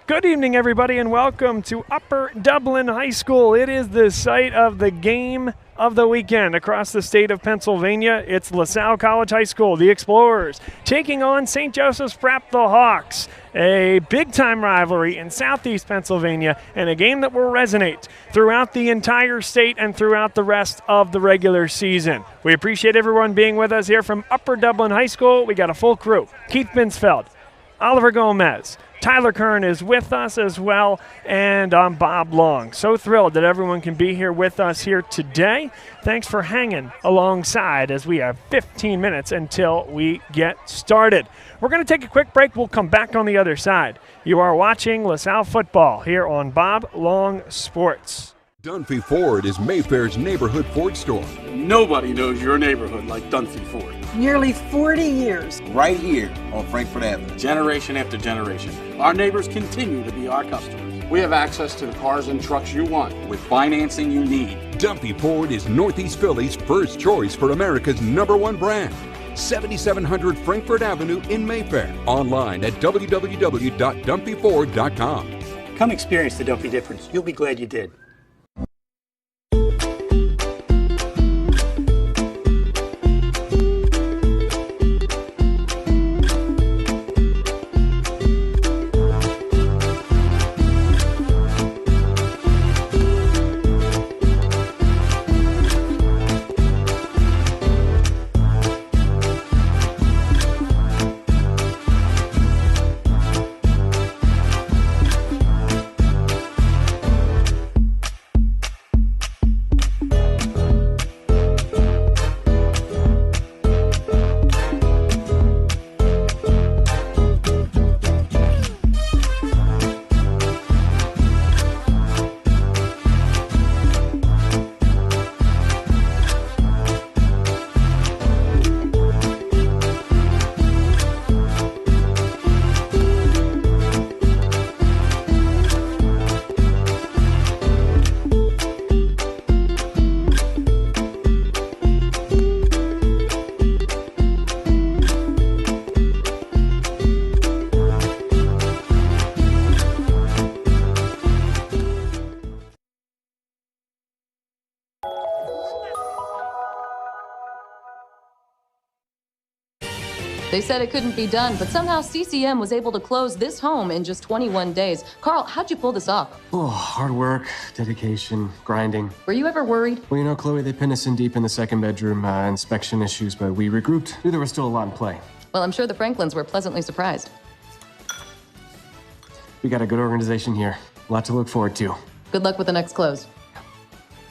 Good evening, everybody, and welcome to Upper Dublin High School. It is the site of the game of the weekend across the state of Pennsylvania. It's LaSalle College High School, the Explorers, taking on St. Joseph's Prep, the Hawks. A big-time rivalry in southeast Pennsylvania, and a game that will resonate throughout the entire state and throughout the rest of the regular season. We appreciate everyone being with us here from Upper Dublin High School. We got a full crew. Keith Binsfeld, Oliver Gomez, Tyler Kern is with us as well, and I'm Bob Long. So thrilled that everyone can be here with us here today. Thanks for hanging alongside as we have 15 minutes until we get started. We're going to take a quick break. We'll come back on the other side. You are watching LaSalle football here on Bob Long Sports. Dunphy Ford is Mayfair's neighborhood Ford store. Nobody knows your neighborhood like Dunphy Ford. Nearly 40 years. Right here on Frankfort Avenue. Generation after generation. Our neighbors continue to be our customers. We have access to the cars and trucks you want with financing you need. Dunphy Ford is Northeast Philly's first choice for America's #1 brand. 7700 Frankfort Avenue in Mayfair. Online at www.dunphyford.com. Come experience the Dunphy difference. You'll be glad you did. They said it couldn't be done, but somehow CCM was able to close this home in just 21 days. Carl, how'd you pull this off? Oh, hard work, dedication, grinding. Were you ever worried? Well, you know, Chloe, they pinned us in deep in the second bedroom, inspection issues, but we regrouped. Knew there was still a lot in play. Well, I'm sure the Franklins were pleasantly surprised. We got a good organization here. A lot to look forward to. Good luck with the next close.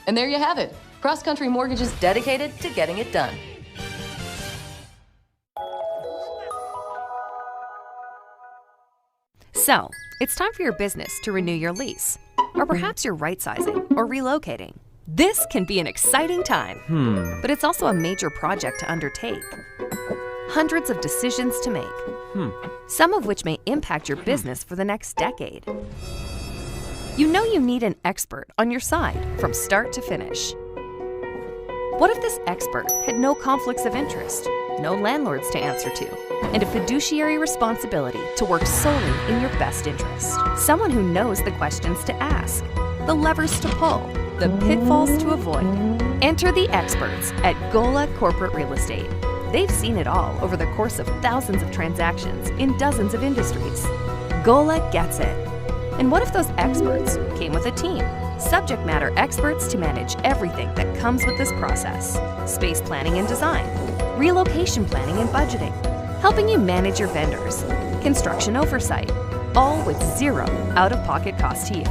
And there you have it. Cross Country Mortgage is dedicated to getting it done. So, it's time for your business to renew your lease. Or perhaps you're right-sizing or relocating. This can be an exciting time, but it's also a major project to undertake. Hundreds of decisions to make, some of which may impact your business for the next decade. You know you need an expert on your side from start to finish. What if this expert had no conflicts of interest, no landlords to answer to, and a fiduciary responsibility to work solely in your best interest? Someone who knows the questions to ask, the levers to pull, the pitfalls to avoid. Enter the experts at Gola Corporate Real Estate. They've seen it all over the course of thousands of transactions in dozens of industries. Gola gets it. And what if those experts came with a team? Subject matter experts to manage everything that comes with this process. Space planning and design, relocation planning and budgeting, helping you manage your vendors, construction oversight, all with zero out-of-pocket cost to you.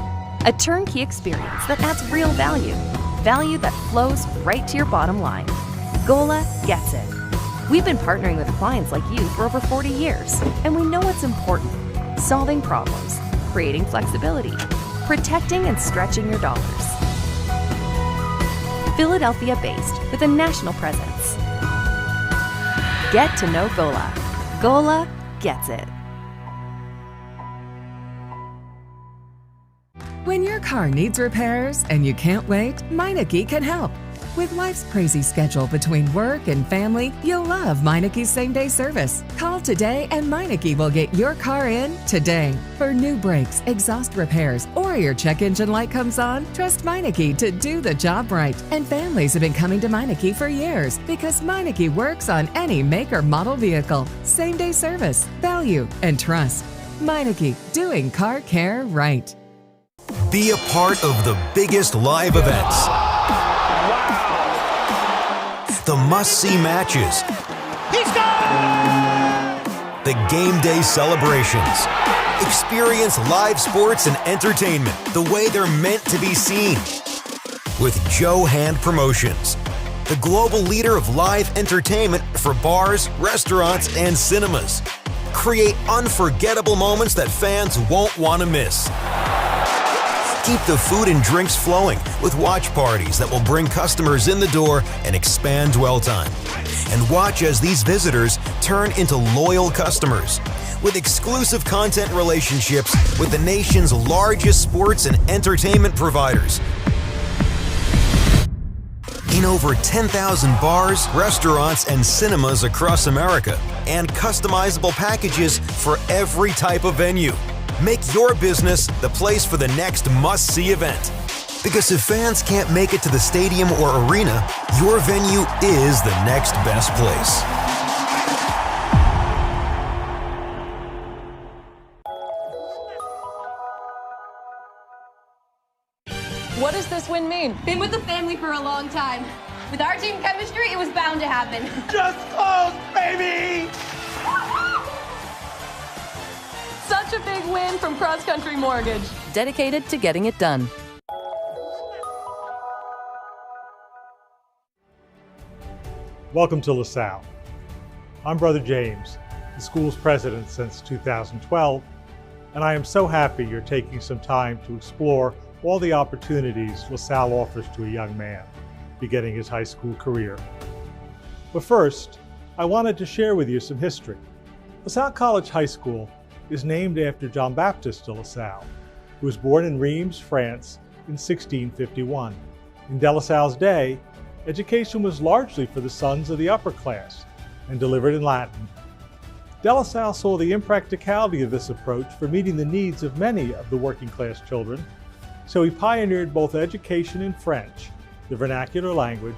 A turnkey experience that adds real value, value that flows right to your bottom line. Gola gets it. We've been partnering with clients like you for over 40 years, and we know what's important: solving problems, creating flexibility, protecting and stretching your dollars. Philadelphia-based with a national presence. Get to know Gola. Gola gets it. When your car needs repairs and you can't wait, Meineke can help. With life's crazy schedule between work and family, you'll love Meineke's same-day service. Call today and Meineke will get your car in today. For new brakes, exhaust repairs, or your check engine light comes on, trust Meineke to do the job right. And families have been coming to Meineke for years because Meineke works on any make or model vehicle. Same-day service, value, and trust. Meineke, doing car care right. Be a part of the biggest live events. The must-see matches. He's gone! The game day celebrations. Experience live sports and entertainment the way they're meant to be seen. With Joe Hand Promotions, the global leader of live entertainment for bars, restaurants, and cinemas. Create unforgettable moments that fans won't want to miss. Keep the food and drinks flowing with watch parties that will bring customers in the door and expand dwell time. And watch as these visitors turn into loyal customers with exclusive content relationships with the nation's largest sports and entertainment providers. In over 10,000 bars, restaurants, and cinemas across America, and customizable packages for every type of venue. Make your business the place for the next must-see event. Because if fans can't make it to the stadium or arena, your venue is the next best place. What does this win mean? Been with the family for a long time. With our team chemistry, it was bound to happen. Just close, baby! Such a big win from Cross Country Mortgage. Dedicated to getting it done. Welcome to LaSalle. I'm Brother James, the school's president since 2012, and I am so happy you're taking some time to explore all the opportunities LaSalle offers to a young man beginning his high school career. But first, I wanted to share with you some history. LaSalle College High School is named after John Baptiste de LaSalle, who was born in Reims, France in 1651. In de LaSalle's day, education was largely for the sons of the upper class and delivered in Latin. De LaSalle saw the impracticality of this approach for meeting the needs of many of the working class children, so he pioneered both education in French, the vernacular language,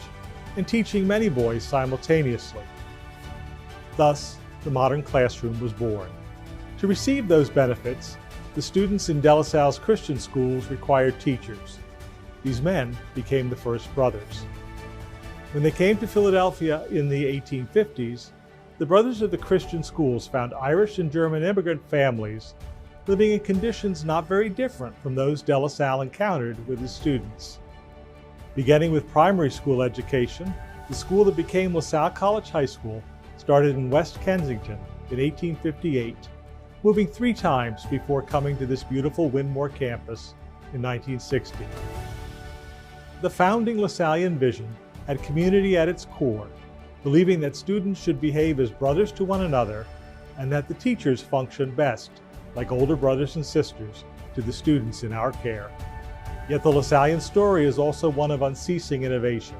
and teaching many boys simultaneously. Thus, the modern classroom was born. To receive those benefits, the students in de LaSalle's Christian schools required teachers. These men became the first brothers. When they came to Philadelphia in the 1850s, the brothers of the Christian schools found Irish and German immigrant families living in conditions not very different from those de LaSalle encountered with his students. Beginning with primary school education, the school that became LaSalle College High School started in West Kensington in 1858, moving 3 times before coming to this beautiful Wynmore campus in 1960. The founding LaSallian vision had community at its core, believing that students should behave as brothers to one another and that the teachers function best like older brothers and sisters to the students in our care. Yet the LaSallian story is also one of unceasing innovation,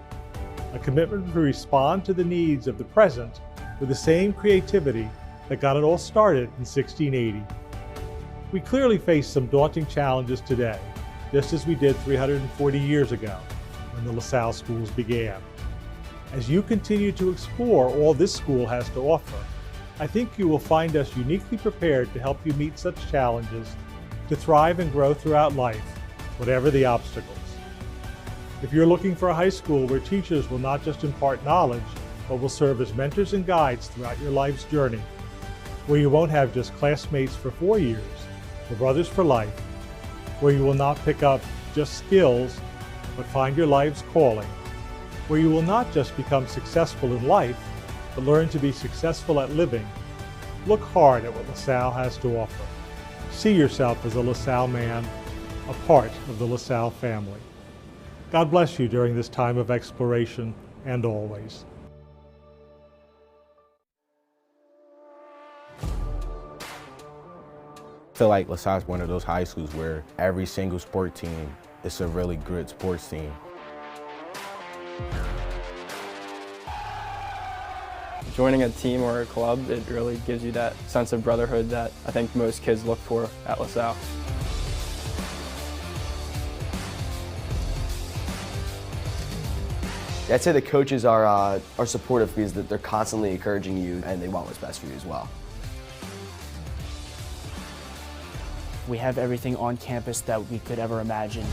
a commitment to respond to the needs of the present with the same creativity that got it all started in 1680. We clearly face some daunting challenges today, just as we did 340 years ago when the LaSalle schools began. As you continue to explore all this school has to offer, I think you will find us uniquely prepared to help you meet such challenges, to thrive and grow throughout life, whatever the obstacles. If you're looking for a high school where teachers will not just impart knowledge, but will serve as mentors and guides throughout your life's journey, where you won't have just classmates for 4 years, but brothers for life, where you will not pick up just skills, but find your life's calling, where you will not just become successful in life, but learn to be successful at living, look hard at what LaSalle has to offer. See yourself as a LaSalle man, a part of the LaSalle family. God bless you during this time of exploration and always. I feel like LaSalle is one of those high schools where every single sport team is a really good sports team. Joining a team or a club, it really gives you that sense of brotherhood that I think most kids look for at LaSalle. I'd say the coaches are supportive because they're constantly encouraging you and they want what's best for you as well. We have everything on campus that we could ever imagine.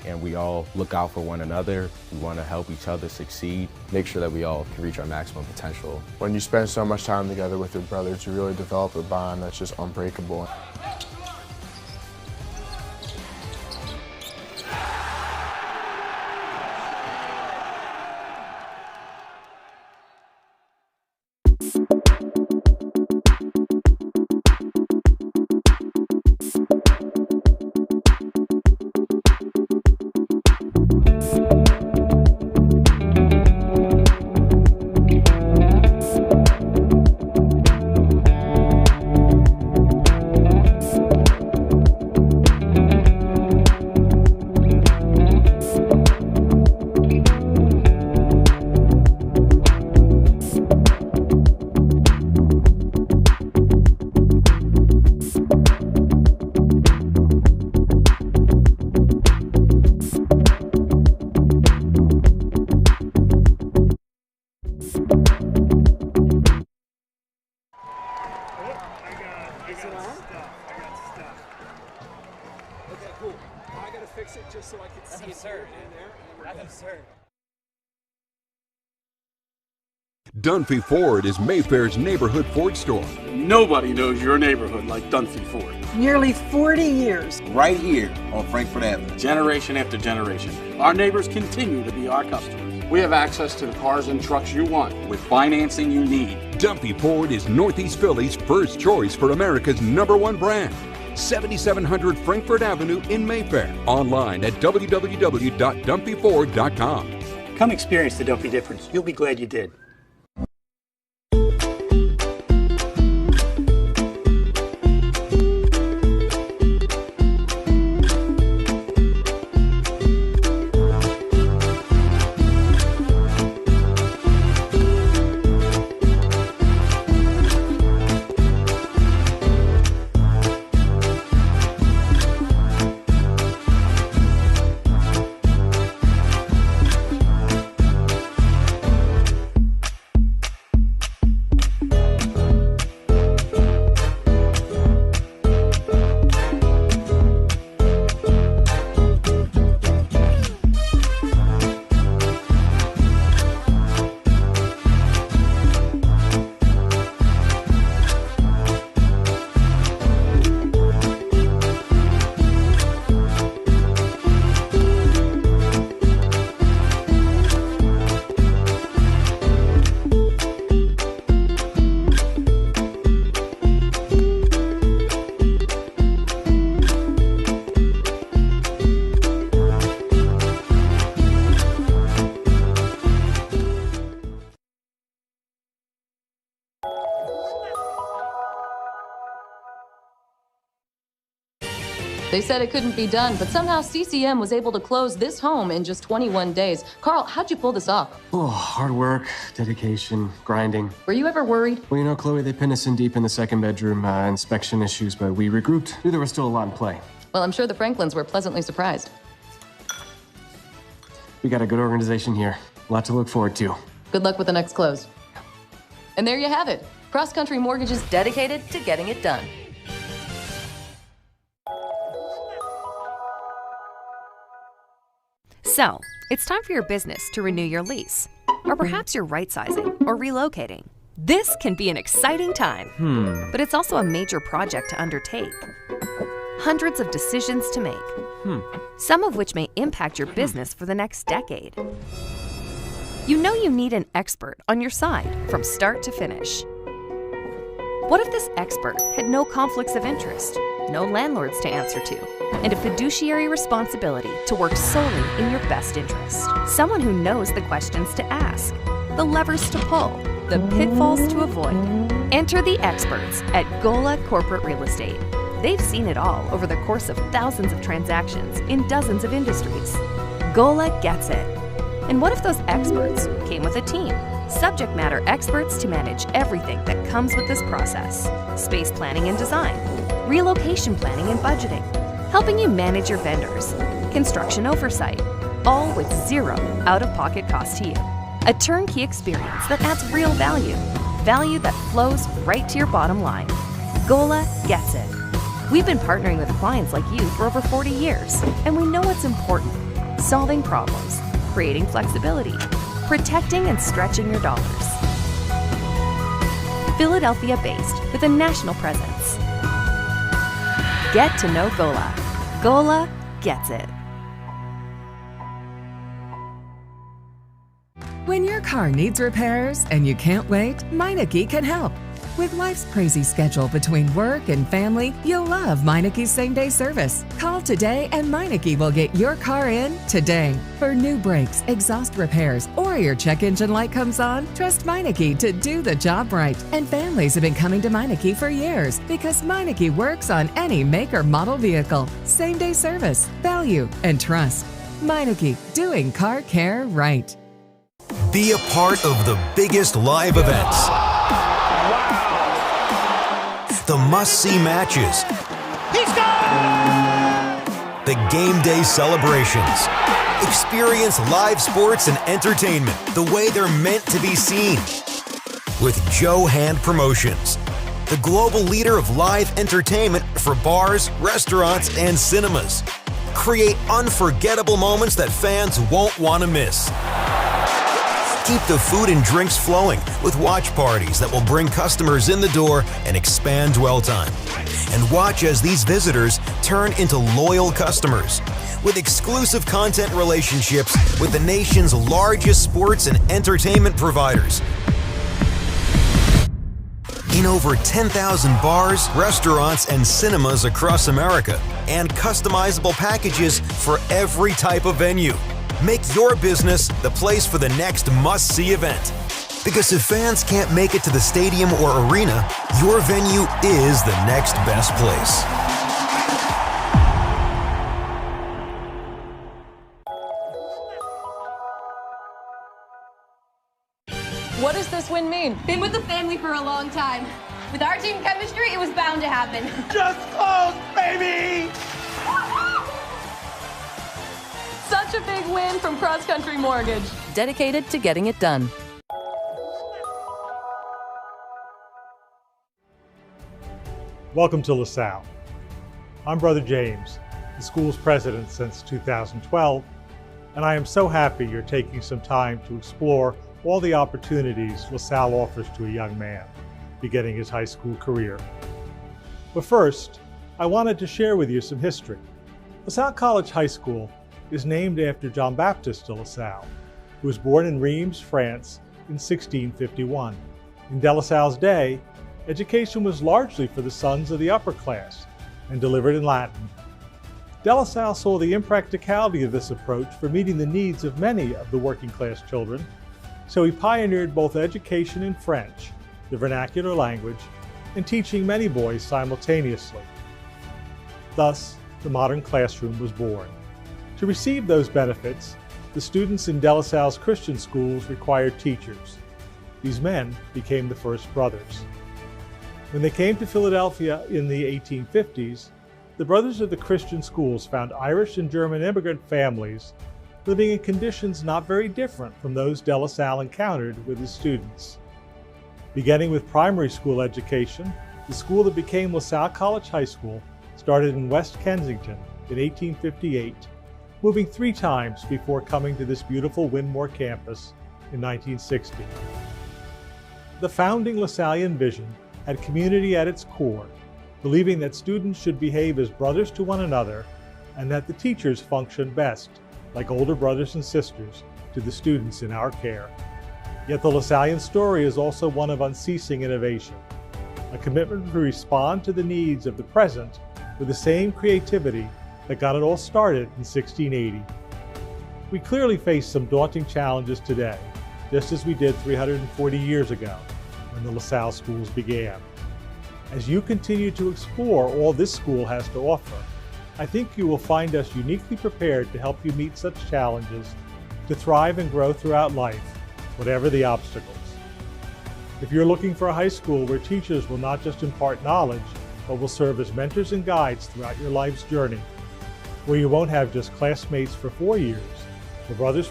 And we all look out for one another. We want to help each other succeed. Make sure that we all can reach our maximum potential. When you spend so much time together with your brothers, you really develop a bond that's just unbreakable. Dunphy Ford is Mayfair's neighborhood Ford store. Nobody knows your neighborhood like Dunphy Ford. Nearly 40 years. Right here on Frankfurt Avenue. Generation after generation, our neighbors continue to be our customers. We have access to the cars and trucks you want with financing you need. Dunphy Ford is Northeast Philly's first choice for America's #1 brand. 7700 Frankfurt Avenue in Mayfair. Online at www.dunphyford.com. Come experience the Dunphy difference. You'll be glad you did. They said it couldn't be done, but somehow CCM was able to close this home in just 21 days. Carl, how'd you pull this off? Oh, hard work, dedication, grinding. Were you ever worried? Well, you know, Chloe, they pinned us in deep in the second bedroom, inspection issues, but we regrouped. Knew there was still a lot in play. Well, I'm sure the Franklins were pleasantly surprised. We got a good organization here. A lot to look forward to. Good luck with the next close. And there you have it. Cross Country Mortgage is dedicated to getting it done. So, it's time for your business to renew your lease. Or perhaps you're right-sizing or relocating. This can be an exciting time, but it's also a major project to undertake. Hundreds of decisions to make, some of which may impact your business for the next decade. You know you need an expert on your side from start to finish. What if this expert had no conflicts of interest, no landlords to answer to, and a fiduciary responsibility to work solely in your best interest? Someone who knows the questions to ask, the levers to pull, the pitfalls to avoid. Enter the experts at Gola Corporate Real Estate. They've seen it all over the course of thousands of transactions in dozens of industries. Gola gets it. And what if those experts came with a team? Subject matter experts to manage everything that comes with this process. Space planning and design, relocation planning and budgeting, helping you manage your vendors, construction oversight, all with zero out-of-pocket cost to you. A turnkey experience that adds real value that flows right to your bottom line. Gola gets it. We've been partnering with clients like you for over 40 years, and we know what's important: solving problems, creating flexibility, protecting and stretching your dollars. Philadelphia-based with a national presence. Get to know Gola. Gola gets it. When your car needs repairs and you can't wait, Meineke can help. With life's crazy schedule between work and family, you'll love Meineke's same-day service. Call today and Meineke will get your car in today. For new brakes, exhaust repairs, or your check engine light comes on, trust Meineke to do the job right. And families have been coming to Meineke for years because Meineke works on any make or model vehicle. Same-day service, value, and trust. Meineke, doing car care right. Be a part of the biggest live events. The must-see matches. He's gone! The game day celebrations. Experience live sports and entertainment the way they're meant to be seen. With Joe Hand Promotions, the global leader of live entertainment for bars, restaurants, and cinemas. Create unforgettable moments that fans won't want to miss. Keep the food and drinks flowing with watch parties that will bring customers in the door and expand dwell time. And watch as these visitors turn into loyal customers with exclusive content relationships with the nation's largest sports and entertainment providers. In over 10,000 bars, restaurants, and cinemas across America, and customizable packages for every type of venue. Make your business the place for the next must-see event. Because if fans can't make it to the stadium or arena, your venue is the next best place. What does this win mean? Been with the family for a long time. With our team chemistry, it was bound to happen. Just close, baby! Such a big win from Cross Country Mortgage, dedicated to getting it done. Welcome to LaSalle. I'm Brother James, the school's president since 2012, and I am so happy you're taking some time to explore all the opportunities LaSalle offers to a young man beginning his high school career. But first, I wanted to share with you some history. LaSalle College High School is named after John Baptiste de LaSalle, who was born in Reims, France in 1651. In de LaSalle's day, education was largely for the sons of the upper class and delivered in Latin. De LaSalle saw the impracticality of this approach for meeting the needs of many of the working class children, so he pioneered both education in French, the vernacular language, and teaching many boys simultaneously. Thus, the modern classroom was born. To receive those benefits, the students in de LaSalle's Christian schools required teachers. These men became the first brothers. When they came to Philadelphia in the 1850s, the brothers of the Christian schools found Irish and German immigrant families living in conditions not very different from those de LaSalle encountered with his students. Beginning with primary school education, the school that became LaSalle College High School started in West Kensington in 1858, moving 3 times before coming to this beautiful Wynmore campus in 1960. The founding LaSallian vision had community at its core, believing that students should behave as brothers to one another and that the teachers function best like older brothers and sisters to the students in our care. Yet the LaSallian story is also one of unceasing innovation, a commitment to respond to the needs of the present with the same creativity that got it all started in 1680. We clearly face some daunting challenges today, just as we did 340 years ago when the LaSalle schools began. As you continue to explore all this school has to offer, I think you will find us uniquely prepared to help you meet such challenges, to thrive and grow throughout life, whatever the obstacles. If you're looking for a high school where teachers will not just impart knowledge, but will serve as mentors and guides throughout your life's journey, where you won't have just classmates for 4 years, the brothers.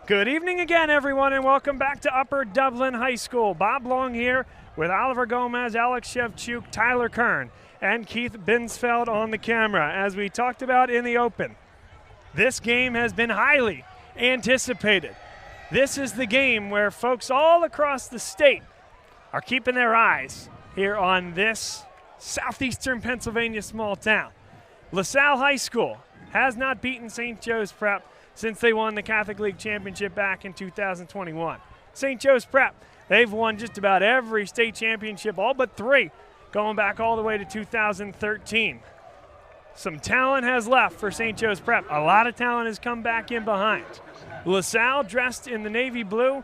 Good evening again, everyone, and welcome back to Upper Dublin High School. Bob Long here with Oliver Gomez, Alex Shevchuk, Tyler Kern, and Keith Binsfeld on the camera. As we talked about in the open, this game has been highly anticipated. This is the game where folks all across the state are keeping their eyes here on this southeastern Pennsylvania small town. LaSalle High School has not beaten St. Joe's Prep since they won the Catholic League Championship back in 2021. St. Joe's Prep, they've won just about every state championship, all but 3, going back all the way to 2013. Some talent has left for St. Joe's Prep. A lot of talent has come back in behind. LaSalle, dressed in the navy blue,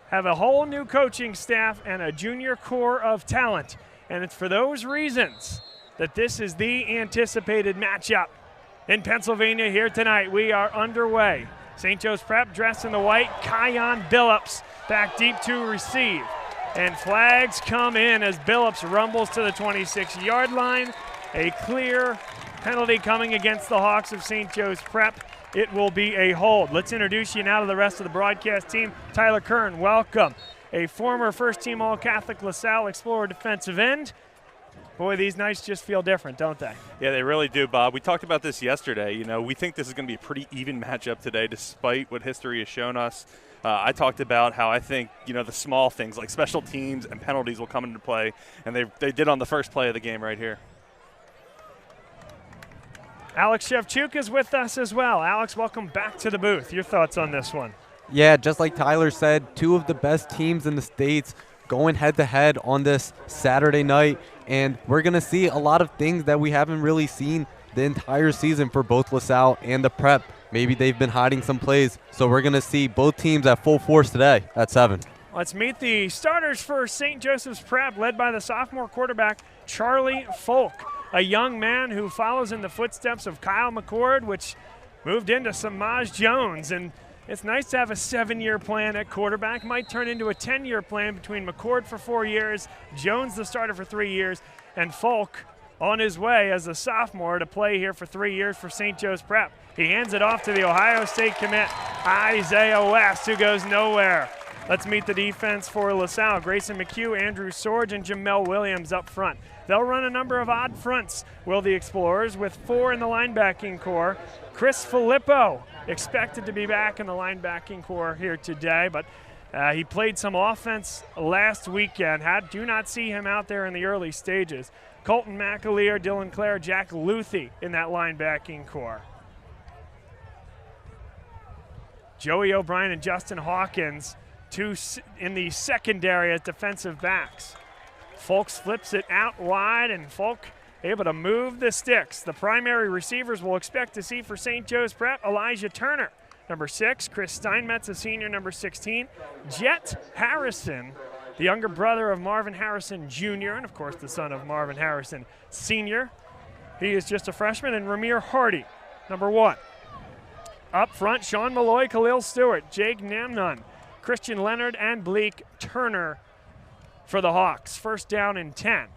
have a whole new coaching staff and a junior core of talent. And it's for those reasons that this is the anticipated matchup in Pennsylvania here tonight. We are underway. St. Joe's Prep dressed in the white. Kion Billups back deep to receive. And flags come in as Billups rumbles to the 26-yard line. A clear penalty coming against the Hawks of St. Joe's Prep. It will be a hold. Let's introduce you now to the rest of the broadcast team. Tyler Kern, welcome. A former first-team All-Catholic LaSalle Explorer defensive end. Boy, these nights just feel different, don't they? Yeah, they really do, Bob. We talked about this yesterday. You know, we think this is going to be a pretty even matchup today, despite what history has shown us. I talked about how I think, you know, the small things like special teams and penalties will come into play, and they did on the first play of the game right here. Alex Shevchuk is with us as well. Alex, welcome back to the booth. Your thoughts on this one? Yeah, just like Tyler said, 2 of the best teams in the states going head-to-head on this Saturday night, and we're going to see a lot of things that we haven't really seen the entire season for both LaSalle and the Prep. Maybe they've been hiding some plays, so we're going to see both teams at full force today at 7. Let's meet the starters for St. Joseph's Prep, led by the sophomore quarterback Charlie Folk, a young man who follows in the footsteps of Kyle McCord, which moved into Samaj Jones. And it's nice to have a 7-year plan at quarterback. Might turn into a 10-year plan between McCord for 4 years, Jones the starter for 3 years, and Folk on his way as a sophomore to play here for 3 years for St. Joe's Prep. He hands it off to the Ohio State commit, Isaiah West, who goes nowhere. Let's meet the defense for LaSalle. Grayson McHugh, Andrew Sorge, and Jamel Williams up front. They'll run a number of odd fronts, will the Explorers, with 4 in the linebacking core. Chris Filippo expected to be back in the linebacking core here today, but he played some offense last weekend. Do not see him out there in the early stages. Colton McAleer, Dylan Clare, Jack Luthi in that linebacking core. Joey O'Brien and Justin Hawkins, 2 in the secondary as defensive backs. Folks flips it out wide, and Folk able to move the sticks. The primary receivers we'll expect to see for St. Joe's Prep: Elijah Turner, number 6, Chris Steinmetz, a senior, number 16, Jet Harrison, the younger brother of Marvin Harrison Jr., and of course the son of Marvin Harrison Sr. He is just a freshman, and Ramir Hardy, number 1. Up front, Sean Malloy, Khalil Stewart, Jake Namnun, Christian Leonard, and Bleak Turner for the Hawks. First down and 10.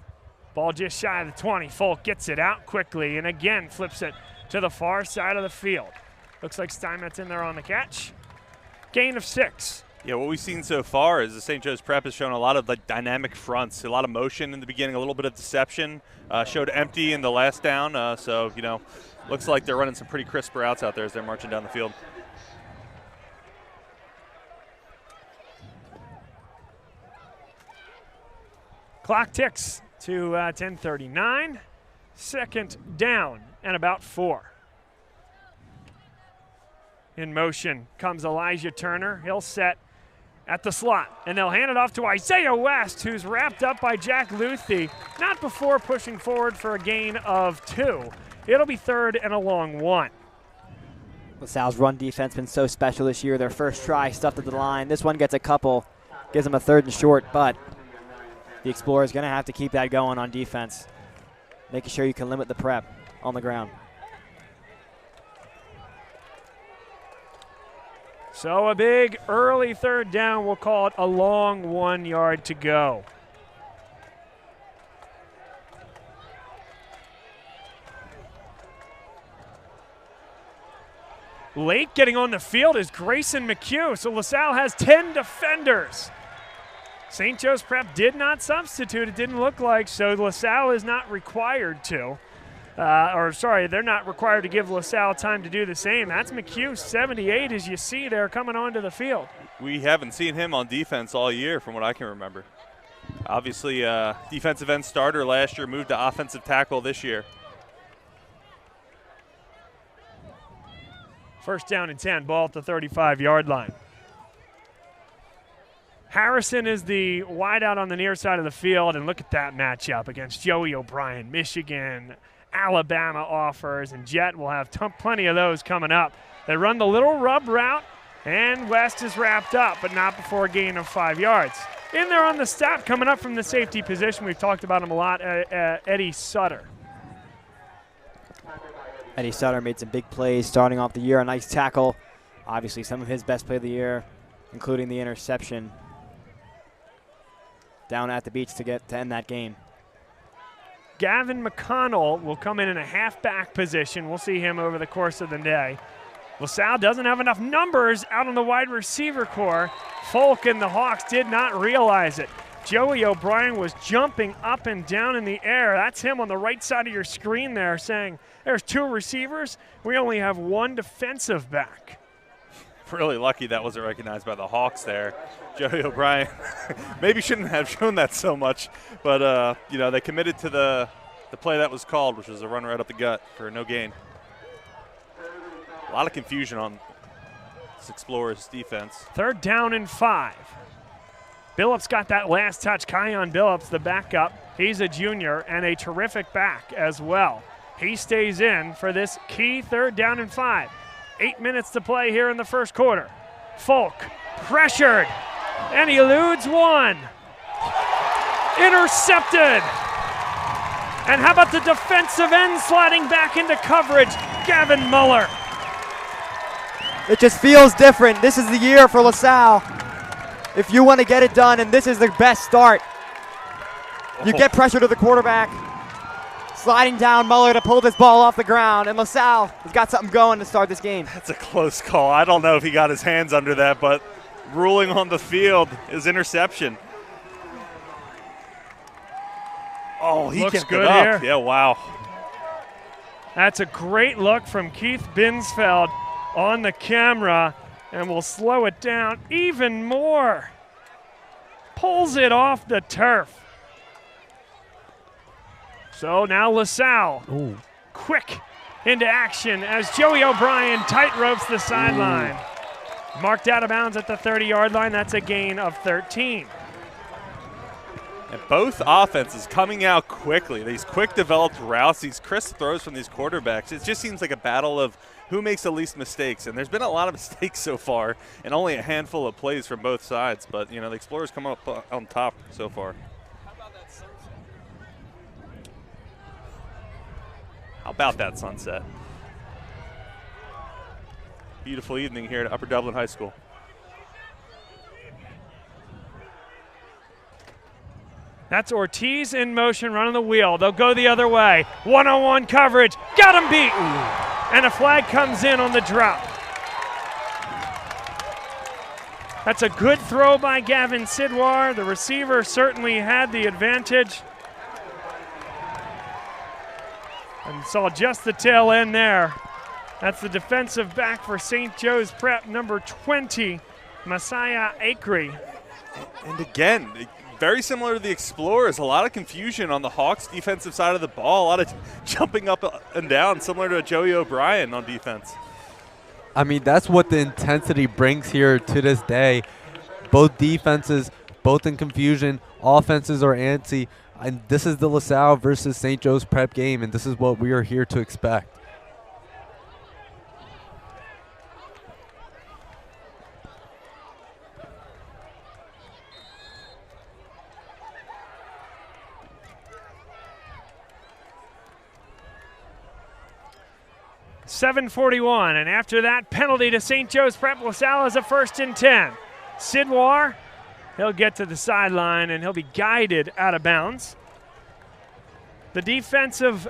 Ball just shy of the 20. Folk gets it out quickly and again flips it to the far side of the field. Looks like Steinmetz in there on the catch. Gain of 6. Yeah, what we've seen so far is the St. Joe's Prep has shown a lot of like dynamic fronts, a lot of motion in the beginning, a little bit of deception. Showed empty in the last down, so, you know, looks like they're running some pretty crisp routes out there as they're marching down the field. Clock ticks to 10:39. Second down and about 4. In motion comes Elijah Turner. He'll set at the slot, and they'll hand it off to Isaiah West, who's wrapped up by Jack Luthi, not before pushing forward for a gain of 2. It'll be 3rd and a long 1. LaSalle's run defense been so special this year. Their first try stuffed at the line. This one gets a couple, gives them a 3rd and short, but the Explorers going to have to keep that going on defense. making sure you can limit the prep on the ground. So a big early third down. We'll call it a long 1 yard to go. Late getting on the field is Grayson McHugh. So LaSalle has 10 defenders. St. Joe's Prep did not substitute. It didn't look like, so LaSalle is not required to. They're not required to give LaSalle time to do the same. That's McHugh, 78, as you see there coming onto the field. We haven't seen him on defense all year from what I can remember. Obviously, defensive end starter last year, moved to offensive tackle this year. First down and 10, ball at the 35-yard line. Harrison is the wideout on the near side of the field, and look at that matchup against Joey O'Brien, Michigan, Alabama offers, and Jet will have plenty of those coming up. They run the little rub route, and West is wrapped up, but not before a gain of 5 yards. In there on the stop, coming up from the safety position, we've talked about him a lot, Eddie Sutter. Eddie Sutter made some big plays starting off the year, a nice tackle. Obviously some of his best play of the year, including the interception down at the beach to end that game. Gavin McConnell will come in a halfback position. We'll see him over the course of the day. LaSalle doesn't have enough numbers out on the wide receiver core. Folk and the Hawks did not realize it. Joey O'Brien was jumping up and down in the air. That's him on the right side of your screen there saying, there's 2 receivers. We only have 1 defensive back. Really lucky that wasn't recognized by the Hawks there. Joey O'Brien maybe shouldn't have shown that so much, but they committed to the play that was called, which was a run right up the gut for no gain. A lot of confusion on this Explorers defense. Third down and 5. Billups got that last touch. Kion Billups, the backup. He's a junior and a terrific back as well. He stays in for this key third down and 5. 8 minutes to play here in the first quarter. Folk pressured, and he eludes 1. Intercepted. And how about the defensive end sliding back into coverage, Gavin Muller. It just feels different. This is the year for LaSalle. If you want to get it done, and this is the best start. You get pressure to the quarterback. Sliding down Muller to pull this ball off the ground, and LaSalle has got something going to start this game. That's a close call. I don't know if he got his hands under that, but ruling on the field is interception. Oh, he looks kept good it up. here. Yeah, wow. That's a great look from Keith Binsfeld on the camera, and we'll slow it down even more. Pulls it off the turf. So now LaSalle, quick into action as Joey O'Brien tight ropes the sideline. Marked out of bounds at the 30-yard line. That's a gain of 13. And both offenses coming out quickly. These quick developed routes, these crisp throws from these quarterbacks. It just seems like a battle of who makes the least mistakes. And there's been a lot of mistakes so far and only a handful of plays from both sides. But, the Explorers come up on top so far. How about that sunset? Beautiful evening here at Upper Dublin High School. That's Ortiz in motion, running the wheel. They'll go the other way. One-on-one coverage. Got him beat. And a flag comes in on the drop. That's a good throw by Gavin Sidwar. The receiver certainly had the advantage. And saw just the tail end there. That's the defensive back for St. Joe's Prep, number 20, Messiah Acree. And again, very similar to the Explorers, a lot of confusion on the Hawks' defensive side of the ball, a lot of jumping up and down, similar to Joey O'Brien on defense. I mean, that's what the intensity brings here to this day. Both defenses, both in confusion, offenses are antsy. And this is the LaSalle versus St. Joe's Prep game, and this is what we are here to expect. 7:41, and after that penalty to St. Joe's Prep, LaSalle is a 1st and 10. Sidwar, he'll get to the sideline and he'll be guided out of bounds. The defensive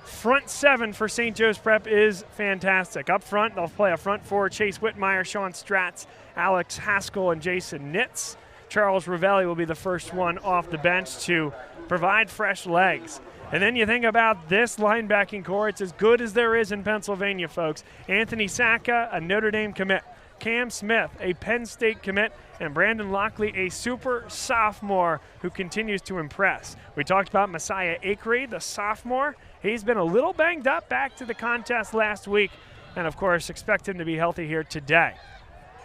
front seven for St. Joe's Prep is fantastic. Up front, they'll play a front four: Chase Whitmire, Sean Stratz, Alex Haskell, and Jason Nitz. Charles Ravelli will be the first one off the bench to provide fresh legs. And then you think about this linebacking core. It's as good as there is in Pennsylvania, folks. Anthony Sacca, a Notre Dame commit. Cam Smith, a Penn State commit. And Brandon Lockley, a super sophomore who continues to impress. We talked about Messiah Akery, the sophomore. He's been a little banged up back to the contest last week. And, of course, expect him to be healthy here today.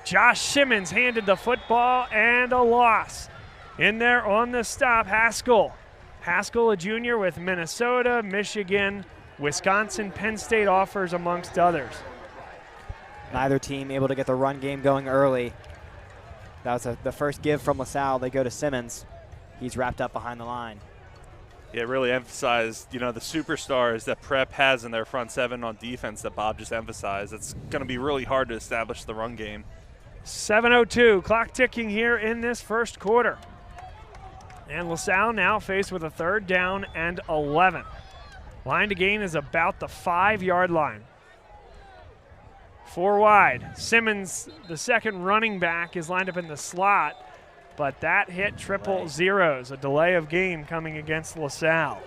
Josh Simmons handed the football, and a loss. In there on the stop, Haskell. Haskell, a junior with Minnesota, Michigan, Wisconsin, Penn State offers, amongst others. Neither team able to get the run game going early. That was the first give from LaSalle. They go to Simmons. He's wrapped up behind the line. Yeah, really emphasized, the superstars that Prep has in their front seven on defense that Bob just emphasized. It's going to be really hard to establish the run game. 7:02, clock ticking here in this first quarter. And LaSalle now faced with a 3rd down and 11. Line to gain is about the 5-yard line. 4 wide. Simmons, the second running back, is lined up in the slot, but that hit triple zeros. A delay of game coming against LaSalle.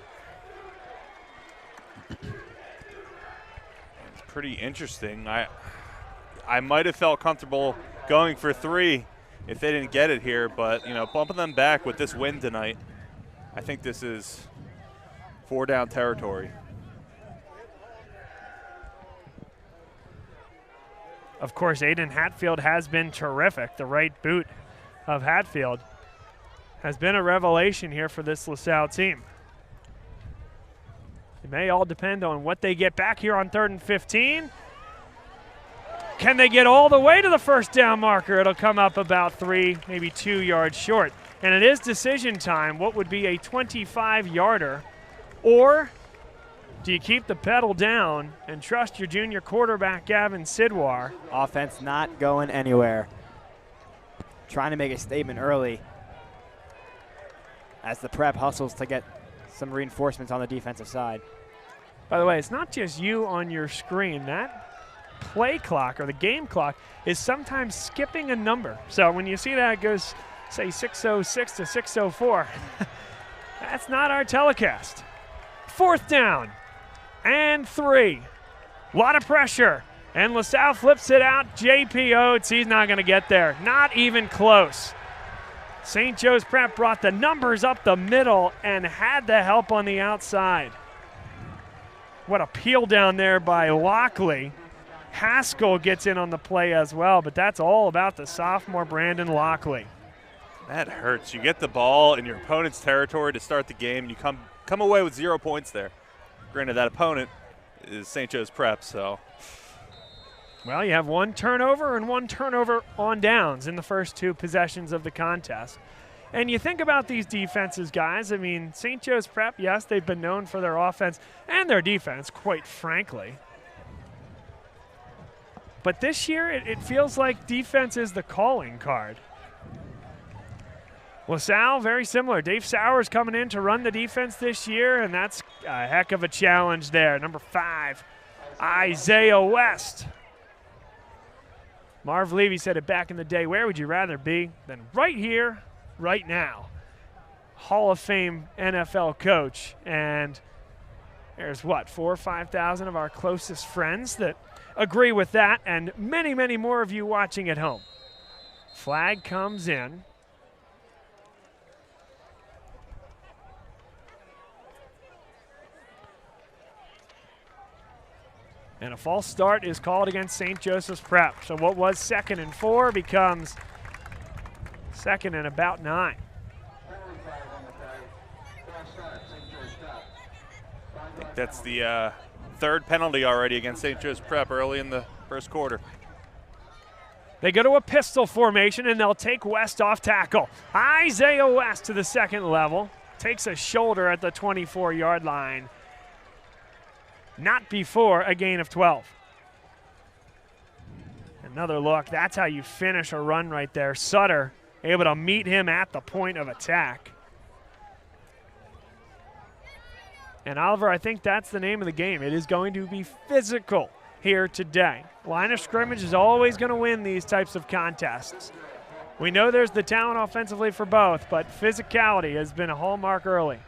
It's pretty interesting. I might have felt comfortable going for 3 if they didn't get it here, but, bumping them back with this win tonight, I think this is 4-down territory. Of course, Aiden Hatfield has been terrific. The right boot of Hatfield has been a revelation here for this LaSalle team. It may all depend on what they get back here on 3rd and 15. Can they get all the way to the 1st down marker? It'll come up about 3, maybe 2 yards short. And it is decision time. What would be a 25-yarder? Or do you keep the pedal down and trust your junior quarterback, Gavin Sidwar? Offense not going anywhere. Trying to make a statement early as the Prep hustles to get some reinforcements on the defensive side. By the way, it's not just you on your screen. That play clock or the game clock is sometimes skipping a number. So when you see that it goes, say, 6:06 to 6:04, that's not our telecast. 4th down and 3. A lot of pressure. And LaSalle flips it out. J.P. Oates, he's not going to get there. Not even close. St. Joe's Prep brought the numbers up the middle and had the help on the outside. What a peel down there by Lockley. Haskell gets in on the play as well, but that's all about the sophomore Brandon Lockley. That hurts. You get the ball in your opponent's territory to start the game, and you come away with 0 points there. Granted, that opponent is St. Joe's Prep, so. Well, you have 1 turnover and 1 turnover on downs in the first 2 possessions of the contest. And you think about these defenses, guys. I mean, St. Joe's Prep, yes, they've been known for their offense and their defense, quite frankly. But this year, it feels like defense is the calling card. LaSalle, very similar. Dave Sowers coming in to run the defense this year, and that's a heck of a challenge there. Number 5, Isaiah West. Marv Levy said it back in the day, where would you rather be than right here, right now? Hall of Fame NFL coach. And there's 4,000 or 5,000 of our closest friends that agree with that, and many, many more of you watching at home. Flag comes in. And a false start is called against St. Joseph's Prep. So what was 2nd and 4 becomes 2nd and about 9. I think that's the 3rd penalty already against St. Joe's Prep early in the first quarter. They go to a pistol formation, and they'll take West off tackle. Isaiah West to the 2nd level. Takes a shoulder at the 24-yard line. not before a gain of 12. Another look. That's how you finish a run right there. Sutter able to meet him at the point of attack. And Oliver, I think that's the name of the game. It is going to be physical here today. Line of scrimmage is always going to win these types of contests. We know there's the talent offensively for both, but physicality has been a hallmark early.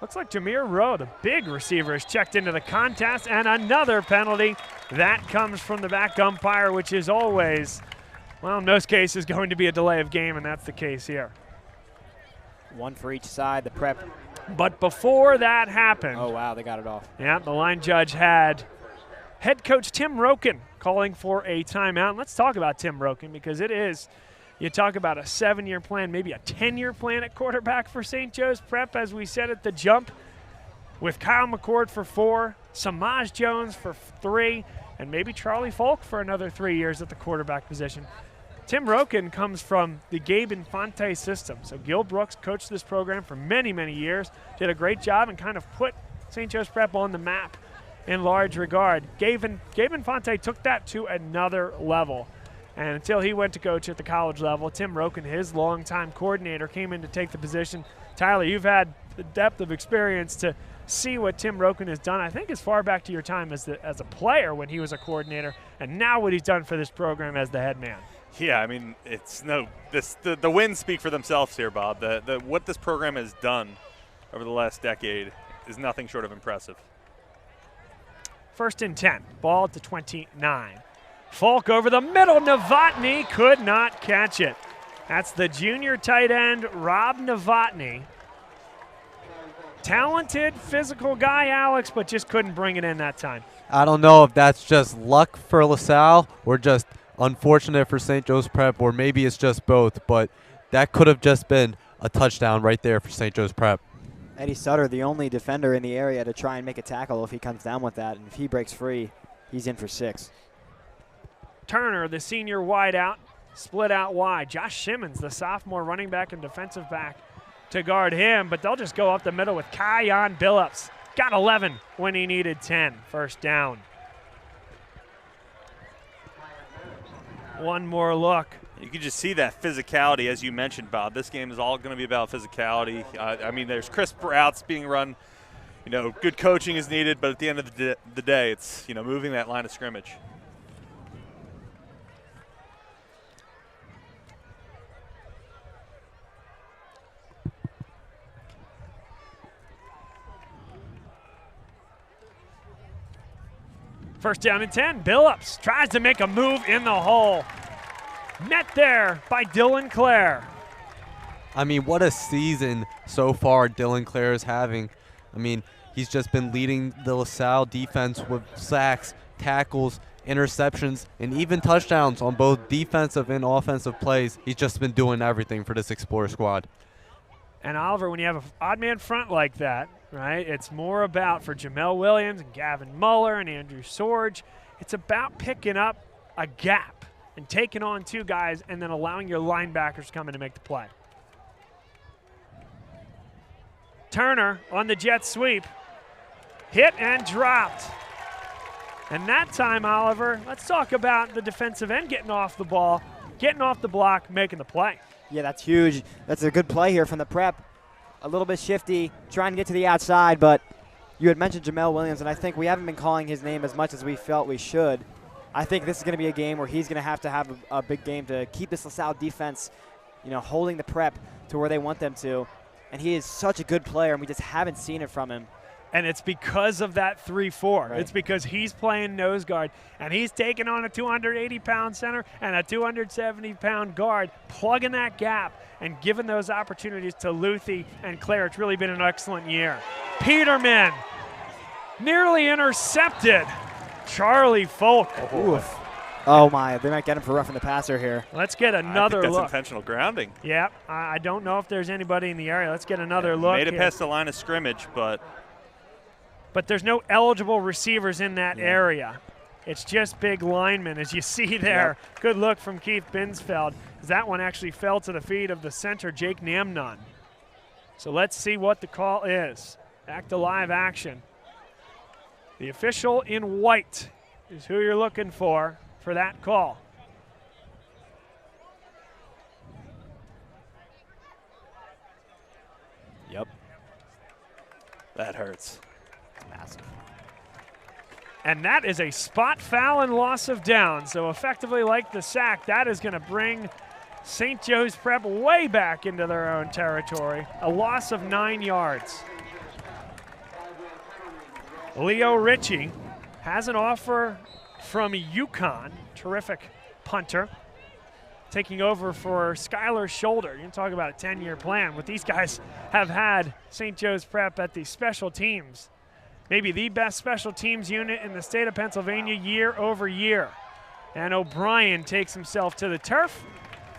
Looks like Jameer Rowe, the big receiver, has checked into the contest, and another penalty. That comes from the back umpire, which is always, well, in most cases, going to be a delay of game, and that's the case here. One for each side, the prep. But before that happened. Oh, wow, they got it off. Yeah, the line judge had head coach Tim Roken calling for a timeout. And let's talk about Tim Roken, because it is, you talk about a 7-year plan, maybe a 10-year plan at quarterback for St. Joe's Prep, as we said at the jump, with Kyle McCord for 4, Samaj Jones for 3, and maybe Charlie Folk for another 3 years at the quarterback position. Tim Roken comes from the Gabe Infante system. So Gil Brooks coached this program for many, many years, did a great job, and kind of put St. Joe's Prep on the map in large regard. Gabe Infante took that to another level. And until he went to coach at the college level, Tim Roken, his longtime coordinator, came in to take the position. Tyler, you've had the depth of experience to see what Tim Roken has done, I think, as far back to your time as a player when he was a coordinator, and now what he's done for this program as the head man. Yeah, I mean, the wins speak for themselves here, Bob. What this program has done over the last decade is nothing short of impressive. 1st and 10, ball at the 29. Falk over the middle. Novotny could not catch it. That's the junior tight end, Rob Novotny. Talented, physical guy, Alex, but just couldn't bring it in that time. I don't know if that's just luck for LaSalle or just unfortunate for St. Joe's Prep, or maybe it's just both, but that could have just been a touchdown right there for St. Joe's Prep. Eddie Sutter, the only defender in the area to try and make a tackle if he comes down with that, and if he breaks free, he's in for 6. Turner, the senior wideout, split out wide. Josh Simmons, the sophomore running back and defensive back, to guard him, but they'll just go up the middle with Kyon Billups. Got 11 when he needed 10. 1st down. One more look. You can just see that physicality, as you mentioned, Bob. This game is all going to be about physicality. I mean, there's crisp routes being run. You know, good coaching is needed, but at the end of the day, it's, moving that line of scrimmage. First down and 10. Billups tries to make a move in the hole. Met there by Dylan Clare. I mean, what a season so far Dylan Clare is having. I mean, he's just been leading the LaSalle defense with sacks, tackles, interceptions, and even touchdowns on both defensive and offensive plays. He's just been doing everything for this Explorer squad. And Oliver, when you have an odd man front like that, right, it's more about, for Jamel Williams and Gavin Muller and Andrew Sorge, it's about picking up a gap and taking on 2 guys and then allowing your linebackers to come in and make the play. Turner on the jet sweep. Hit and dropped. And that time, Oliver, let's talk about the defensive end getting off the ball, getting off the block, making the play. Yeah, that's huge. That's a good play here from the prep. A little bit shifty, trying to get to the outside, but you had mentioned Jamel Williams, and I think we haven't been calling his name as much as we felt we should. I think this is going to be a game where he's going to have a big game to keep this LaSalle defense, holding the prep to where they want them to. And he is such a good player, and we just haven't seen it from him. And it's because of that 3-4. Right. It's because he's playing nose guard, and he's taking on a 280-pound center and a 270-pound guard, plugging that gap and giving those opportunities to Luthi and Claire. It's really been an excellent year. Peterman nearly intercepted Charlie Folk. Oof. Oh, my. They might get him for roughing the passer here. Let's get another I think that's look. Intentional grounding. Yeah, I don't know if there's anybody in the area. Let's get another look. Made it past the line of scrimmage, but but there's no eligible receivers in that area. It's just big linemen, as you see there. Yep. Good look from Keith Binsfeld. That one actually fell to the feet of the center, Jake Namnon. So let's see what the call is. Back to live action. The official in white is who you're looking for that call. Yep. That hurts. Massive. And that is a spot foul and loss of down. So effectively, like the sack, that is going to bring St. Joe's Prep way back into their own territory. A loss of 9 yards. Leo Ritchie has an offer from UConn, terrific punter, taking over for Skylar Shoulder. You can talk about a 10-year plan. What these guys have had St. Joe's Prep at the special teams. Maybe the best special teams unit in the state of Pennsylvania year over year. And O'Brien takes himself to the turf.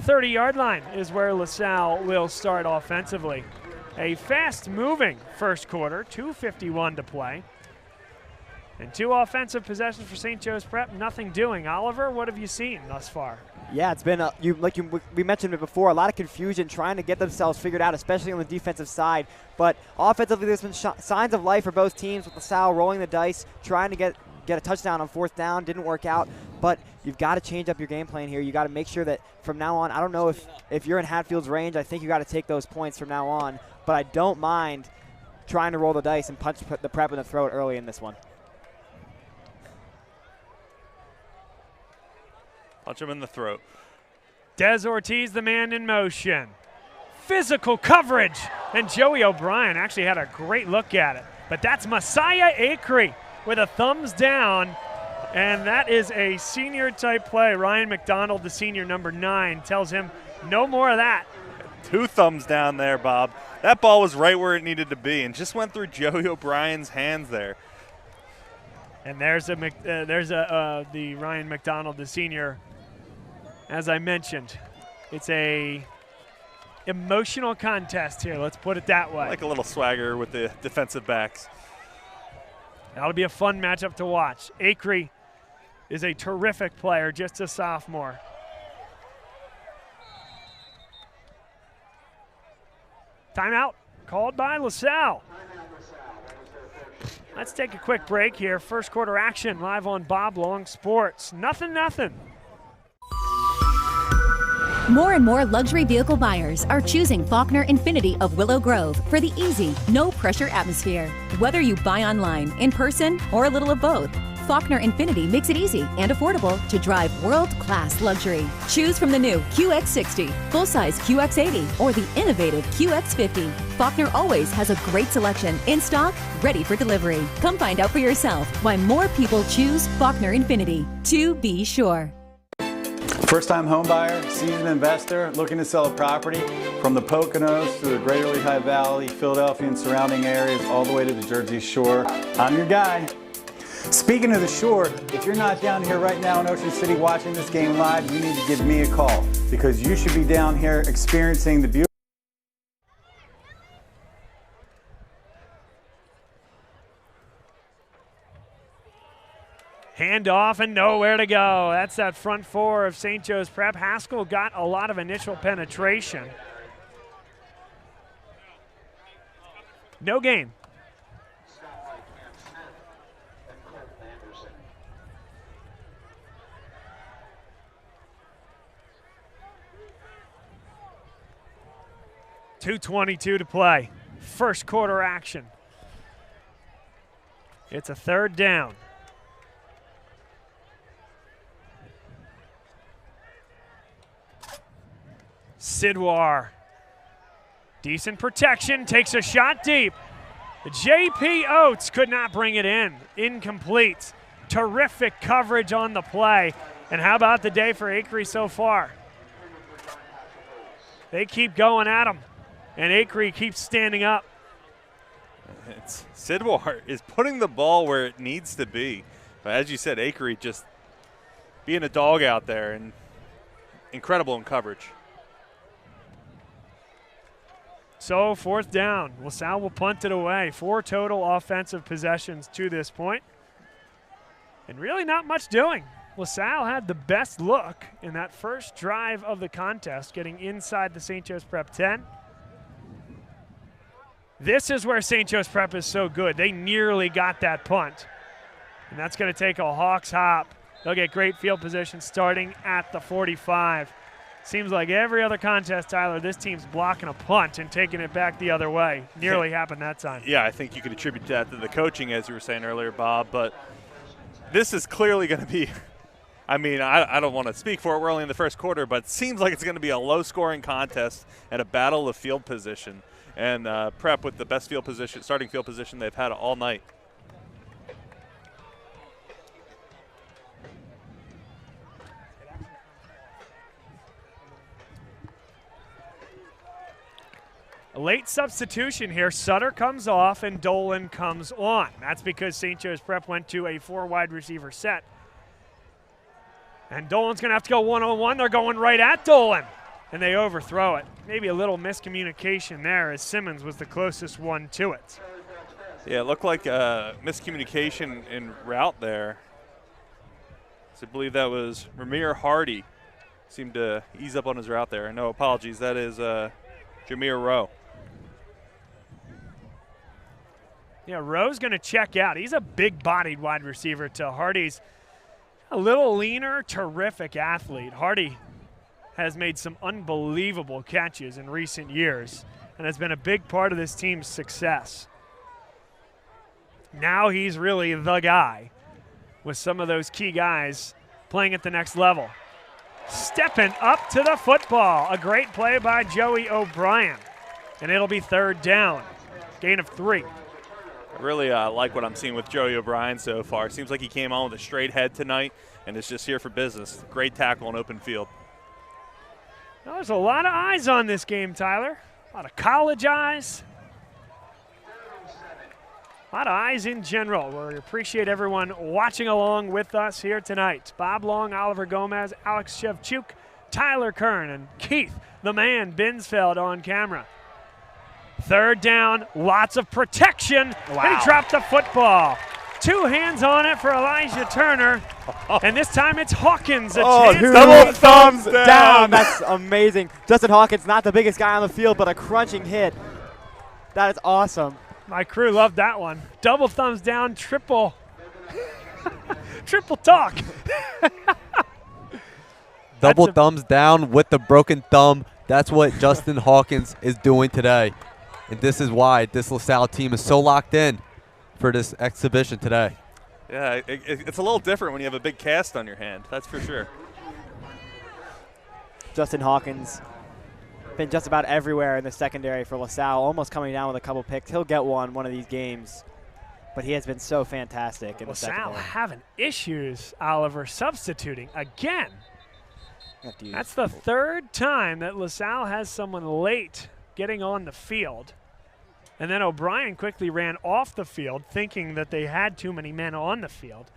30-yard line is where LaSalle will start offensively. A fast-moving first quarter, 2:51 to play. And 2 offensive possessions for St. Joe's Prep, nothing doing. Oliver, what have you seen thus far? Yeah, it's been, we mentioned it before, a lot of confusion trying to get themselves figured out, especially on the defensive side. But offensively, there's been signs of life for both teams, with LaSalle rolling the dice, trying to get a touchdown on 4th down. Didn't work out. But you've got to change up your game plan here. You got to make sure that from now on, I don't know if you're in Hatfield's range, I think you got to take those points from now on. But I don't mind trying to roll the dice and punch the Prep in the throat early in this one. Punch him in the throat. Des Ortiz, the man in motion. Physical coverage. And Joey O'Brien actually had a great look at it. But that's Messiah Acree with a thumbs down. And that is a senior type play. Ryan McDonald, the senior number 9, tells him no more of that. 2 thumbs down there, Bob. That ball was right where it needed to be and just went through Joey O'Brien's hands there. And there's the Ryan McDonald, the senior. As I mentioned, it's a emotional contest here. Let's put it that way. I like a little swagger with the defensive backs. That'll be a fun matchup to watch. Acree is a terrific player, just a sophomore. Timeout called by LaSalle. Let's take a quick break here. First quarter action live on Bob Long Sports. Nothing. More and more luxury vehicle buyers are choosing Faulkner Infiniti of Willow Grove for the easy, no-pressure atmosphere. Whether you buy online, in person, or a little of both, Faulkner Infiniti makes it easy and affordable to drive world-class luxury. Choose from the new QX60, full-size QX80, or the innovative QX50. Faulkner always has a great selection in stock, ready for delivery. Come find out for yourself why more people choose Faulkner Infiniti. To be sure. First-time home buyer, seasoned investor, looking to sell a property from the Poconos to the Greater Lehigh Valley, Philadelphia and surrounding areas, all the way to the Jersey Shore. I'm your guy. Speaking of the shore, if you're not down here right now in Ocean City watching this game live, you need to give me a call because you should be down here experiencing the beauty. Handoff and nowhere to go. That's that front 4 of St. Joe's Prep. Haskell got a lot of initial penetration. No gain. .222 to play. First quarter action. It's a 3rd down. Sidwar, decent protection, takes a shot deep. J.P. Oates could not bring it in. Incomplete. Terrific coverage on the play. And how about the day for Acree so far? They keep going at him, and Acree keeps standing up. Sidwar is putting the ball where it needs to be. But as you said, Acree just being a dog out there and incredible in coverage. So 4th down. LaSalle will punt it away. 4 total offensive possessions to this point. And really not much doing. LaSalle had the best look in that first drive of the contest, getting inside the St. Joe's Prep 10. This is where St. Joe's Prep is so good. They nearly got that punt. And that's going to take a Hawks hop. They'll get great field position starting at the 45. Seems like every other contest, Tyler, this team's blocking a punt and taking it back the other way. Nearly happened that time. Yeah, I think you could attribute that to the coaching, as you were saying earlier, Bob. But this is clearly going to be, I mean, I don't want to speak for it. We're only in the first quarter, but it seems like it's going to be a low-scoring contest and a battle of field position. And Prep with the best field position, starting field position they've had all night. A late substitution here. Sutter comes off and Dolan comes on. That's because St. Joe's Prep went to a 4 wide receiver set. And Dolan's going to have to go one-on-one. They're going right at Dolan. And they overthrow it. Maybe a little miscommunication there as Simmons was the closest one to it. Yeah, it looked like miscommunication in route there. So I believe that was Ramir Hardy. Seemed to ease up on his route there. No apologies. That is Jameer Rowe. Yeah, Rowe's going to check out. He's a big-bodied wide receiver to Hardy's a little leaner, terrific athlete. Hardy has made some unbelievable catches in recent years and has been a big part of this team's success. Now he's really the guy with some of those key guys playing at the next level. Stepping up to the football. A great play by Joey O'Brien. And it'll be 3rd down. Gain of 3. I really like what I'm seeing with Joey O'Brien so far. Seems like he came on with a straight head tonight and is just here for business. Great tackle in open field. Well, there's a lot of eyes on this game, Tyler. A lot of college eyes. A lot of eyes in general. We appreciate everyone watching along with us here tonight. Bob Long, Oliver Gomez, Alex Shevchuk, Tyler Kern, and Keith, the man, Binsfeld on camera. 3rd down, lots of protection, Wow. And he dropped the football. 2 hands on it for Elijah Turner, and this time it's Hawkins. Double thumbs down. That's amazing. Justin Hawkins, not the biggest guy on the field, but a crunching hit. That is awesome. My crew loved that one. Double thumbs down, triple talk. Double thumbs down with the broken thumb. That's what Justin Hawkins is doing today. And this is why this LaSalle team is so locked in for this exhibition today. Yeah, it's a little different when you have a big cast on your hand. That's for sure. Justin Hawkins been just about everywhere in the secondary for LaSalle, almost coming down with a couple picks. He'll get one of these games, but he has been so fantastic in the LaSalle secondary. having issues, Oliver, substituting again. That's the 3rd time that LaSalle has someone late getting on the field. And then O'Brien quickly ran off the field thinking that they had too many men on the field.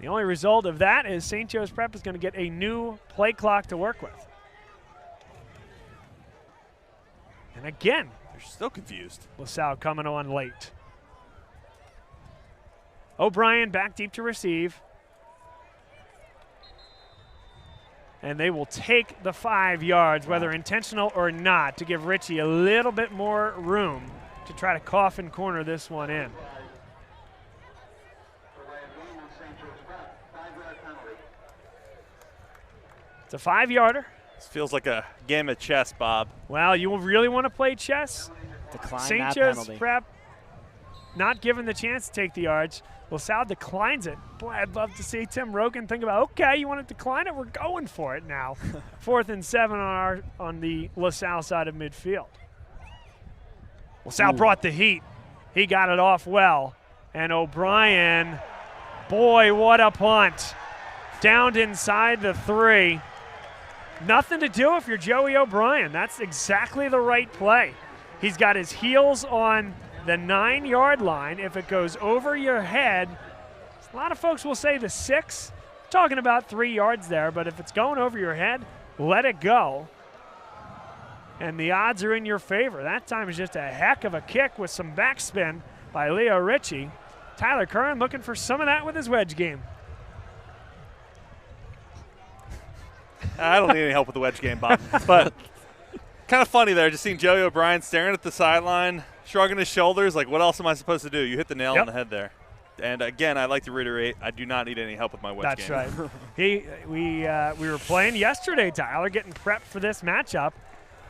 The only result of that is St. Joe's Prep is going to get a new play clock to work with. And again, they're still confused. LaSalle coming on late. O'Brien back deep to receive. And they will take the 5 yards, whether intentional or not, to give Richie a little bit more room to try to coffin corner this one in. It's a 5-yarder. This feels like a game of chess, Bob. Well, you really want to play chess? Decline St. that Joe's penalty. Prep not given the chance to take the yards. LaSalle declines it. Boy, I'd love to see Tim Rogan think about, okay, you want to decline it? We're going for it now. 4th and 7 on the LaSalle side of midfield. LaSalle brought the heat. He got it off well. And O'Brien, boy, what a punt. Downed inside the 3. Nothing to do if you're Joey O'Brien. That's exactly the right play. He's got his heels on the 9-yard line. If it goes over your head, a lot of folks will say the 6. Talking about 3 yards there, but if it's going over your head, let it go. and the odds are in your favor. That time is just a heck of a kick with some backspin by Leo Ritchie. Tyler Curran looking for some of that with his wedge game. I don't need any help with the wedge game, Bob. But kind of funny there, just seeing Joey O'Brien staring at the sideline, shrugging his shoulders, like, what else am I supposed to do? You hit the nail on the head there. And, again, I'd like to reiterate, I do not need any help with my wedge game. That's right. We were playing yesterday, Tyler, getting prepped for this matchup,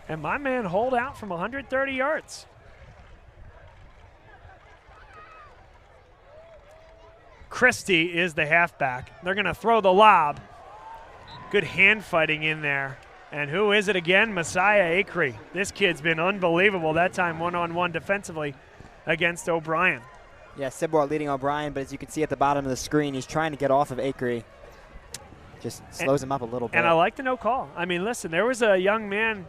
and my man holed out from 130 yards. Christie is the halfback. They're going to throw the lob. Good hand fighting in there. And who is it again? Messiah Acree. This kid's been unbelievable that time one-on-one defensively against O'Brien. Yeah, Sidwell leading O'Brien, but as you can see at the bottom of the screen, he's trying to get off of Acree. Just slows him up a little bit. And I like the no call. I mean, listen, there was a young man,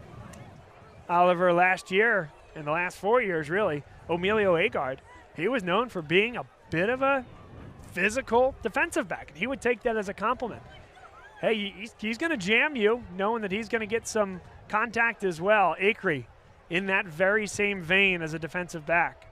Oliver, last year, in the last 4 years really, Emilio Agard. He was known for being a bit of a physical defensive back, and he would take that as a compliment. Hey, he's going to jam you, knowing that he's going to get some contact as well. Acree in that very same vein as a defensive back.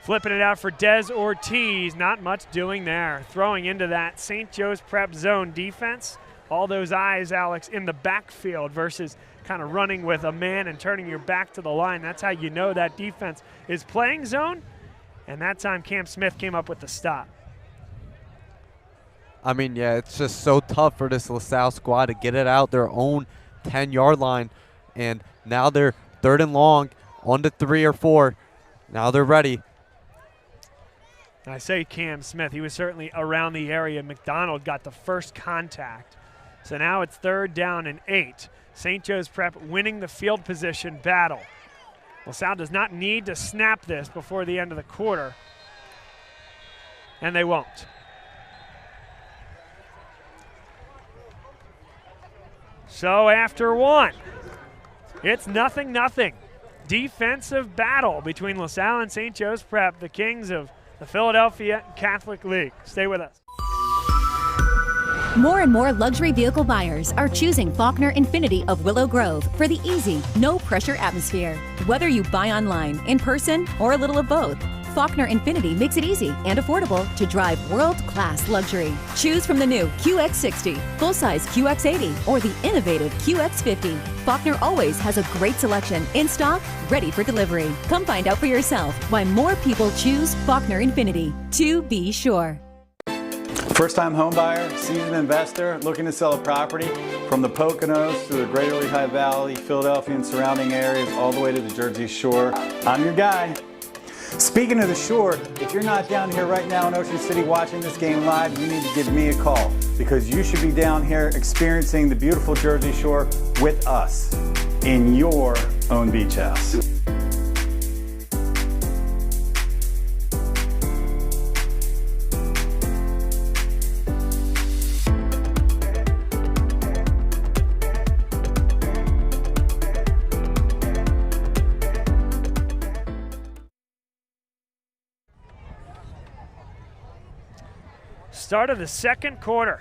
Flipping it out for Des Ortiz, not much doing there. Throwing into that St. Joe's Prep zone defense. All those eyes, Alex, in the backfield versus kind of running with a man and turning your back to the line. That's how you know that defense is playing zone. And that time Cam Smith came up with the stop. I mean, yeah, it's just so tough for this LaSalle squad to get it out their own 10-yard line. And now they're 3rd and long on the 3 or 4. Now they're ready. I say Cam Smith. He was certainly around the area. McDonald got the first contact. So now it's 3rd down and 8. St. Joe's Prep winning the field position battle. LaSalle does not need to snap this before the end of the quarter. And they won't. So after 1, it's 0-0. Defensive battle between LaSalle and St. Joe's Prep, the kings of the Philadelphia Catholic League. Stay with us. More and more luxury vehicle buyers are choosing Faulkner Infiniti of Willow Grove for the easy, no-pressure atmosphere. Whether you buy online, in person, or a little of both, Faulkner Infiniti makes it easy and affordable to drive world-class luxury. Choose from the new QX60, full-size QX80, or the innovative QX50. Faulkner always has a great selection in stock, ready for delivery. Come find out for yourself why more people choose Faulkner Infiniti. To be sure. First-time home buyer, seasoned investor, looking to sell a property from the Poconos to the Greater Lehigh Valley, Philadelphia and surrounding areas, all the way to the Jersey Shore. I'm your guy. Speaking of the shore, if you're not down here right now in Ocean City watching this game live, you need to give me a call because you should be down here experiencing the beautiful Jersey Shore with us in your own beach house. Start of the second quarter.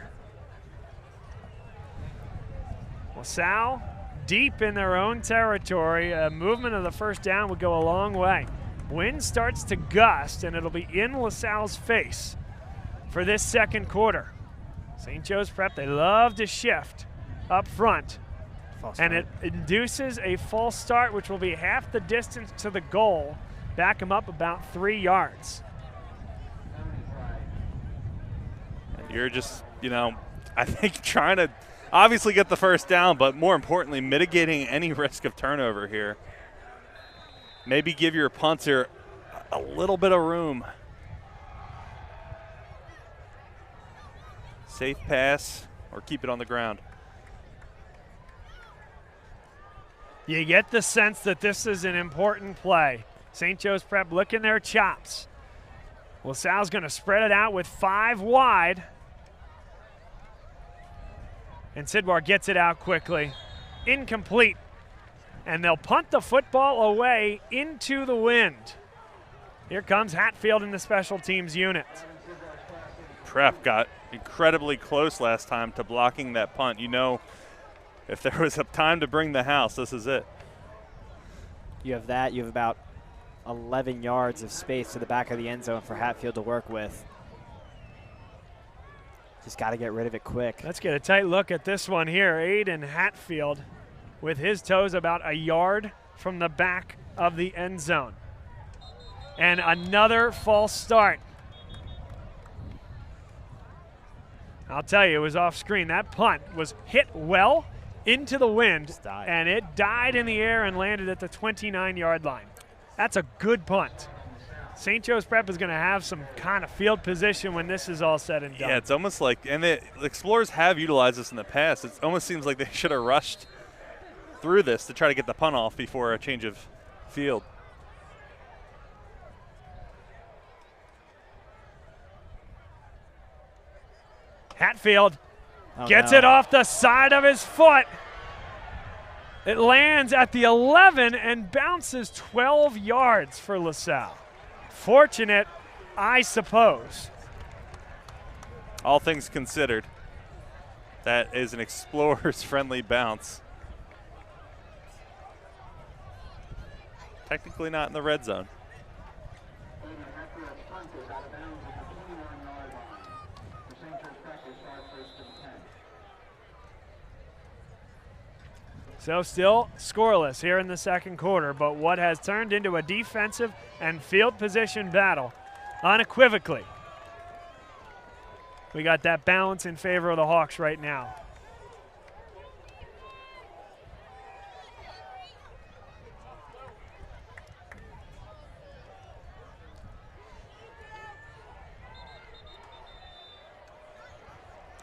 LaSalle deep in their own territory. A movement of the first down would go a long way. Wind starts to gust, and it'll be in LaSalle's face for this second quarter. St. Joe's Prep, they love to shift up front. And it induces a false start, which will be half the distance to the goal. Back them up about 3 yards. You're just, I think trying to obviously get the first down, but more importantly, mitigating any risk of turnover here. Maybe give your punter a little bit of room. Safe pass or keep it on the ground. You get the sense that this is an important play. St. Joe's Prep licking their chops. LaSalle's going to spread it out with 5 wide. And Sidwar gets it out quickly. Incomplete. And they'll punt the football away into the wind. Here comes Hatfield in the special teams unit. Prep got incredibly close last time to blocking that punt. If there was a time to bring the house, this is it. You have that. You have about 11 yards of space to the back of the end zone for Hatfield to work with. Just got to get rid of it quick. Let's get a tight look at this one here. Aiden Hatfield with his toes about a yard from the back of the end zone. And another false start. I'll tell you, it was off screen. That punt was hit well into the wind, and it died in the air and landed at the 29-yard line. That's a good punt. St. Joe's Prep is going to have some kind of field position when this is all said and done. Yeah, it's almost like, and the Explorers have utilized this in the past. It almost seems like they should have rushed through this to try to get the punt off before a change of field. Hatfield gets it off the side of his foot. It lands at the 11 and bounces 12 yards for LaSalle. Fortunate, I suppose. All things considered, that is an Explorers friendly bounce. Technically not in the red zone. So still scoreless here in the second quarter, but what has turned into a defensive and field position battle unequivocally. We got that balance in favor of the Hawks right now.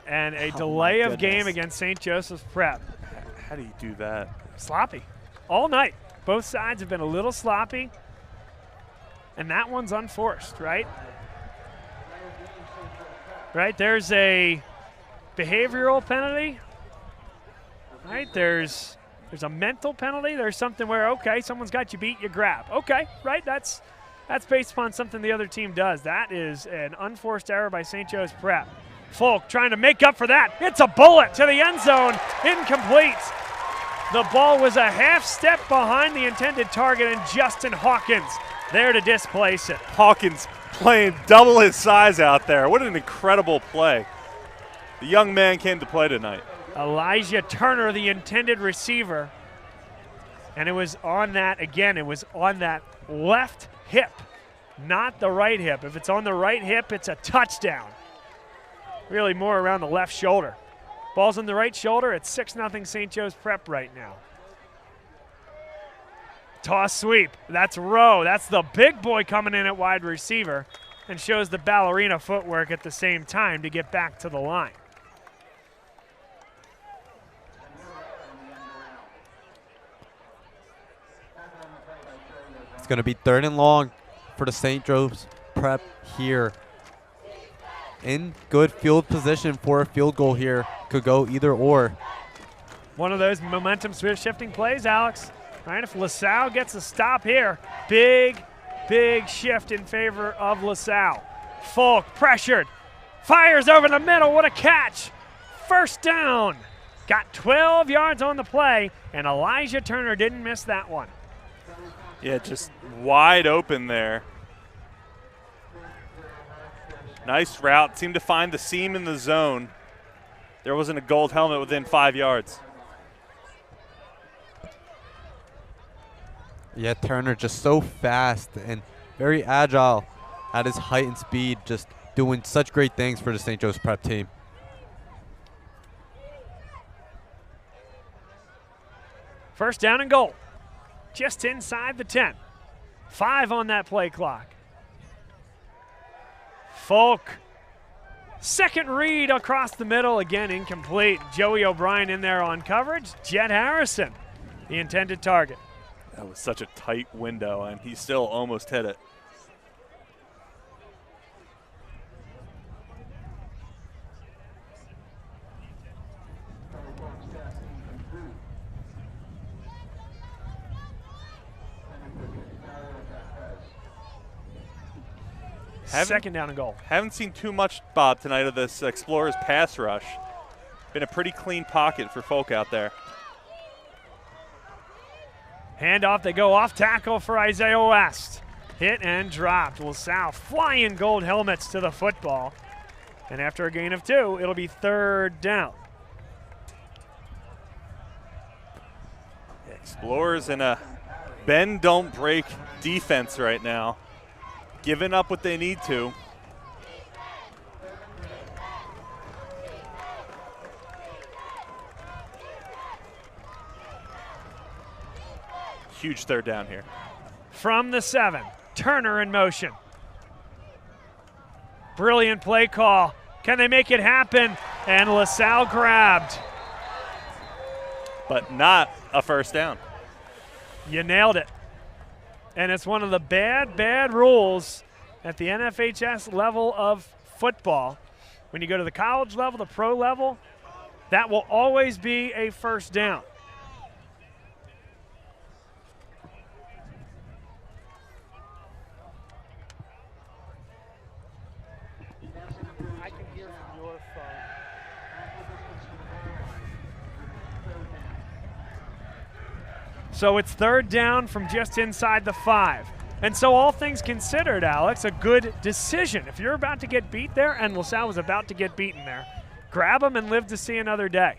And a delay of game against St. Joseph's Prep. How do you do that? Sloppy. All night. Both sides have been a little sloppy. And that one's unforced, right? Right, there's a behavioral penalty. Right, there's a mental penalty. There's something where, okay, someone's got you beat, you grab. Okay, right, that's based upon something the other team does. That is an unforced error by St. Joe's Prep. Folk trying to make up for that. It's a bullet to the end zone. Incomplete. The ball was a half step behind the intended target, and Justin Hawkins there to displace it. Hawkins playing double his size out there. What an incredible play. The young man came to play tonight. Elijah Turner, the intended receiver. And it was on that, again, it was on that left hip, not the right hip. If it's on the right hip, it's a touchdown. Really more around the left shoulder. Ball's on the right shoulder. It's 6-0 St. Joe's Prep right now. Toss sweep. That's Rowe. That's the big boy coming in at wide receiver and shows the ballerina footwork at the same time to get back to the line. It's going to be 3rd and long for the St. Joe's Prep here. In good field position for a field goal here. Could go either or. One of those momentum shifting plays, Alex. All right, if LaSalle gets a stop here, big shift in favor of LaSalle. Folk pressured, fires over the middle, what a catch. First down. Got 12 yards on the play, and Elijah Turner didn't miss that one. Yeah, just wide open there. Nice route, seemed to find the seam in the zone. There wasn't a gold helmet within 5 yards. Yeah, Turner just so fast and very agile at his height and speed, just doing such great things for the St. Joe's Prep team. First down and goal, just inside the 10. 5 on that play clock. Folk, second read across the middle, again incomplete. Joey O'Brien in there on coverage. Jet Harrison, the intended target. That was such a tight window, and he still almost hit it. Second down and goal. Haven't seen too much, Bob, tonight of this Explorers pass rush. Been a pretty clean pocket for Folk out there. Handoff, they go off tackle for Isaiah West. Hit and dropped. LaSalle flying gold helmets to the football. And after a gain of 2, it'll be 3rd down. Explorers in a bend, don't break defense right now. Giving up what they need to. Huge 3rd down here. From the 7, Turner in motion. Brilliant play call. Can they make it happen? And LaSalle grabbed. But not a 1st down. You nailed it. And it's one of the bad rules at the NFHS level of football. When you go to the college level, the pro level, that will always be a 1st down. So it's 3rd down from just inside the 5. And so all things considered, Alex, a good decision. If you're about to get beat there, and LaSalle was about to get beaten there, grab them and live to see another day.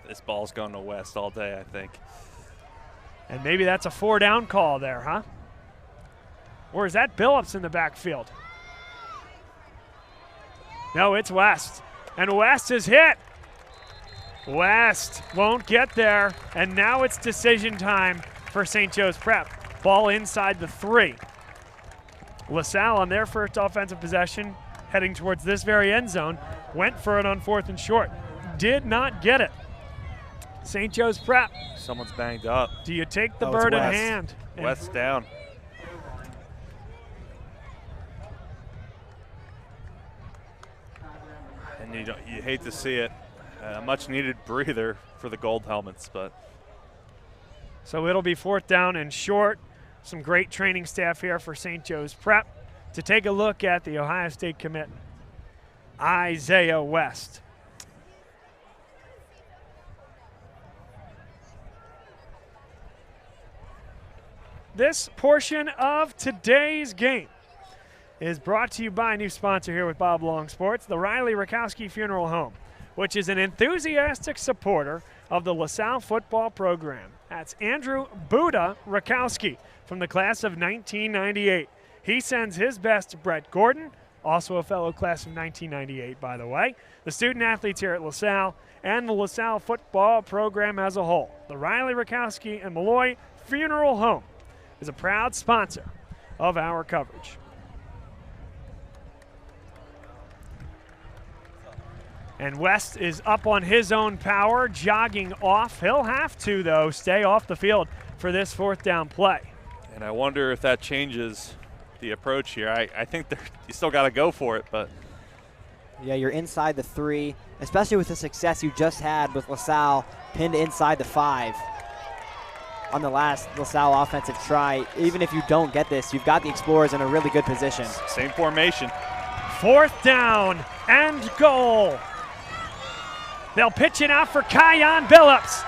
This ball's going to West all day, I think. And maybe that's a 4 down call there, huh? Or is that Billups in the backfield? No, it's West. And West is hit. West won't get there, and now it's decision time for St. Joe's Prep. Ball inside the 3. LaSalle on their first offensive possession, heading towards this very end zone, went for it on 4th and short. Did not get it. St. Joe's Prep. Someone's banged up. Do you take the bird in hand? West down. And you hate to see it. A much-needed breather for the gold helmets, but. So it'll be 4th down and short. Some great training staff here for St. Joe's Prep to take a look at the Ohio State commit, Isaiah West. This portion of today's game is brought to you by a new sponsor here with Bob Long Sports, the Riley Rakowski Funeral Home, which is an enthusiastic supporter of the LaSalle football program. That's Andrew Buddha Rakowski from the class of 1998. He sends his best to Brett Gordon, also a fellow class of 1998, by the way, the student athletes here at LaSalle, and the LaSalle football program as a whole. The Riley Rakowski and Malloy Funeral Home is a proud sponsor of our coverage. And West is up on his own power, jogging off. He'll have to, though, stay off the field for this 4th down play. And I wonder if that changes the approach here. I think you still got to go for it, but. Yeah, you're inside the 3, especially with the success you just had with LaSalle pinned inside the 5 on the last LaSalle offensive try. Even if you don't get this, you've got the Explorers in a really good position. Same formation. 4th down and goal. They'll pitch it out for Kion Billups.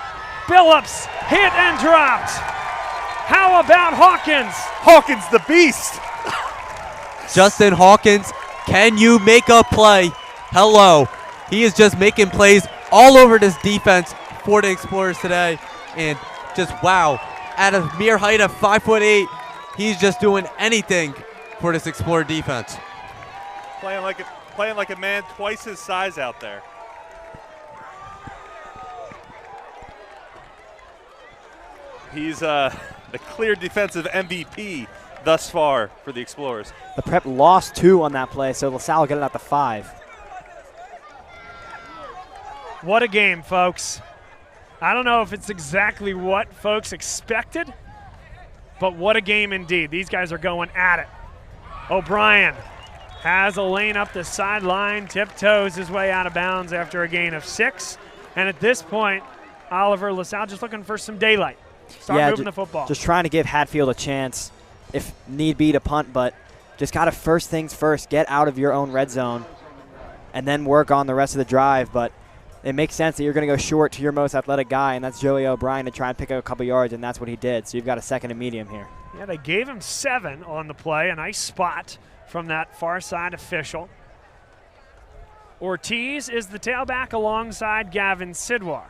Billups hit and dropped. How about Hawkins? Hawkins the beast. Justin Hawkins, can you make a play? Hello. He is just making plays all over this defense for the Explorers today. And just wow, at a mere height of 5'8", he's just doing anything for this Explorer defense. Playing like a man twice his size out there. He's the clear defensive MVP thus far for the Explorers. The Prep lost 2 on that play, so LaSalle get it at the 5. What a game, folks. I don't know if it's exactly what folks expected, but what a game indeed. These guys are going at it. O'Brien has a lane up the sideline, tiptoes his way out of bounds after a gain of 6. And at this point, Oliver, LaSalle just looking for some daylight. Start moving the football. Just trying to give Hatfield a chance, if need be, to punt, but just got to first things first, get out of your own red zone, and then work on the rest of the drive. But it makes sense that you're going to go short to your most athletic guy, and that's Joey O'Brien, to try and pick up a couple yards, and that's what he did. So you've got a 2nd and medium here. Yeah, they gave him 7 on the play. A nice spot from that far side official. Ortiz is the tailback alongside Gavin Sidwar.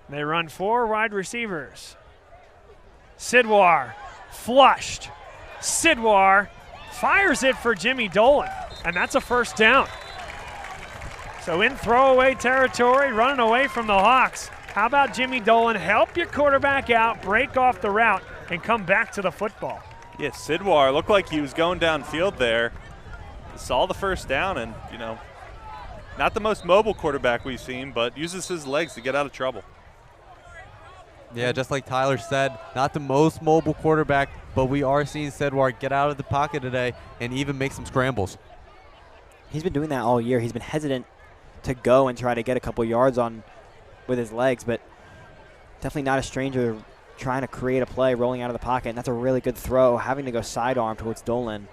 They run 4 wide receivers. Sidwar flushed. Sidwar fires it for Jimmy Dolan, and that's a first down. So in throwaway territory, running away from the Hawks. How about Jimmy Dolan help your quarterback out, break off the route, and come back to the football? Yeah, Sidwar looked like he was going downfield there. Saw the first down, and, you know, not the most mobile quarterback we've seen, but uses his legs to get out of trouble. Yeah, just like Tyler said, not the most mobile quarterback, but we are seeing Sidwar get out of the pocket today and even make some scrambles. He's been doing that all year. He's been hesitant to go and try to get a couple yards on with his legs, but definitely not a stranger trying to create a play, rolling out of the pocket, and that's a really good throw, having to go sidearm towards Dolan.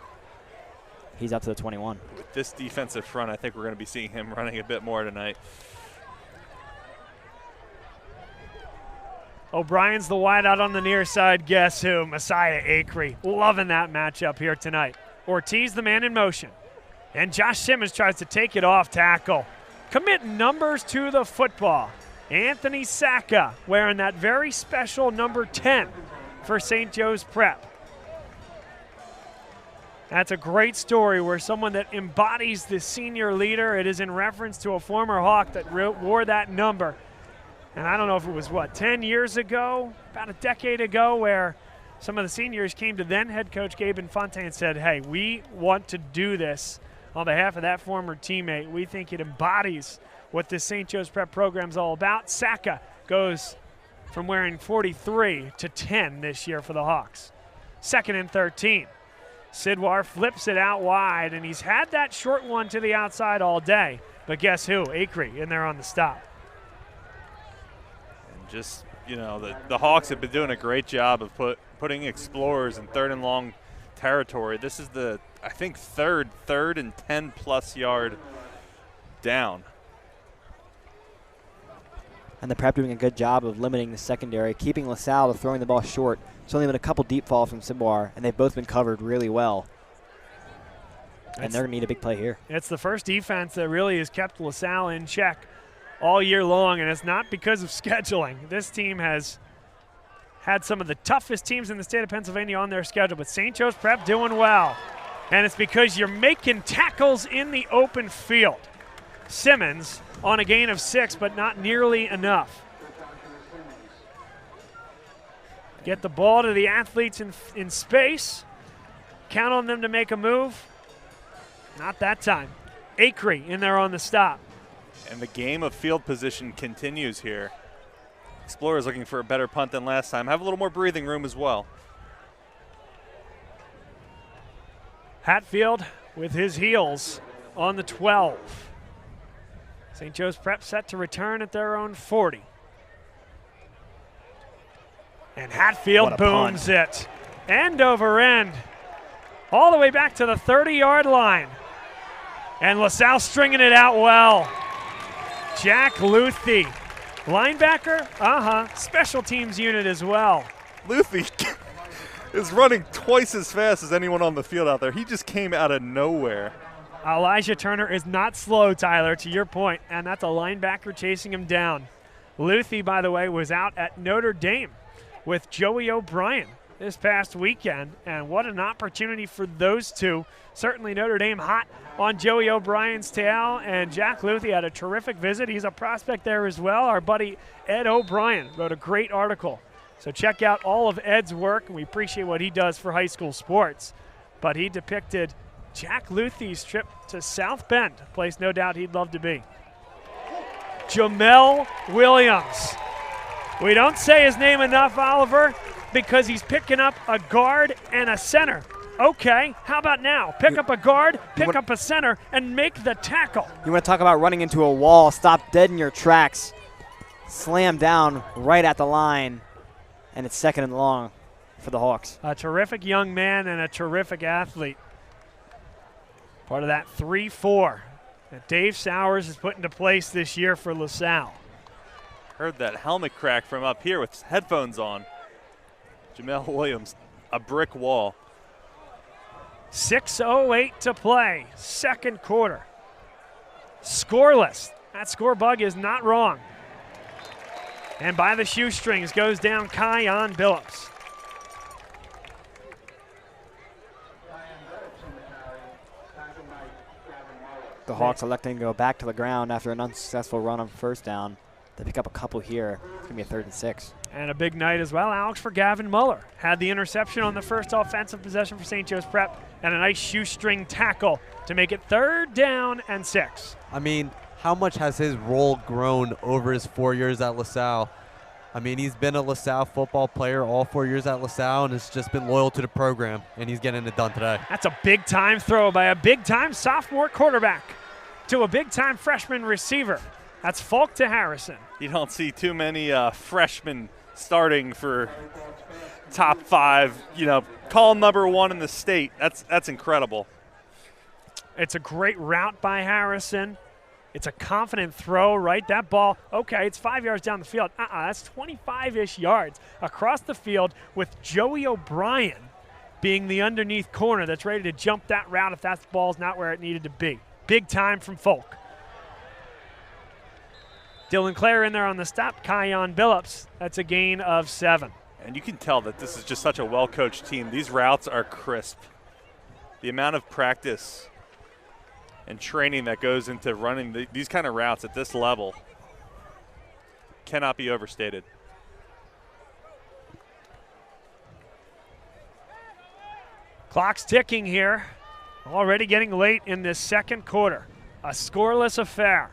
He's up to the 21. With this defensive front, I think we're going to be seeing him running a bit more tonight. O'Brien's the wideout on the near side. Guess who? Messiah Acree. Loving that matchup here tonight. Ortiz, the man in motion. And Josh Simmons tries to take it off tackle. Commit numbers to the football. Anthony Sacca wearing that very special number 10 for St. Joe's Prep. That's a great story where someone that embodies the senior leader. It is in reference to a former Hawk that wore that number. And I don't know if it was, 10 years ago, about a decade ago, where some of the seniors came to then head coach Gabe Infante and said, hey, we want to do this on behalf of that former teammate. We think it embodies what this St. Joe's Prep program is all about. Sacca goes from wearing 43 to 10 this year for the Hawks. 2nd and 13. Sidwar flips it out wide, and he's had that short one to the outside all day. But guess who? Acree in there on the stop. And just, you know, the Hawks have been doing a great job of putting explorers in 3rd and long territory. This is the, I think, third and 10-plus yard down. And the Prep doing a good job of limiting the secondary, keeping LaSalle to throwing the ball short. It's only been a couple deep falls from Sidwar, and they've both been covered really well. And they're going to need a big play here. It's the first defense that really has kept LaSalle in check all year long, and it's not because of scheduling. This team has had some of the toughest teams in the state of Pennsylvania on their schedule, but St. Joe's Prep doing well. And it's because you're making tackles in the open field. Simmons on a gain of 6, but not nearly enough. Get the ball to the athletes in space. Count on them to make a move. Not that time. Acree in there on the stop. And the game of field position continues here. Explorers looking for a better punt than last time. Have a little more breathing room as well. Hatfield with his heels on the 12. St. Joe's Prep set to return at their own 40. And Hatfield booms it. End over end. All the way back to the 30-yard line. And LaSalle stringing it out well. Jack Luthi, linebacker, special teams unit as well. Luthi is running twice as fast as anyone on the field out there. He just came out of nowhere. Elijah Turner is not slow, Tyler, to your point, and that's a linebacker chasing him down. Luthi, by the way, was out at Notre Dame with Joey O'Brien this past weekend, and what an opportunity for those two. Certainly Notre Dame hot on Joey O'Brien's tail, and Jack Luthi had a terrific visit. He's a prospect there as well. Our buddy Ed O'Brien wrote a great article. So check out all of Ed's work, and we appreciate what he does for high school sports. But he depicted Jack Luthi's trip to South Bend, a place no doubt he'd love to be. Jamel Williams. We don't say his name enough, Oliver, because he's picking up a guard and a center. Okay, how about now? Pick up a guard, pick up a center, and make the tackle. You want to talk about running into a wall, stop dead in your tracks, slam down right at the line, and it's 2nd and long for the Hawks. A terrific young man and a terrific athlete. Part of that 3-4 that Dave Sowers has put into place this year for LaSalle. Heard that helmet crack from up here with headphones on. Jamel Williams, a brick wall. 6:08 to play, second quarter. Scoreless. That score bug is not wrong. And by the shoestrings goes down Kion Billups. The Hawks electing to go back to the ground after an unsuccessful run on first down. They pick up a couple here. It's going to be a 3rd and 6. And a big night as well, Alex, for Gavin Muller. Had the interception on the first offensive possession for St. Joe's Prep and a nice shoestring tackle to make it 3rd down and 6. I mean, how much has his role grown over his 4 years at LaSalle? I mean, he's been a LaSalle football player all 4 years at LaSalle and has just been loyal to the program, and he's getting it done today. That's a big-time throw by a big-time sophomore quarterback to a big-time freshman receiver. That's Falk to Harrison. You don't see too many freshmen starting for top 5, call number 1 in the state. That's incredible. It's a great route by Harrison. It's a confident throw, right? That ball, okay, it's 5 yards down the field. That's 25-ish yards across the field with Joey O'Brien being the underneath corner that's ready to jump that route if that ball's not where it needed to be. Big time from Folk. Dylan Clare in there on the stop. Kion Billups. That's a gain of 7. And you can tell that this is just such a well-coached team. These routes are crisp. The amount of practice and training that goes into running these kind of routes at this level cannot be overstated. Clock's ticking here. Already getting late in this second quarter. A scoreless affair.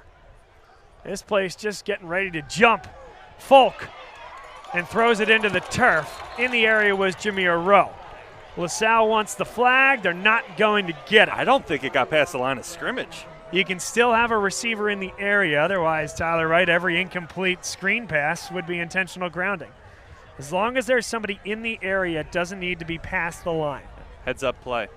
This place just getting ready to jump. Folk and throws it into the turf. In the area was Jameer Rowe. LaSalle wants the flag. They're not going to get it. I don't think it got past the line of scrimmage. You can still have a receiver in the area. Otherwise, Tyler, right, every incomplete screen pass would be intentional grounding. As long as there's somebody in the area, it doesn't need to be past the line. Heads up play.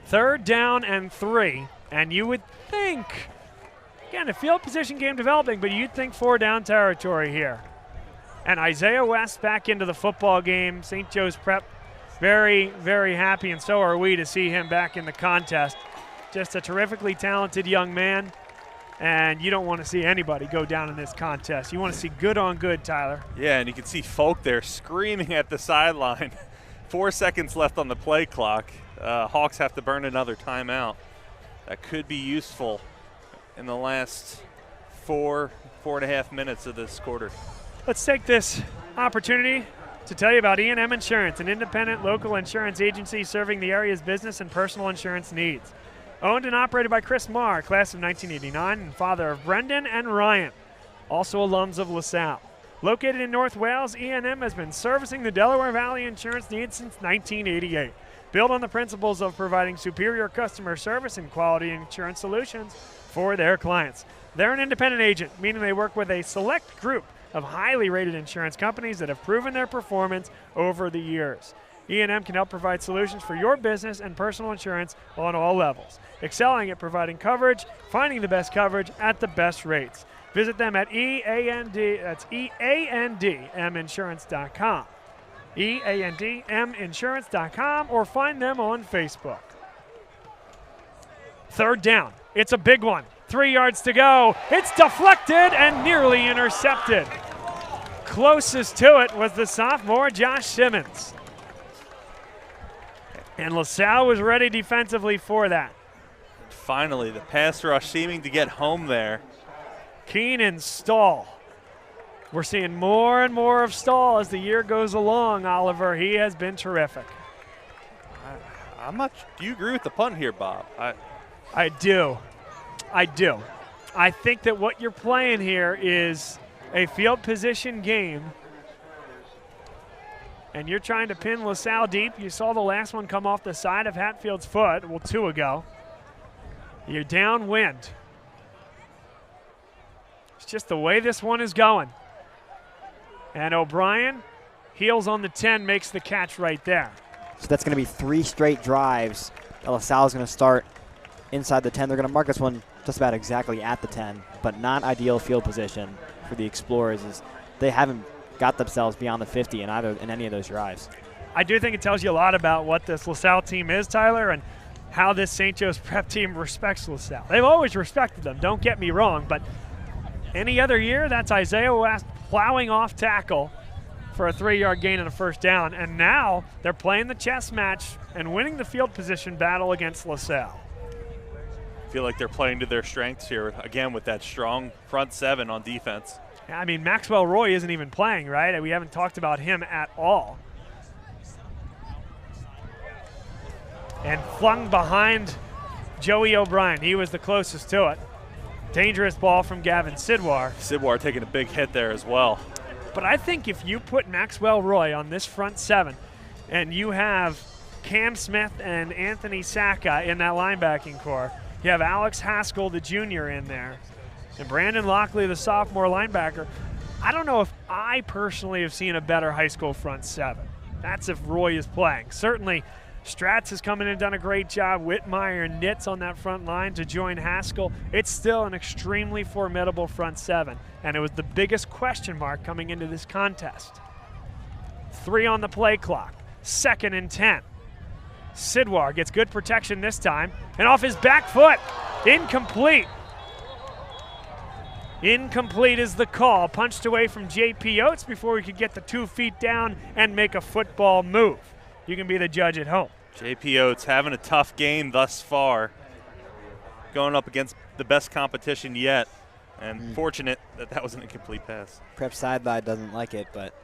Third down and 3, and you would think, again, a field position game developing, but you'd think 4 down territory here. And Isaiah West back into the football game. St. Joe's Prep very, very happy, and so are we to see him back in the contest. Just a terrifically talented young man, and you don't want to see anybody go down in this contest. You want to see good on good, Tyler. Yeah, and you can see Folk there screaming at the sideline. 4 seconds left on the play clock. Hawks have to burn another timeout. That could be useful in the last 4.5 minutes of this quarter. Let's take this opportunity to tell you about E&M Insurance, an independent local insurance agency serving the area's business and personal insurance needs. Owned and operated by Chris Marr, class of 1989, and father of Brendan and Ryan, also alums of LaSalle. Located in North Wales, E&M has been servicing the Delaware Valley insurance needs since 1988. Built on the principles of providing superior customer service and quality insurance solutions for their clients. They're an independent agent, meaning they work with a select group of highly rated insurance companies that have proven their performance over the years. E&M can help provide solutions for your business and personal insurance on all levels, excelling at providing coverage, finding the best coverage at the best rates. Visit them at EANDMinsurance.com. EANDMinsurance.com, or find them on Facebook. Third down. It's a big one. 3 yards to go. It's deflected and nearly intercepted. Closest to it was the sophomore Josh Simmons. And LaSalle was ready defensively for that. Finally, the pass rush seeming to get home there. Keenan Stahl. We're seeing more and more of Stahl as the year goes along, Oliver. He has been terrific. Do you agree with the punt here, Bob? I do. I think that what you're playing here is a field position game, and you're trying to pin LaSalle deep. You saw the last one come off the side of Hatfield's foot, 2 ago. You're downwind. It's just the way this one is going. And O'Brien Heels on the 10, makes the catch right there. So that's going to be 3 straight drives. LaSalle is going to start inside the 10. They're going to mark this one just about exactly at the 10, but not ideal field position for the Explorers as they haven't got themselves beyond the 50 in any of those drives. I do think it tells you a lot about what this LaSalle team is, Tyler, and how this St. Joe's Prep team respects LaSalle. They've always respected them, don't get me wrong, but any other year, that's Isaiah West plowing off tackle for a 3-yard gain and a first down, and now they're playing the chess match and winning the field position battle against LaSalle. I feel like they're playing to their strengths here, again, with that strong front 7 on defense. I mean, Maxwell Roy isn't even playing, right? We haven't talked about him at all. And flung behind Joey O'Brien. He was the closest to it. Dangerous ball from Gavin Sidwar. Sidwar taking a big hit there as well. But I think if you put Maxwell Roy on this front 7 and you have Cam Smith and Anthony Saka in that linebacking core, you have Alex Haskell, the junior, in there, and Brandon Lockley, the sophomore linebacker, I don't know if I personally have seen a better high school front 7. That's if Roy is playing. Certainly, Stratz has come in and done a great job. Whitmire and Nitz on that front line to join Haskell. It's still an extremely formidable front 7, and it was the biggest question mark coming into this contest. 3 on the play clock, 2nd and 10. Sidwar gets good protection this time, and off his back foot, incomplete. Incomplete is the call. Punched away from J.P. Oates before he could get the 2 feet down and make a football move. You can be the judge at home. J.P. Oates having a tough game thus far, going up against the best competition yet, and fortunate that was an incomplete pass. Prep sideline doesn't like it, but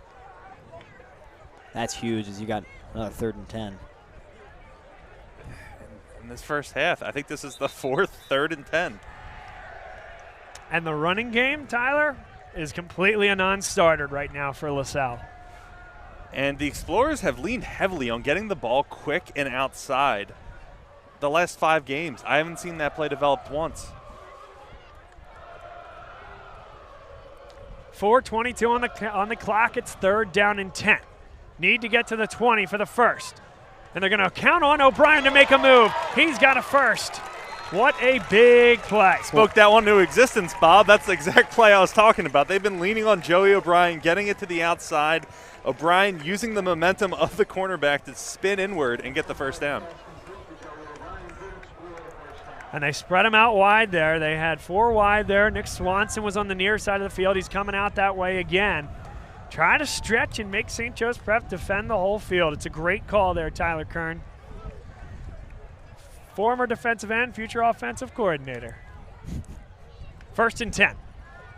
that's huge as you got another 3rd and 10. In this first half, I think this is the 4th 3rd and 10. And the running game, Tyler, is completely a non-starter right now for LaSalle. And the Explorers have leaned heavily on getting the ball quick and outside. The last 5 games, I haven't seen that play developed once. 4:22 on the clock. It's 3rd down and 10. Need to get to the 20 for the first. And they're going to count on O'Brien to make a move. He's got a first. What a big play. Spoke that one into existence, Bob. That's the exact play I was talking about. They've been leaning on Joey O'Brien, getting it to the outside. O'Brien using the momentum of the cornerback to spin inward and get the first down. And they spread him out wide there. They had 4 wide there. Nick Swanson was on the near side of the field. He's coming out that way again. Try to stretch and make St. Joe's Prep defend the whole field. It's a great call there, Tyler Kern. Former defensive end, future offensive coordinator. 1st and 10.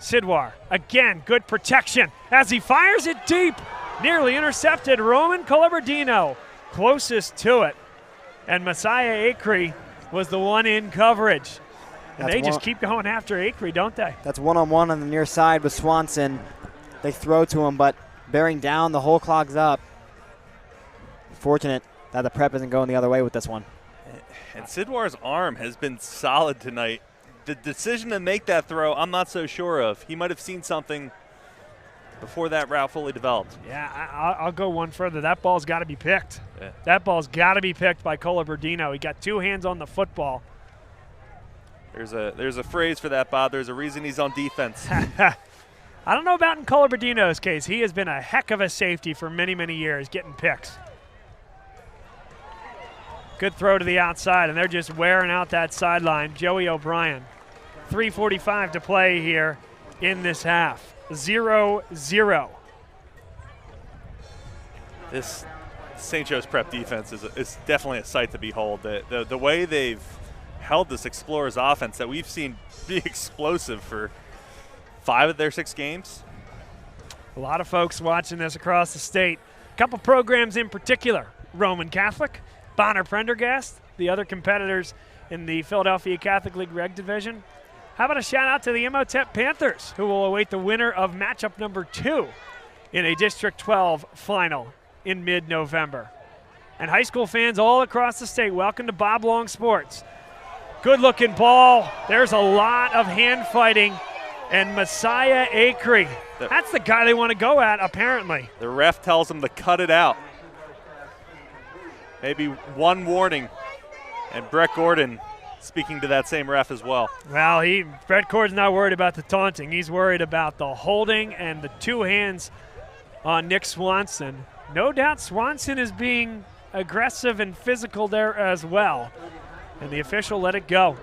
Sidwar, again, good protection as he fires it deep. Nearly intercepted. Roman Colabardino closest to it. And Messiah Acree was the one in coverage. And they just keep going after Acree, don't they? That's one-on-one on the near side with Swanson. They throw to him, but bearing down, the hole clogs up. Fortunate that the Prep isn't going the other way with this one. And Sidwar's arm has been solid tonight. The decision to make that throw, I'm not so sure of. He might have seen something before that route fully developed. Yeah, I'll go one further. That ball's got to be picked. Yeah. That ball's got to be picked by Colabardino. He got 2 hands on the football. There's a phrase for that, Bob. There's a reason he's on defense. I don't know about in Colabardino's case. He has been a heck of a safety for many, many years, getting picks. Good throw to the outside, and they're just wearing out that sideline. Joey O'Brien. 3:45 to play here in this half. 0-0. This St. Joe's Prep defense is definitely a sight to behold. The way they've held this Explorers offense that we've seen be explosive for 5 of their 6 games. A lot of folks watching this across the state. A couple programs in particular. Roman Catholic, Bonner Prendergast, the other competitors in the Philadelphia Catholic League Reg Division. How about a shout out to the Imhotep Panthers, who will await the winner of matchup number 2 in a District 12 final in mid-November. And high school fans all across the state, welcome to Bob Long Sports. Good looking ball. There's a lot of hand fighting and Messiah Acree. That's the guy they want to go at, apparently. The ref tells him to cut it out. Maybe one warning. And Brett Gordon speaking to that same ref as well. Well, Brett Gordon's not worried about the taunting. He's worried about the holding and the 2 hands on Nick Swanson. No doubt Swanson is being aggressive and physical there as well. And the official let it go.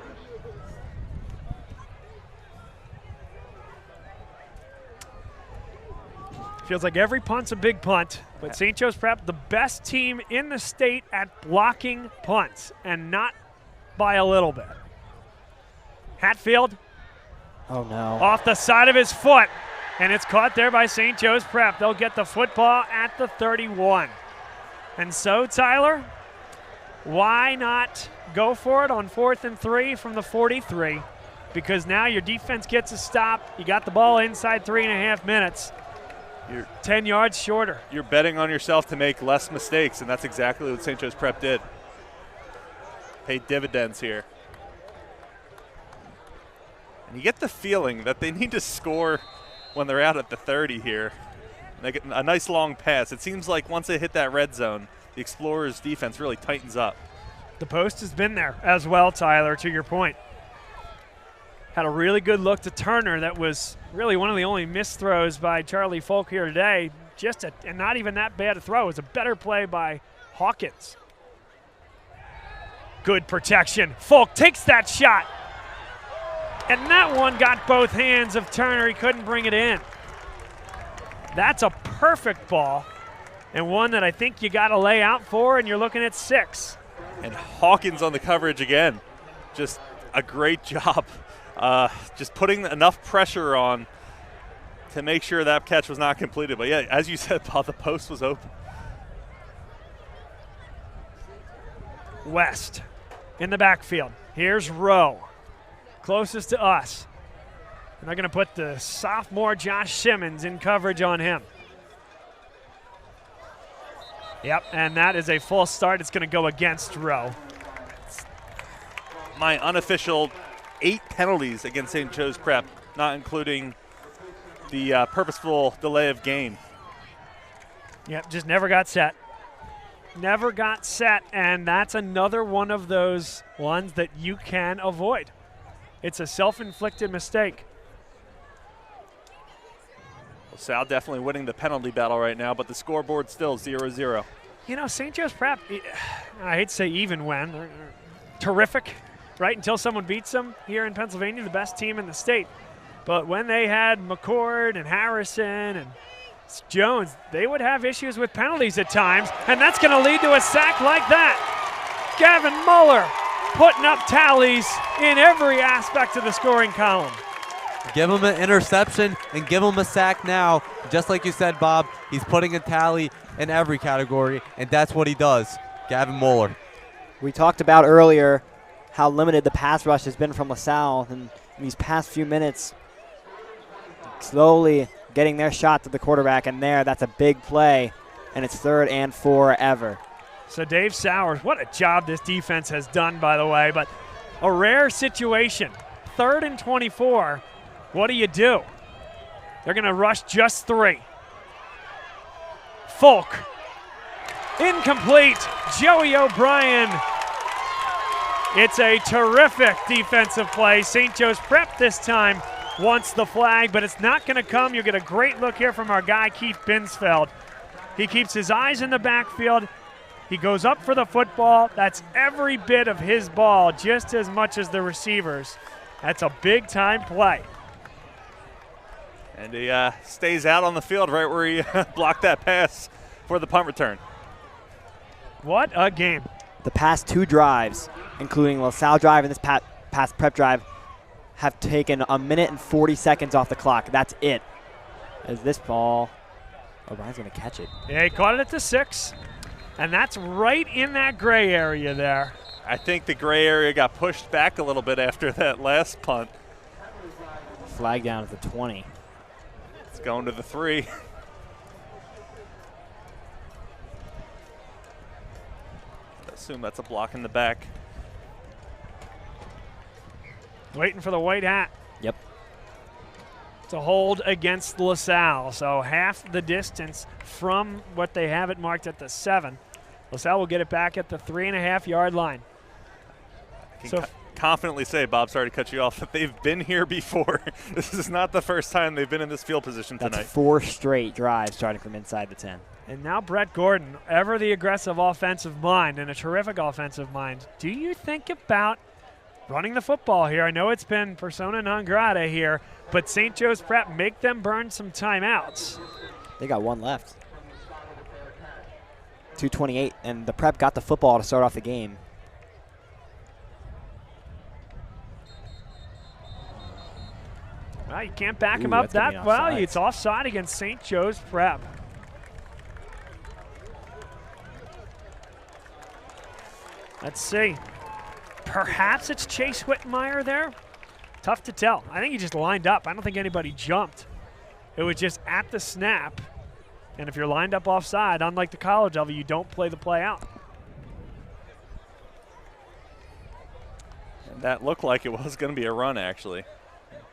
Feels like every punt's a big punt, but St. Joe's Prep, the best team in the state at blocking punts, and not by a little bit. Hatfield. Oh, no. Off the side of his foot, and it's caught there by St. Joe's Prep. They'll get the football at the 31. And so, Tyler, why not go for it on 4th and 3 from the 43? Because now your defense gets a stop. You got the ball inside 3.5 minutes. You're 10 yards shorter. You're betting on yourself to make less mistakes, and that's exactly what St. Joe's Prep did. Paid dividends here. And you get the feeling that they need to score when they're out at the 30 here. And they get a nice long pass. It seems like once they hit that red zone, the Explorers' defense really tightens up. The post has been there as well, Tyler, to your point. Had a really good look to Turner. That was really one of the only missed throws by Charlie Folk here today. And not even that bad a throw. It was a better play by Hawkins. Good protection. Folk takes that shot. And that one got both hands of Turner. He couldn't bring it in. That's a perfect ball, and one that I think you got to lay out for, and you're looking at 6. And Hawkins on the coverage again. Just a great job. Just putting enough pressure on to make sure that catch was not completed. But yeah, as you said, Paul, the post was open. West in the backfield. Here's Rowe, closest to us. And they're going to put the sophomore Josh Simmons in coverage on him. Yep, and that is a full start. It's going to go against Rowe. My unofficial 8 penalties against St. Joe's Prep, not including the purposeful delay of game. Yep, just never got set. Never got set, and that's another one of those ones that you can avoid. It's a self-inflicted mistake. Well, Sal definitely winning the penalty battle right now, but the scoreboard still 0-0. You know, St. Joe's Prep, I hate to say even when, they're terrific, right, until someone beats them here in Pennsylvania, the best team in the state. But when they had McCord and Harrison and Jones, they would have issues with penalties at times, and that's going to lead to a sack like that. Gavin Muller putting up tallies in every aspect of the scoring column. Give him an interception and give him a sack now. Just like you said, Bob, he's putting a tally in every category, and that's what he does. Gavin Muller. We talked about earlier how limited the pass rush has been from LaSalle in these past few minutes. Slowly getting their shot to the quarterback, and that's a big play, and it's 3rd and 4 ever. So Dave Sowers, what a job this defense has done, by the way, but a rare situation. 3rd and 24, what do you do? They're going to rush just 3. Folk, incomplete, Joey O'Brien. It's a terrific defensive play. St. Joe's Prep this time wants the flag, but it's not going to come. You'll get a great look here from our guy, Keith Binsfeld. He keeps his eyes in the backfield. He goes up for the football. That's every bit of his ball, just as much as the receivers. That's a big-time play. And he stays out on the field right where he blocked that pass for the punt return. What a game. The past 2 drives, including LaSalle drive and this past Prep drive, have taken 1 minute and 40 seconds off the clock. That's it. As this ball, O'Brien's going to catch it. Yeah, he caught it at the 6, and that's right in that gray area there. I think the gray area got pushed back a little bit after that last punt. Flag down at the 20. It's going to the 3. I assume that's a block in the back. Waiting for the white hat. Yep. to hold against LaSalle. So half the distance from what they have it marked at the 7. LaSalle will get it back at the 3.5-yard line. I can confidently say, Bob, sorry to cut you off, that they've been here before. This is not the first time they've been in this field position tonight. That's 4 straight drives starting from inside the 10. And now Brett Gordon, ever the aggressive offensive mind and a terrific offensive mind. Do you think about running the football here? I know it's been persona non grata here, but St. Joe's Prep, make them burn some timeouts. They got 1 left. 2:28, and the Prep got the football to start off the game. Well, you can't back him up that well. It's offside against St. Joe's Prep. Let's see. Perhaps it's Chase Whitmire there. Tough to tell. I think he just lined up. I don't think anybody jumped. It was just at the snap. And if you're lined up offside, unlike the college level, you don't play the play out. And that looked like it was going to be a run, actually.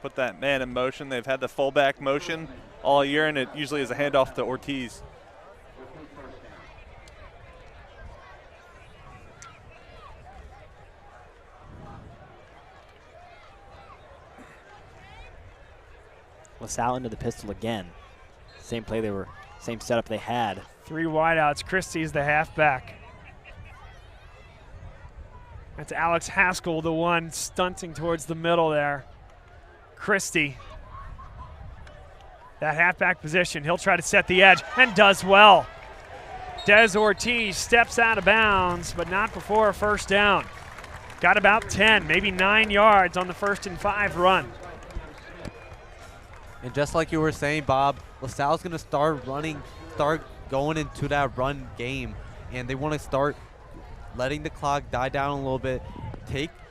Put that man in motion. They've had the fullback motion all year, and it usually is a handoff to Ortiz. LaSalle into the pistol again. Same setup they had. 3 wideouts. Christie's the halfback. That's Alex Haskell, the one stunting towards the middle there. Christie. That halfback position. He'll try to set the edge and does well. Des Ortiz steps out of bounds, but not before a first down. Got about 10, maybe 9 yards on the 1st and 5 run. And just like you were saying, Bob, LaSalle's going to start going into that run game, and they want to start letting the clock die down a little bit,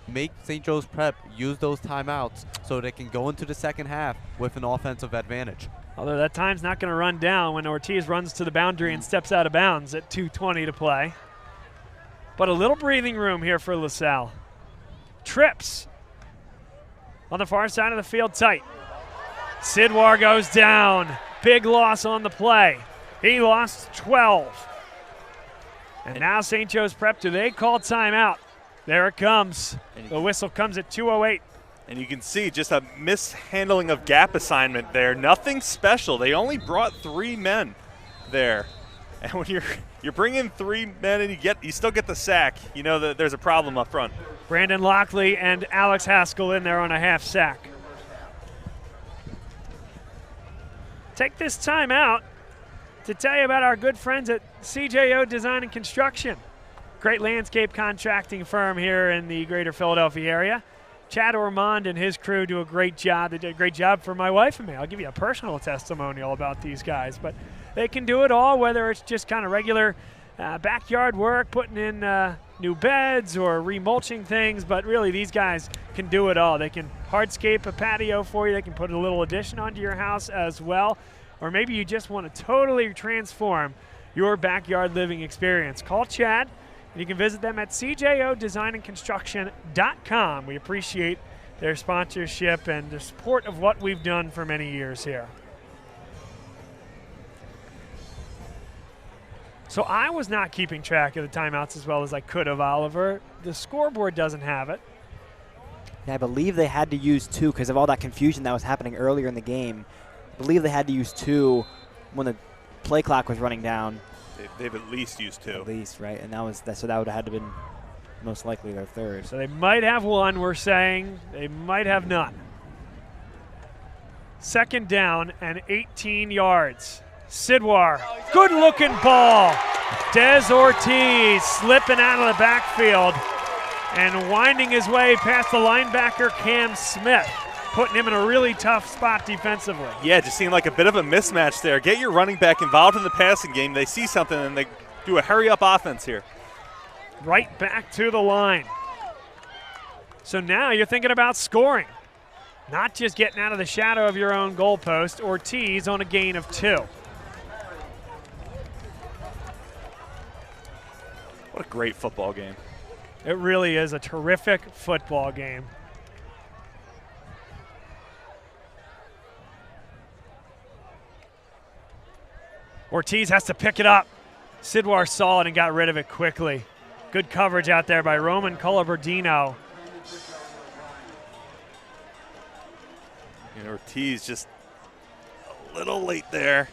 make St. Joe's Prep use those timeouts so they can go into the second half with an offensive advantage. Although that time's not going to run down when Ortiz runs to the boundary and steps out of bounds at 2:20 to play. But a little breathing room here for LaSalle. Trips on the far side of the field tight. Sidwar goes down. Big loss on the play. He lost 12. And now St. Joe's Prep, do they call timeout? There it comes. The whistle comes at 2:08. And you can see just a mishandling of gap assignment there. Nothing special. They only brought 3 men there. And when you're bringing 3 men and you still get the sack, you know that there's a problem up front. Brandon Lockley and Alex Haskell in there on a half sack. Take this time out to tell you about our good friends at CJO Design and Construction. Great landscape contracting firm here in the greater Philadelphia area. Chad Ormond and his crew do a great job. They did a great job for my wife and me. I'll give you a personal testimonial about these guys. But they can do it all, whether it's just kind of regular backyard work, putting in new beds or remulching things. But really, these guys can do it all. They can hardscape a patio for you. They can put a little addition onto your house as well. Or maybe you just want to totally transform your backyard living experience. Call Chad. And you can visit them at cjodesignandconstruction.com. We appreciate their sponsorship and the support of what we've done for many years here. So I was not keeping track of the timeouts as well as I could have, Oliver. The scoreboard doesn't have it. Yeah, I believe they had to use 2 because of all that confusion that was happening earlier in the game. I believe they had to use 2 when the play clock was running down. They've at least used 2. At least, right? And so that would have had to been most likely their 3rd. So they might have 1, we're saying. They might have none. 2nd down and 18 yards. Sidwar, good-looking ball. Des Ortiz slipping out of the backfield and winding his way past the linebacker Cam Smith, putting him in a really tough spot defensively. Yeah, just seemed like a bit of a mismatch there. Get your running back involved in the passing game. They see something and they do a hurry-up offense here. Right back to the line. So now you're thinking about scoring, not just getting out of the shadow of your own goalpost. Ortiz on a gain of 2. What a great football game. It really is a terrific football game. Ortiz has to pick it up. Sidwar saw it and got rid of it quickly. Good coverage out there by Roman Colabardino. And Ortiz just a little late there.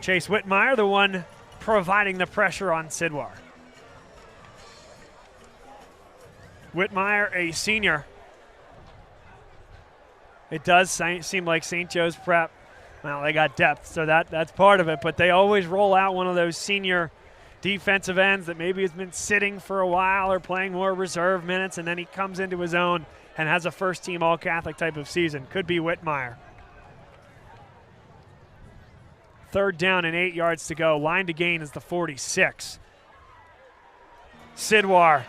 Chase Whitmire, the one providing the pressure on Sidwar. Whitmire, a senior. It does seem like St. Joe's Prep, well, they got depth, so that's part of it, but they always roll out one of those senior defensive ends that maybe has been sitting for a while or playing more reserve minutes, and then he comes into his own and has a first-team All-Catholic type of season. Could be Whitmire. 3rd down and 8 yards to go. Line to gain is the 46. Sidwar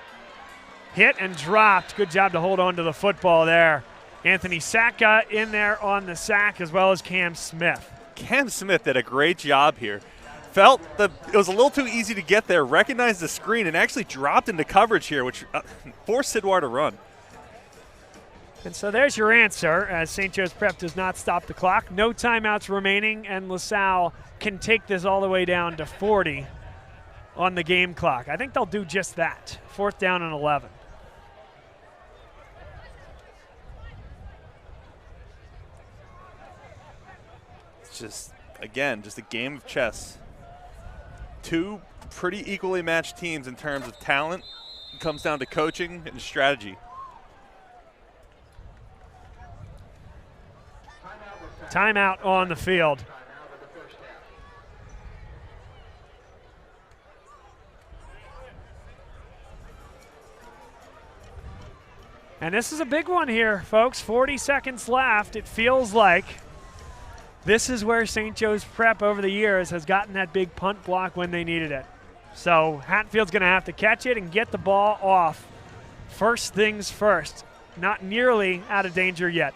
hit and dropped. Good job to hold on to the football there. Anthony Saka in there on the sack, as well as Cam Smith. Cam Smith did a great job here. Felt that it was a little too easy to get there, recognized the screen, and actually dropped into coverage here, which forced Sidwar to run. And so there's your answer, as St. Joe's Prep does not stop the clock. No timeouts remaining, and LaSalle can take this all the way down to 40 on the game clock. I think they'll do just that. 4th down and 11. It's just, again, just a game of chess. Two pretty equally matched teams in terms of talent. It comes down to coaching and strategy. Timeout on the field. And this is a big one here, folks. 40 seconds left. It feels like this is where St. Joe's Prep over the years has gotten that big punt block when they needed it. So Hatfield's going to have to catch it and get the ball off. First things first. Not nearly out of danger yet.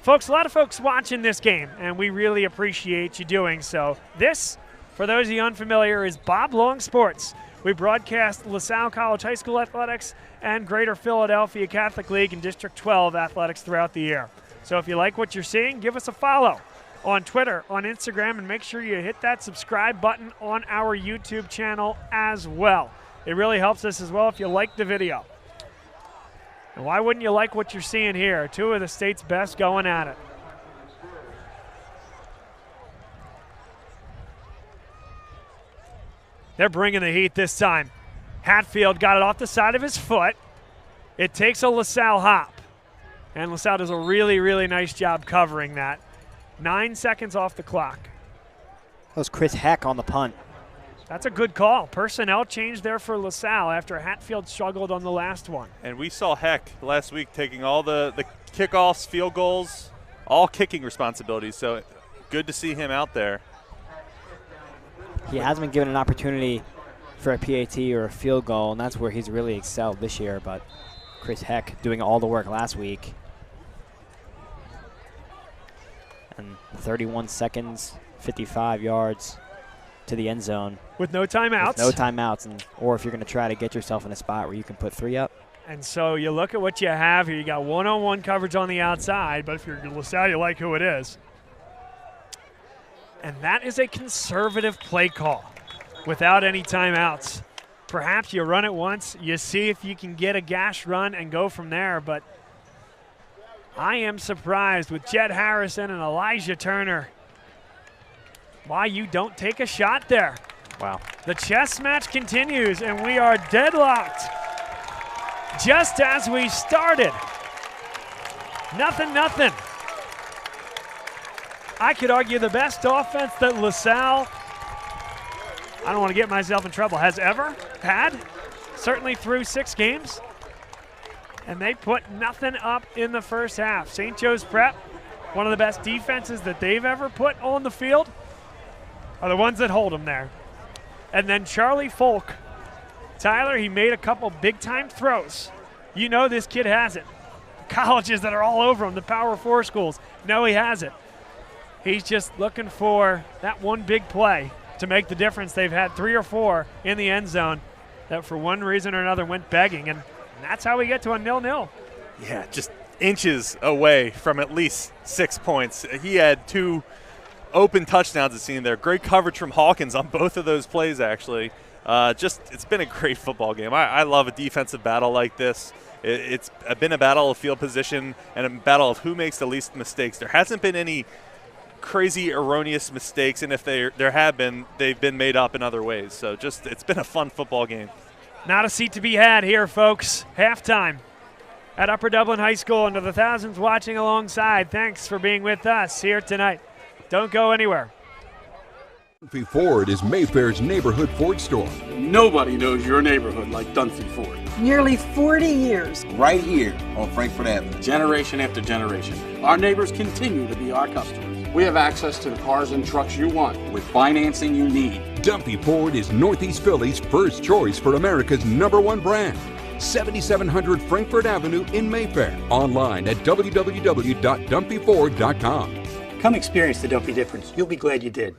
Folks, a lot of folks watching this game, and we really appreciate you doing so. This, for those of you unfamiliar, is Bob Long Sports. We broadcast LaSalle College High School athletics and Greater Philadelphia Catholic League and District 12 athletics throughout the year. So if you like what you're seeing, give us a follow on Twitter, on Instagram, and make sure you hit that subscribe button on our YouTube channel as well. It really helps us as well if you like the video. And why wouldn't you like what you're seeing here? Two of the state's best going at it. They're bringing the heat this time. Hatfield got it off the side of his foot. It takes a LaSalle hop. And LaSalle does a really, really nice job covering that. 9 seconds off the clock. That was Chris Heck on the punt. That's a good call. Personnel change there for LaSalle after Hatfield struggled on the last one. And we saw Heck last week taking all the kickoffs, field goals, all kicking responsibilities. So good to see him out there. He hasn't been given an opportunity for a PAT or a field goal, and that's where he's really excelled this year. But Chris Heck doing all the work last week. And 31 seconds, 55 yards to the end zone. With no timeouts. With no timeouts, or if you're going to try to get yourself in a spot where you can put 3 up. And so you look at what you have here. You got one-on-one coverage on the outside, but if you're LaSalle, you like who it is. And that is a conservative play call without any timeouts. Perhaps you run it once, you see if you can get a gash run and go from there, but I am surprised with Jed Harrison and Elijah Turner why you don't take a shot there. Wow. The chess match continues, and we are deadlocked just as we started. 0-0. I could argue the best offense that LaSalle, I don't want to get myself in trouble, has ever had, certainly through 6 games. And they put nothing up in the first half. St. Joe's Prep, one of the best defenses that they've ever put on the field, are the ones that hold them there. And then Charlie Folk, Tyler, he made a couple big-time throws. You know this kid has it. Colleges that are all over him, the Power 4 schools, know he has it. He's just looking for that one big play to make the difference. They've had 3 or 4 in the end zone that for one reason or another went begging, and that's how we get to a 0-0. Yeah, just inches away from at least 6 points. He had 2 open touchdowns it seemed there. Great coverage from Hawkins on both of those plays, actually. It's been a great football game. I love a defensive battle like this. It's been a battle of field position and a battle of who makes the least mistakes. There hasn't been any crazy erroneous mistakes, and if there have been, they've been made up in other ways. So it's been a fun football game. Not a seat to be had here, folks. Halftime at Upper Dublin High School, and to the thousands watching alongside, thanks for being with us here tonight. Don't go anywhere. Dunphy Ford is Mayfair's neighborhood Ford store. Nobody knows your neighborhood like Dunphy Ford. Nearly 40 years. Right here on Frankfurt Avenue. Generation after generation, our neighbors continue to be our customers. We have access to the cars and trucks you want with financing you need. Dunphy Ford is Northeast Philly's first choice for America's #1 brand. 7700 Frankfurt Avenue in Mayfair. Online at www.dunphyford.com. Come experience the Dunphy difference. You'll be glad you did.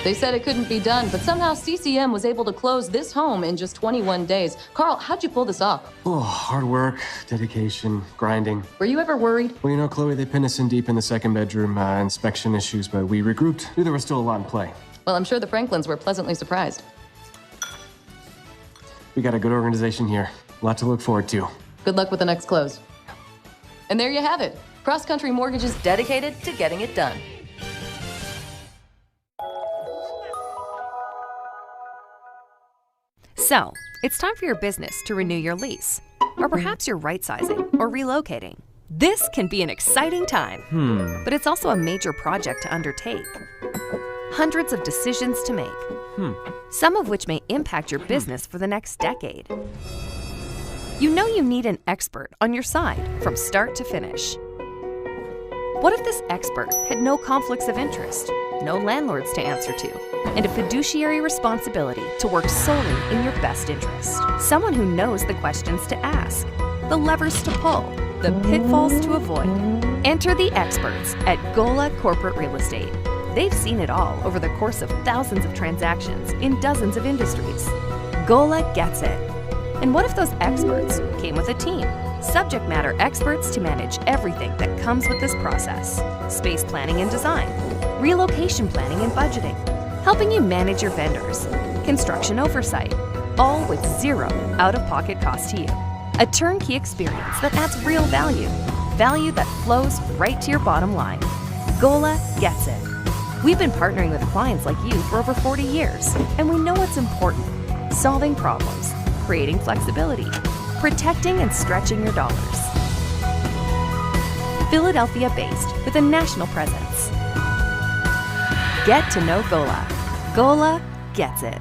They said it couldn't be done, but somehow CCM was able to close this home in just 21 days. Carl, how'd you pull this off? Oh, hard work, dedication, grinding. Were you ever worried? Well, you know, Chloe, they pinned us in deep in the second bedroom, inspection issues, but we regrouped. Knew there was still a lot in play. Well, I'm sure the Franklins were pleasantly surprised. We got a good organization here. A lot to look forward to. Good luck with the next close. And there you have it. Cross Country Mortgage is dedicated to getting it done. So, it's time for your business to renew your lease. Or perhaps you're right-sizing or relocating. This can be an exciting time, but it's also a major project to undertake. Hundreds of decisions to make, some of which may impact your business for the next decade. You know you need an expert on your side from start to finish. What if this expert had no conflicts of interest, no landlords to answer to, and a fiduciary responsibility to work solely in your best interest? Someone who knows the questions to ask, the levers to pull, the pitfalls to avoid. Enter the experts at Gola Corporate Real Estate. They've seen it all over the course of thousands of transactions in dozens of industries. Gola gets it. And what if those experts came with a team? Subject matter experts to manage everything that comes with this process. Space planning and design, relocation planning and budgeting, helping you manage your vendors, construction oversight, all with zero out-of-pocket cost to you. A turnkey experience that adds real value, value that flows right to your bottom line. Gola gets it. We've been partnering with clients like you for over 40 years, and we know what's important: solving problems, creating flexibility, protecting and stretching your dollars. Philadelphia-based with a national presence. Get to know Gola. Gola gets it.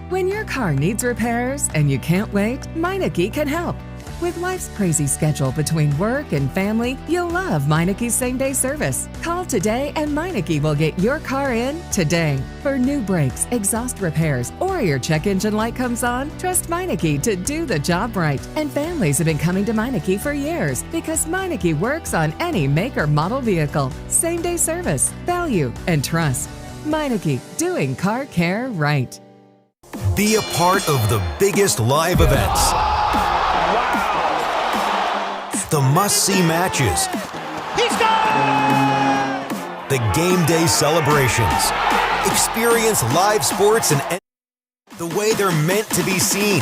When your car needs repairs and you can't wait, Meineke can help. With life's crazy schedule between work and family, you'll love Meineke's same-day service. Call today and Meineke will get your car in today. For new brakes, exhaust repairs, or your check engine light comes on, trust Meineke to do the job right. And families have been coming to Meineke for years because Meineke works on any make or model vehicle. Same-day service, value, and trust. Meineke, doing car care right. Be a part of the biggest live events. The must-see matches. He scored! The game day celebrations. Experience live sports and the way they're meant to be seen.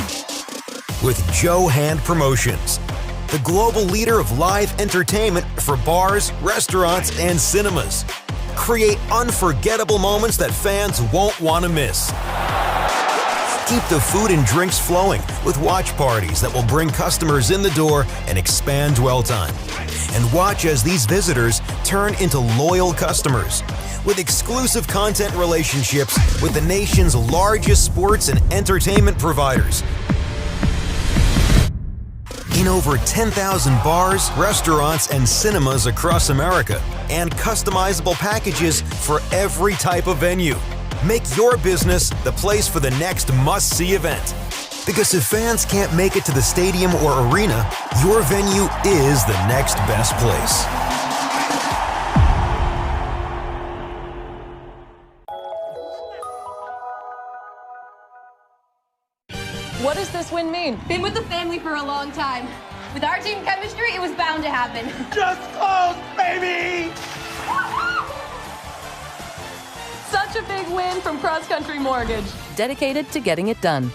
With Joe Hand Promotions, the global leader of live entertainment for bars, restaurants, and cinemas. Create unforgettable moments that fans won't want to miss. Keep the food and drinks flowing with watch parties that will bring customers in the door and expand dwell time. And watch as these visitors turn into loyal customers with exclusive content relationships with the nation's largest sports and entertainment providers. In over 10,000 bars, restaurants, and cinemas across America, and customizable packages for every type of venue. Make your business the place for the next must-see event. Because if fans can't make it to the stadium or arena, your venue is the next best place. What does this win mean? Been with the family for a long time. With our team chemistry, it was bound to happen. Just close, baby! Such a big win from Cross Country Mortgage. Dedicated to getting it done.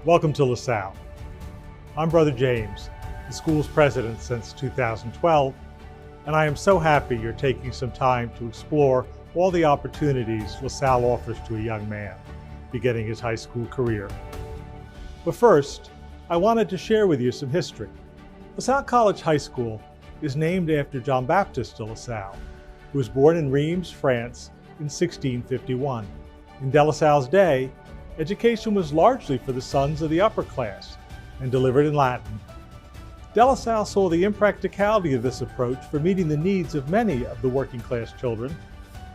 Welcome to LaSalle. I'm Brother James, the school's president since 2012, and I am so happy you're taking some time to explore all the opportunities LaSalle offers to a young man beginning his high school career. But first, I wanted to share with you some history. LaSalle College High School is named after John Baptiste de LaSalle, who was born in Reims, France in 1651. In de LaSalle's day, education was largely for the sons of the upper class and delivered in Latin. De LaSalle saw the impracticality of this approach for meeting the needs of many of the working class children,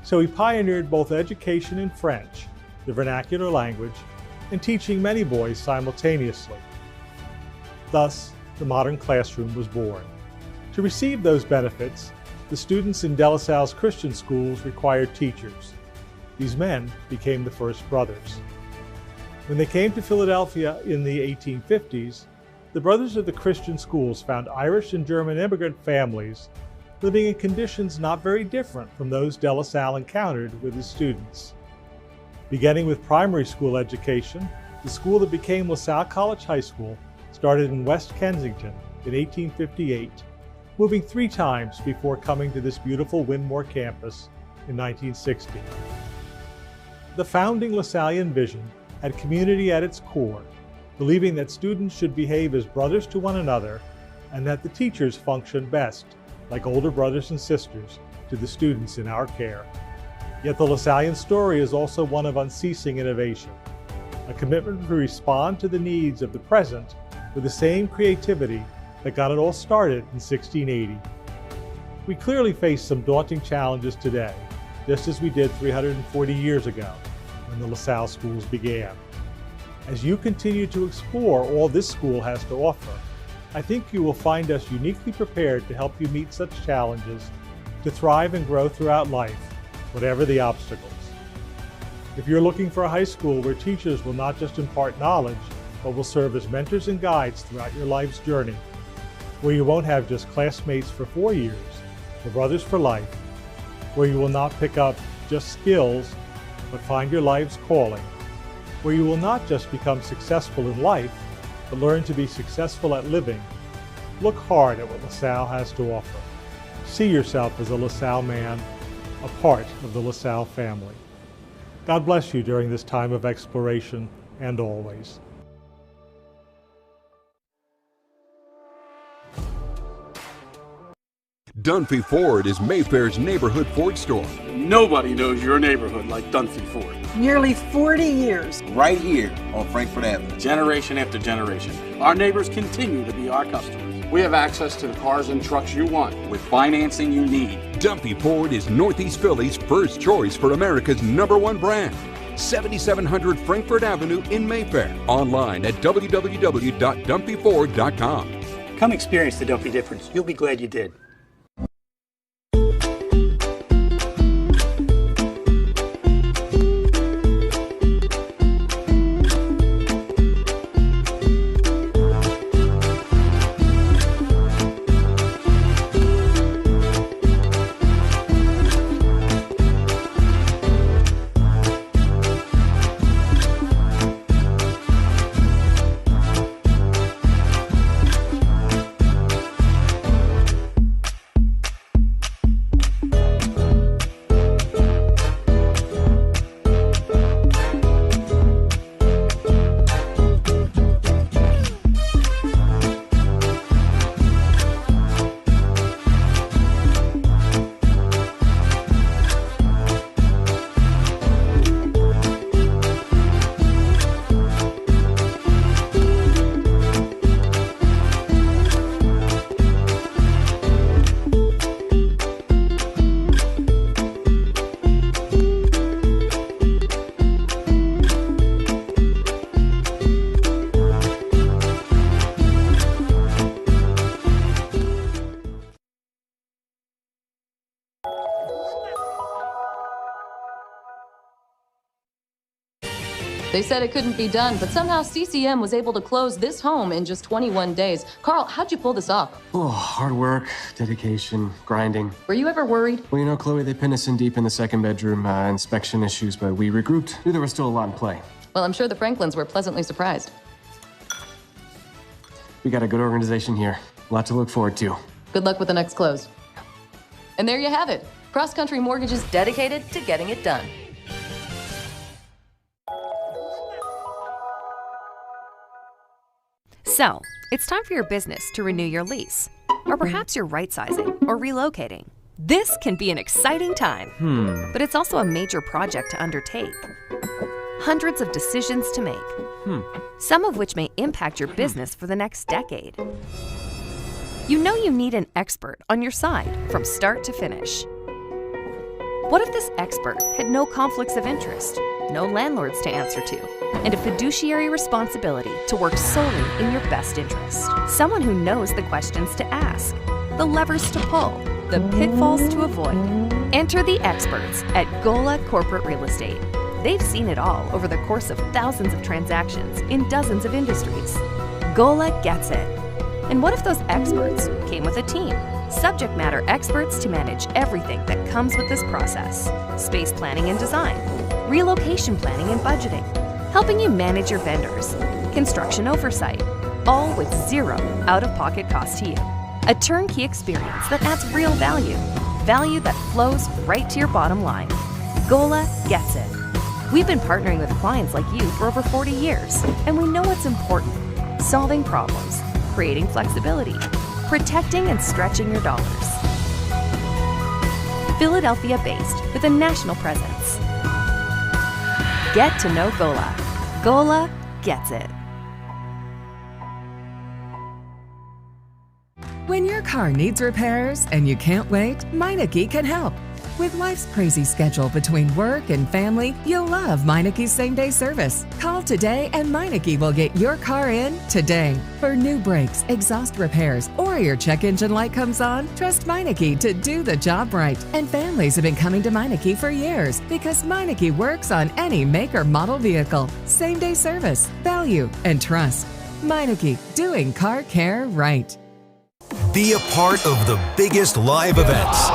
so he pioneered both education in French, the vernacular language, and teaching many boys simultaneously. Thus, the modern classroom was born. To receive those benefits, the students in de LaSalle's Christian schools required teachers. These men became the first brothers. When they came to Philadelphia in the 1850s, the brothers of the Christian schools found Irish and German immigrant families living in conditions not very different from those de LaSalle encountered with his students. Beginning with primary school education, the school that became LaSalle College High School started in West Kensington in 1858, moving 3 times before coming to this beautiful Wynmore campus in 1960. The founding LaSallian vision had community at its core, believing that students should behave as brothers to one another and that the teachers function best like older brothers and sisters to the students in our care. Yet the LaSallian story is also one of unceasing innovation, a commitment to respond to the needs of the present with the same creativity that got it all started in 1680. We clearly face some daunting challenges today, just as we did 340 years ago when the LaSalle schools began. As you continue to explore all this school has to offer, I think you will find us uniquely prepared to help you meet such challenges, to thrive and grow throughout life, whatever the obstacles. If you're looking for a high school where teachers will not just impart knowledge, but will serve as mentors and guides throughout your life's journey, where you won't have just classmates for 4 years, but brothers for life, where you will not pick up just skills, but find your life's calling, where you will not just become successful in life, but learn to be successful at living, look hard at what LaSalle has to offer. See yourself as a LaSalle man, a part of the LaSalle family. God bless you during this time of exploration and always. Dunphy Ford is Mayfair's neighborhood Ford store. Nobody knows your neighborhood like Dunphy Ford. Nearly 40 years. Right here on Frankfurt Avenue. Generation after generation, our neighbors continue to be our customers. We have access to the cars and trucks you want with financing you need. Dunphy Ford is Northeast Philly's first choice for America's #1 brand. 7700 Frankfurt Avenue in Mayfair. Online at www.dunphyford.com. Come experience the Dunphy difference. You'll be glad you did. They said it couldn't be done, but somehow CCM was able to close this home in just 21 days. Carl, how'd you pull this off? Oh, hard work, dedication, grinding. Were you ever worried? Well, you know, Chloe, they pinned us in deep in the second bedroom, inspection issues, but we regrouped. Knew there was still a lot in play. Well, I'm sure the Franklins were pleasantly surprised. We got a good organization here. A lot to look forward to. Good luck with the next close. And there you have it. Cross Country Mortgage is dedicated to getting it done. So, it's time for your business to renew your lease. Or perhaps you're right-sizing or relocating. This can be an exciting time, but it's also a major project to undertake. Hundreds of decisions to make, some of which may impact your business for the next decade. You know you need an expert on your side from start to finish. What if this expert had no conflicts of interest, no landlords to answer to, and a fiduciary responsibility to work solely in your best interest? Someone who knows the questions to ask, the levers to pull, the pitfalls to avoid. Enter the experts at Gola Corporate Real Estate. They've seen it all over the course of thousands of transactions in dozens of industries. Gola gets it. And what if those experts came with a team? Subject matter experts to manage everything that comes with this process. Space planning and design, relocation planning and budgeting, helping you manage your vendors, construction oversight, all with zero out-of-pocket cost to you. A turnkey experience that adds real value, value that flows right to your bottom line. Gola gets it. We've been partnering with clients like you for over 40 years, and we know what's important: solving problems, creating flexibility, protecting and stretching your dollars. Philadelphia-based with a national presence. Get to know Gola. Gola gets it. When your car needs repairs and you can't wait, Meineke can help. With life's crazy schedule between work and family, you'll love Meineke's same-day service. Call today and Meineke will get your car in today. For new brakes, exhaust repairs, or your check engine light comes on, trust Meineke to do the job right. And families have been coming to Meineke for years because Meineke works on any make or model vehicle. Same-day service, value, and trust. Meineke, doing car care right. Be a part of the biggest live events.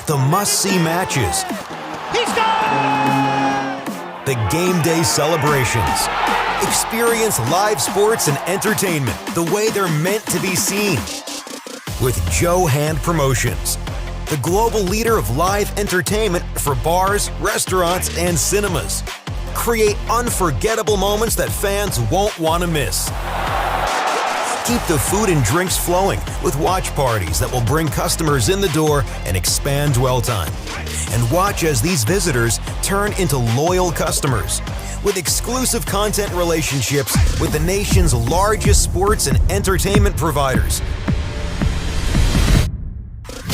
The must-see matches. He scored! The game day celebrations. Experience live sports and entertainment the way they're meant to be seen. With Joe Hand Promotions, the global leader of live entertainment for bars, restaurants, and cinemas. Create unforgettable moments that fans won't want to miss. Keep the food and drinks flowing with watch parties that will bring customers in the door and expand dwell time. And watch as these visitors turn into loyal customers with exclusive content relationships with the nation's largest sports and entertainment providers.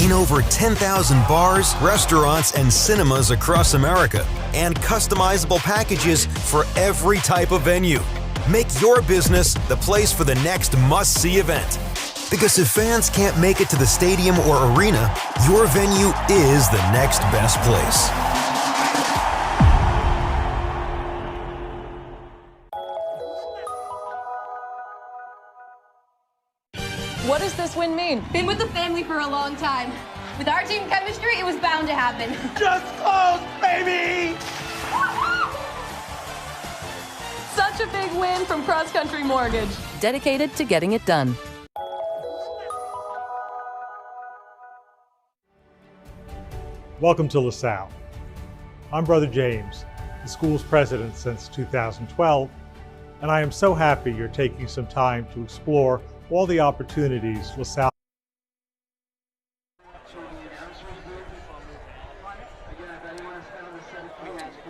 In over 10,000 bars, restaurants, and cinemas across America, and customizable packages for every type of venue. Make your business the place for the next must-see event. Because if fans can't make it to the stadium or arena, your venue is the next best place. What does this win mean? Been with the family for a long time. With our team chemistry, it was bound to happen. Just close, baby! Such a big win from Cross Country Mortgage. Dedicated to getting it done. Welcome to LaSalle. I'm Brother James, the school's president since 2012, and I am so happy you're taking some time to explore all the opportunities LaSalle.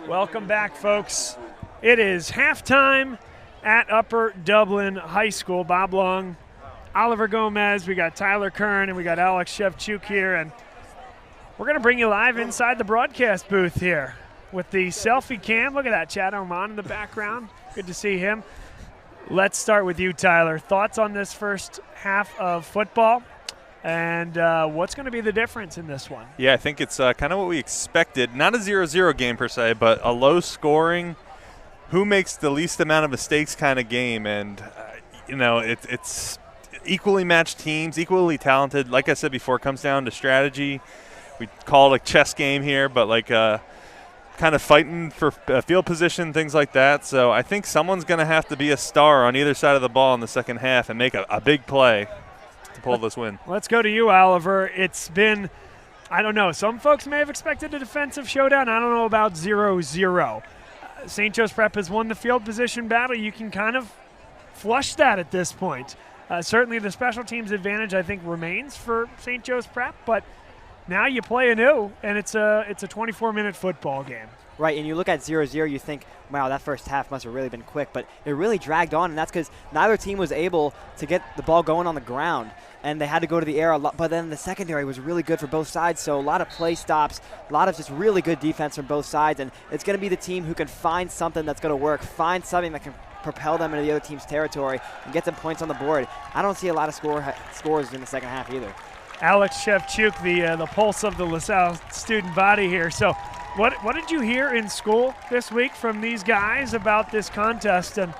Welcome back, folks. It is halftime at Upper Dublin High School. Bob Long, Oliver Gomez, we got Tyler Kern, and we got Alex Shevchuk here. And we're going to bring you live inside the broadcast booth here with the selfie cam. Look at that, Chad Oman in the background. Good to see him. Let's start with you, Tyler. Thoughts on this first half of football? And what's going to be the difference in this one? Yeah, I think it's kind of what we expected. Not a 0-0 game per se, but a low-scoring, who makes the least amount of mistakes kind of game. And, it's equally matched teams, equally talented. Like I said before, it comes down to strategy. We call it a chess game here, but kind of fighting for field position, things like that. So I think someone's going to have to be a star on either side of the ball in the second half and make a big play to pull this win. Let's go to you, Oliver. It's been, I don't know, some folks may have expected a defensive showdown. I don't know about 0-0. St. Joe's Prep has won the field position battle. You can kind of flush that at this point. Certainly the special teams advantage, I think, remains for St. Joe's Prep, but now you play anew, and it's a 24-minute football game. Right, and you look at 0-0, you think, wow, that first half must have really been quick, but it really dragged on, and that's because neither team was able to get the ball going on the ground, and they had to go to the air a lot, but then the secondary was really good for both sides, so a lot of play stops, a lot of just really good defense from both sides, and it's going to be the team who can find something that's going to work, find something that can propel them into the other team's territory and get some points on the board. I don't see a lot of scores in the second half either. Alex Shevchuk, the pulse of the LaSalle student body here. So what did you hear in school this week from these guys about this contest, and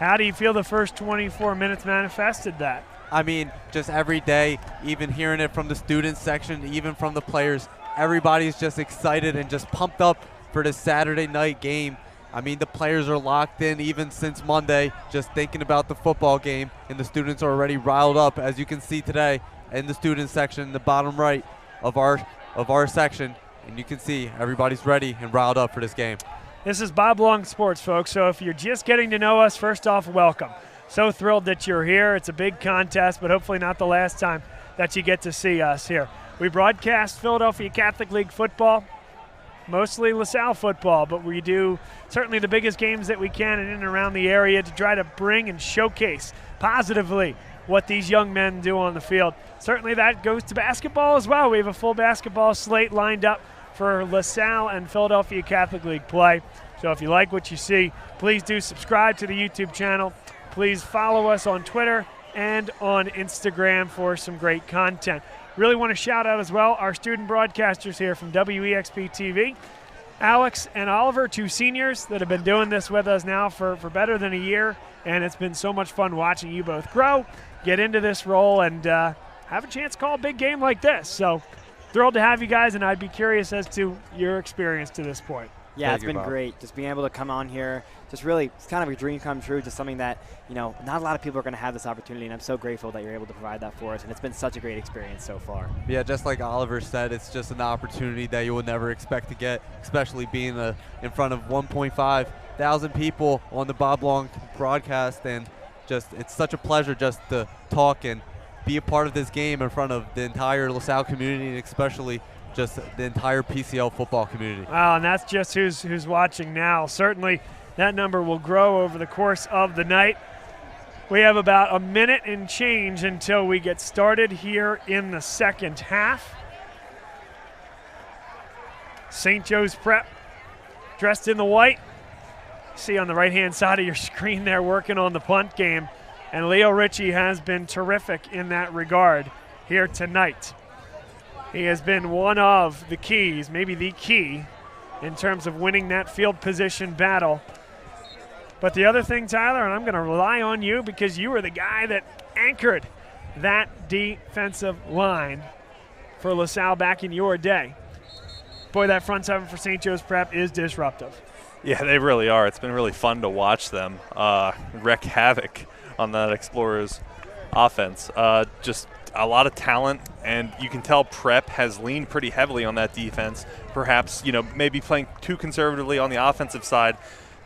how do you feel the first 24 minutes manifested that? I mean, just every day, even hearing it from the student section, even from the players, everybody's just excited and just pumped up for this Saturday night game. I mean, the players are locked in even since Monday, just thinking about the football game, and the students are already riled up, as you can see today in the student section, the bottom right of our section, and you can see everybody's ready and riled up for this game. This is Bob Long Sports, folks, so if you're just getting to know us, first off, welcome. So thrilled that you're here. It's a big contest, but hopefully not the last time that you get to see us here. We broadcast Philadelphia Catholic League football, mostly LaSalle football, but we do certainly the biggest games that we can in and around the area to try to bring and showcase positively what these young men do on the field. Certainly that goes to basketball as well. We have a full basketball slate lined up for LaSalle and Philadelphia Catholic League play. So if you like what you see, please do subscribe to the YouTube channel. Please follow us on Twitter and on Instagram for some great content. Really want to shout out as well our student broadcasters here from WEXP TV. Alex and Oliver, two seniors that have been doing this with us now for better than a year, and it's been so much fun watching you both grow, get into this role, and have a chance to call a big game like this. So thrilled to have you guys, and I'd be curious as to your experience to this point. Yeah, it's been great. Just being able to come on here, just really, it's kind of a dream come true, just something that, not a lot of people are going to have this opportunity, and I'm so grateful that you're able to provide that for us, and it's been such a great experience so far. Yeah, just like Oliver said, it's just an opportunity that you would never expect to get, especially being in front of 1.5 thousand people on the Bob Long broadcast, and just it's such a pleasure just to talk and be a part of this game in front of the entire LaSalle community, and especially just the entire PCL football community. Wow, and that's just who's watching now. Certainly that number will grow over the course of the night. We have about a minute and change until we get started here in the second half. St. Joe's Prep dressed in the white. See on the right-hand side of your screen there working on the punt game. And Leo Ritchie has been terrific in that regard here tonight. He has been one of the keys, maybe the key, in terms of winning that field position battle. But the other thing, Tyler, and I'm going to rely on you because you were the guy that anchored that defensive line for LaSalle back in your day. Boy, that front seven for St. Joe's Prep is disruptive. Yeah, they really are. It's been really fun to watch them wreak havoc on that Explorers offense. Just a lot of talent, and you can tell Prep has leaned pretty heavily on that defense. Perhaps, maybe playing too conservatively on the offensive side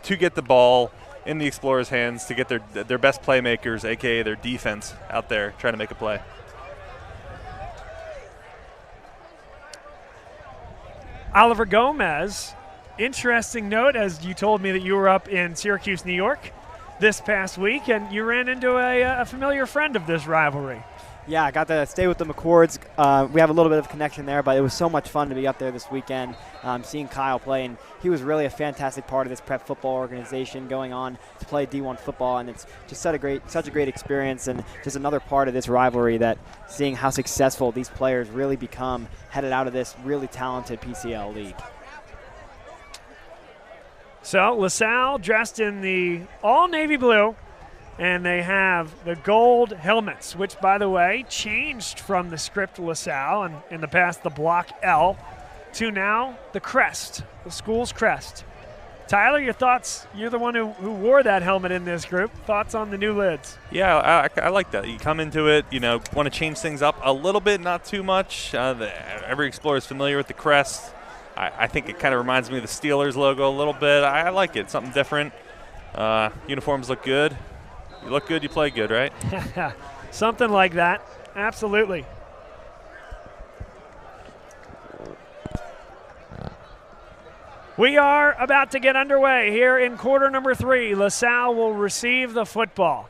to get the ball in the Explorers' hands, to get their best playmakers, a.k.a. their defense, out there trying to make a play. Oliver Gomez, interesting note, as you told me that you were up in Syracuse, New York this past week, and you ran into a familiar friend of this rivalry. Yeah, I got to stay with the McCords. We have a little bit of connection there, but it was so much fun to be up there this weekend, seeing Kyle play. And he was really a fantastic part of this prep football organization going on to play D1 football. And it's just such a great experience, and just another part of this rivalry, that seeing how successful these players really become headed out of this really talented PCL league. So LaSalle dressed in the all navy blue, and they have the gold helmets, which, by the way, changed from the script LaSalle, and in the past the block L, to now the crest, the school's crest. Tyler, your thoughts? You're the one who wore that helmet in this group. Thoughts on the new lids? Yeah, I like that. You come into it, want to change things up a little bit, not too much. Every Explorer is familiar with the crest. I think it kind of reminds me of the Steelers logo a little bit. I like it. Something different. Uniforms look good. You look good, you play good, right? Something like that. Absolutely. We are about to get underway here in quarter number 3. LaSalle will receive the football.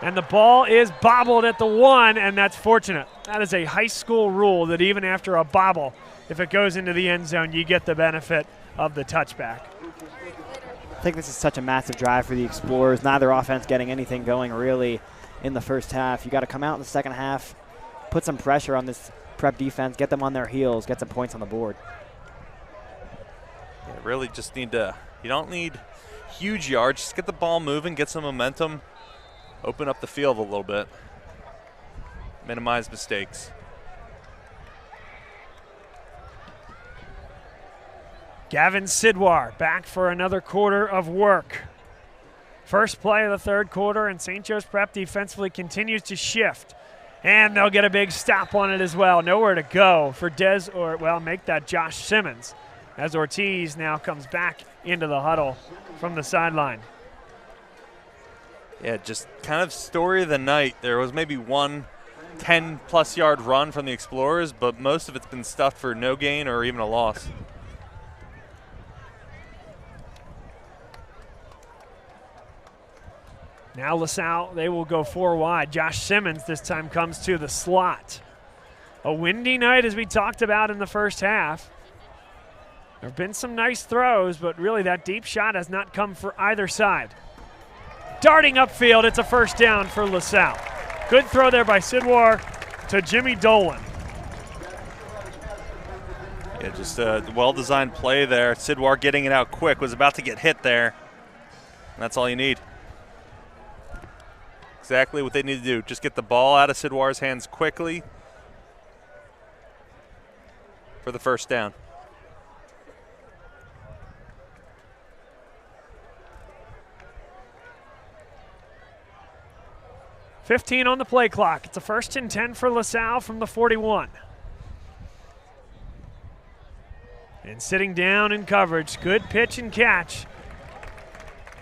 And the ball is bobbled at the 1, and that's fortunate. That is a high school rule that even after a bobble, if it goes into the end zone, you get the benefit of the touchback. I think this is such a massive drive for the Explorers. Neither offense getting anything going really in the first half. You got to come out in the second half, put some pressure on this prep defense, get them on their heels, get some points on the board. Yeah, really just need to, you don't need huge yards. Just get the ball moving, get some momentum, open up the field a little bit, minimize mistakes. Gavin Sidwar back for another quarter of work. First play of the third quarter, and St. Joe's Prep defensively continues to shift. And they'll get a big stop on it as well. Nowhere to go for make that Josh Simmons, as Ortiz now comes back into the huddle from the sideline. Yeah, just kind of story of the night. There was maybe one 10-plus yard run from the Explorers, but most of it's been stuffed for no gain or even a loss. Now LaSalle, they will go 4 wide. Josh Simmons this time comes to the slot. A windy night, as we talked about in the first half. There have been some nice throws, but really that deep shot has not come for either side. Darting upfield, it's a first down for LaSalle. Good throw there by Sidwar to Jimmy Dolan. Yeah, just a well-designed play there. Sidwar getting it out quick, was about to get hit there. And that's all you need. Exactly what they need to do. Just get the ball out of Sidwar's hands quickly for the first down. $15 on the play clock. It's a 1st and 10 for LaSalle from the 41. And sitting down in coverage. Good pitch and catch.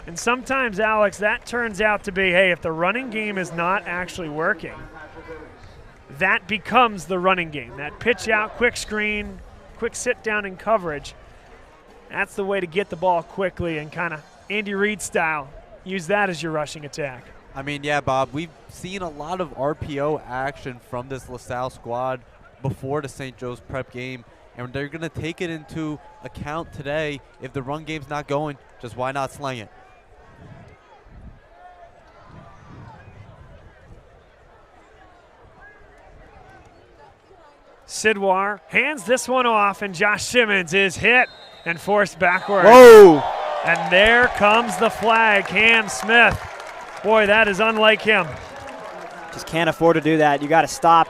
And sometimes, Alex, that turns out to be, hey, if the running game is not actually working, that becomes the running game. That pitch out, quick screen, quick sit down in coverage. That's the way to get the ball quickly and kind of Andy Reid style. Use that as your rushing attack. I mean, yeah, Bob, we've seen a lot of RPO action from this LaSalle squad before the St. Joe's Prep game, and they're going to take it into account today. If the run game's not going, just why not slang it? Sidwar hands this one off, and Josh Simmons is hit and forced backward. Whoa! And there comes the flag. Cam Smith. Boy, that is unlike him. Just can't afford to do that. You got to stop.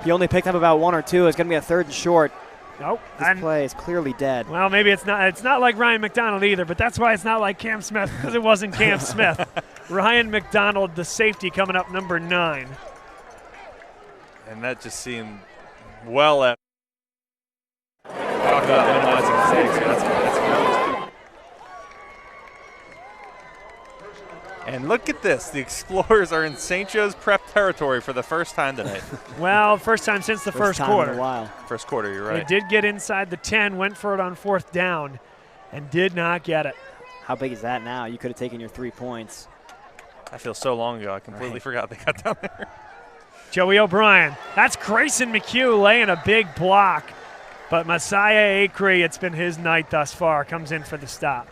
He only picked up about 1 or 2. It's going to be a 3rd and short. Nope. This play is clearly dead. Well, maybe it's not. It's not like Ryan McDonald either, but that's why it's not like Cam Smith, because it wasn't Cam Smith. Ryan McDonald, the safety, coming up number 9. And that just seemed well at. Talk about minimizing mistakes. That's good. And look at this. The Explorers are in St. Joe's Prep territory for the first time tonight. Well, first time since the first quarter. In a while. First quarter, you're right. They did get inside the 10, went for it on 4th down, and did not get it. How big is that now? You could have taken your 3 points. I feel so long ago. I completely forgot they got down there. Joey O'Brien. That's Grayson McHugh laying a big block. But Messiah Acree, it's been his night thus far, comes in for the stop.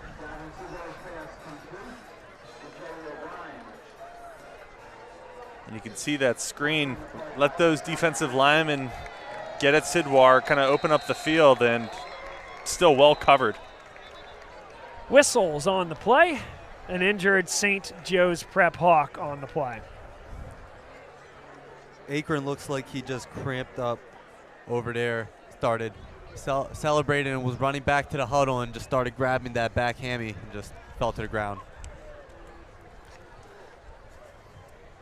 And you can see that screen. Let those defensive linemen get at Sidwar, kind of open up the field, and still well covered. Whistles on the play. An injured St. Joe's Prep Hawk on the play. Akron looks like he just cramped up over there, started celebrating and was running back to the huddle and just started grabbing that back hammy and just fell to the ground.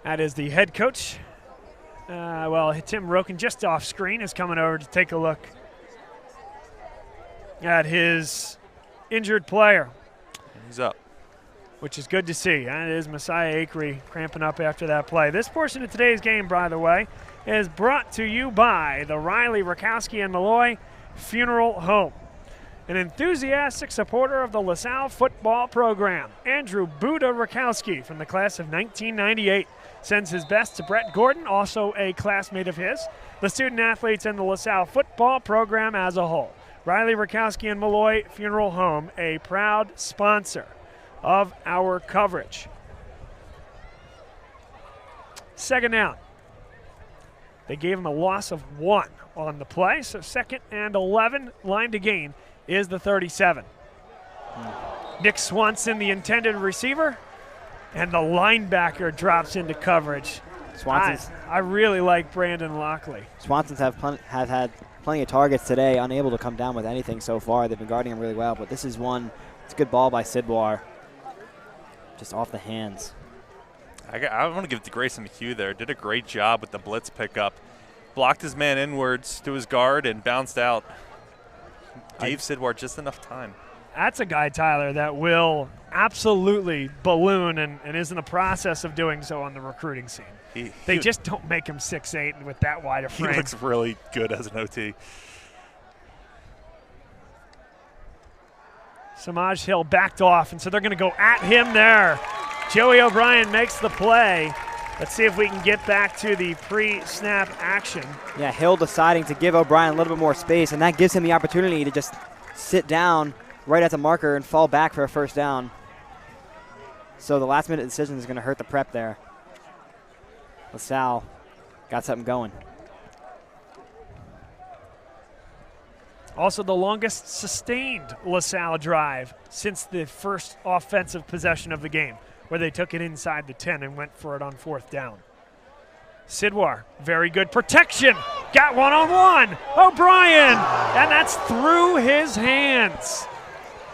That is the head coach. Tim Roken, just off screen, is coming over to take a look at his injured player. He's up. Which is good to see. That is Messiah Acree cramping up after that play. This portion of today's game, by the way, is brought to you by the Riley, Rakowski, and Malloy Funeral Home. An enthusiastic supporter of the LaSalle football program, Andrew Buddha Rakowski from the class of 1998 sends his best to Brett Gordon, also a classmate of his, the student athletes, and the LaSalle football program as a whole. Riley, Rakowski, and Malloy Funeral Home, a proud sponsor of our coverage. Second down. They gave him a loss of 1 on the play, so 2nd and 11, line to gain is the 37. Nick Swanson, the intended receiver, and the linebacker drops into coverage. I really like Brandon Lockley. Swanson's have had plenty of targets today, unable to come down with anything so far. They've been guarding him really well, but this is one, it's a good ball by Sidwar. Just off the hands. I want to give it to Grayson McHugh there. Did a great job with the blitz pickup. Blocked his man inwards to his guard and bounced out. Gave Sidwar just enough time. That's a guy, Tyler, that will absolutely balloon and is in the process of doing so on the recruiting scene. They just don't make him 6'8" with that wide a frame. He looks really good as an OT. Samaj Hill backed off, and so they're going to go at him there. Joey O'Brien makes the play. Let's see if we can get back to the pre-snap action. Yeah, Hill deciding to give O'Brien a little bit more space, and that gives him the opportunity to just sit down right at the marker and fall back for a first down. So the last-minute decision is going to hurt the prep there. LaSalle got something going. Also the longest sustained LaSalle drive since the first offensive possession of the game, where they took it inside the 10 and went for it on 4th down. Sidwar, very good protection. Got one-on-one. O'Brien, and that's through his hands.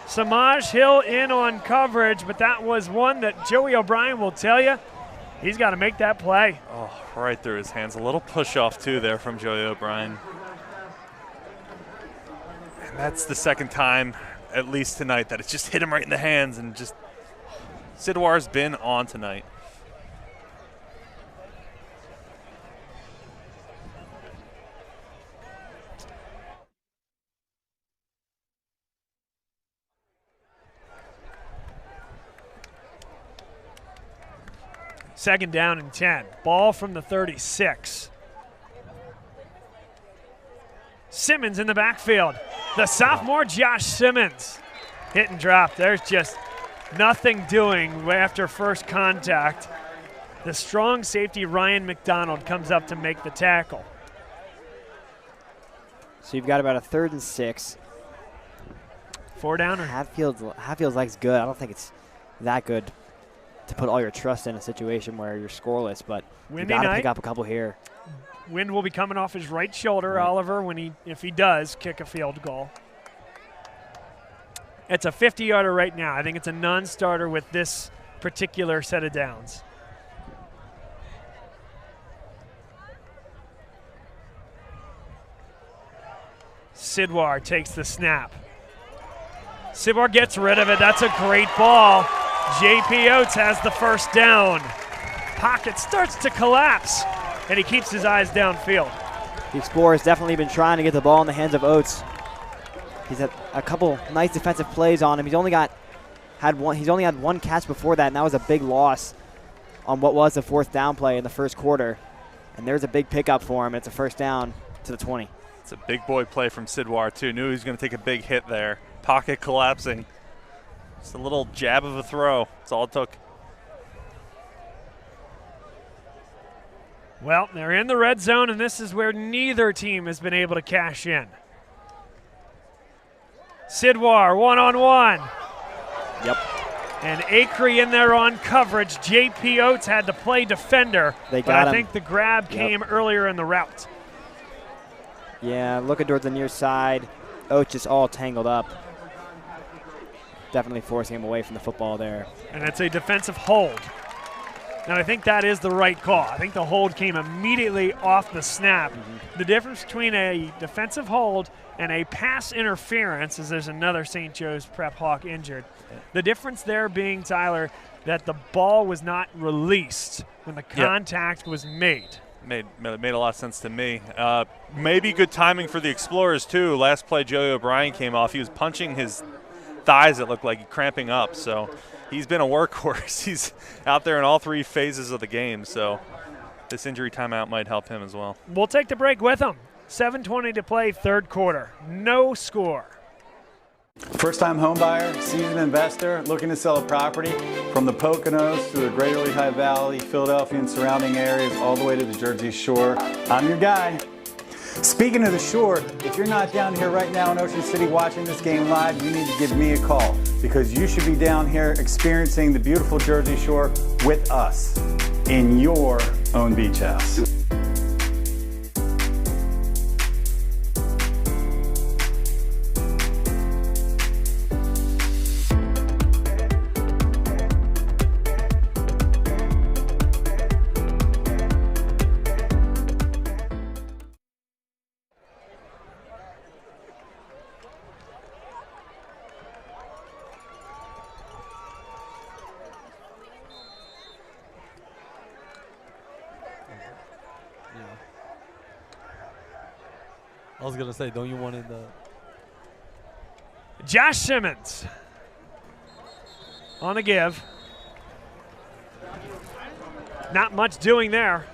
Samaj Hill in on coverage, but that was one that Joey O'Brien will tell you he's got to make that play. Oh, right through his hands. A little push-off, too, there from Joey O'Brien. And that's the second time, at least tonight, that it's just hit him right in the hands, and just Sidwar's been on tonight. Second down and 10. Ball from the 36. Simmons in the backfield. The sophomore Josh Simmons. Hit and drop. There's just nothing doing after first contact. The strong safety Ryan McDonald comes up to make the tackle. So you've got about a 3rd and 6. 4 downer. Hatfield's leg's good. I don't think it's that good to put all your trust in a situation where you're scoreless, but you got to pick up a couple here. Wind will be coming off his right shoulder, Oliver, if he does kick a field goal. It's a 50-yarder right now. I think it's a non-starter with this particular set of downs. Sidwar takes the snap. Sidwar gets rid of it. That's a great ball. J.P. Oates has the first down. Pocket starts to collapse, and he keeps his eyes downfield. The Explorer's definitely been trying to get the ball in the hands of Oates. He's had a couple nice defensive plays on him. He's only had one catch before that, and that was a big loss on what was the 4th down play in the first quarter. And there's a big pickup for him. It's a first down to the 20. It's a big boy play from Sidwar, too. Knew he was going to take a big hit there. Pocket collapsing. Just a little jab of a throw. That's all it took. Well, they're in the red zone, and this is where neither team has been able to cash in. Sidwar, one-on-one. Yep. And Acree in there on coverage. J.P. Oates had to play defender, but I think the grab came earlier in the route. Yeah, looking towards the near side. Oates just all tangled up. Definitely forcing him away from the football there. And it's a defensive hold. And I think that is the right call. I think the hold came immediately off the snap. The difference between a defensive hold and a pass interference is there's another St. Joe's Prep Hawk injured. The difference there being, Tyler, that the ball was not released when the contact was made. Made a lot of sense to me. Maybe good timing for the Explorers, too. Last play, Joey O'Brien came off. He was punching his thighs, it looked like, cramping up. So he's been a workhorse. He's out there in all three phases of the game. So this injury timeout might help him as well. We'll take the break with him. 7:20 to play, third quarter. No score. First-time homebuyer, seasoned investor, looking to sell a property from the Poconos to the Greater Lehigh Valley, Philadelphia and surrounding areas, all the way to the Jersey Shore. I'm your guy. Speaking of the shore, if you're not down here right now in Ocean City watching this game live, you need to give me a call because you should be down here experiencing the beautiful Jersey Shore with us in your own beach house. I was going to say, don't you want it? Josh Simmons on a give. Not much doing there.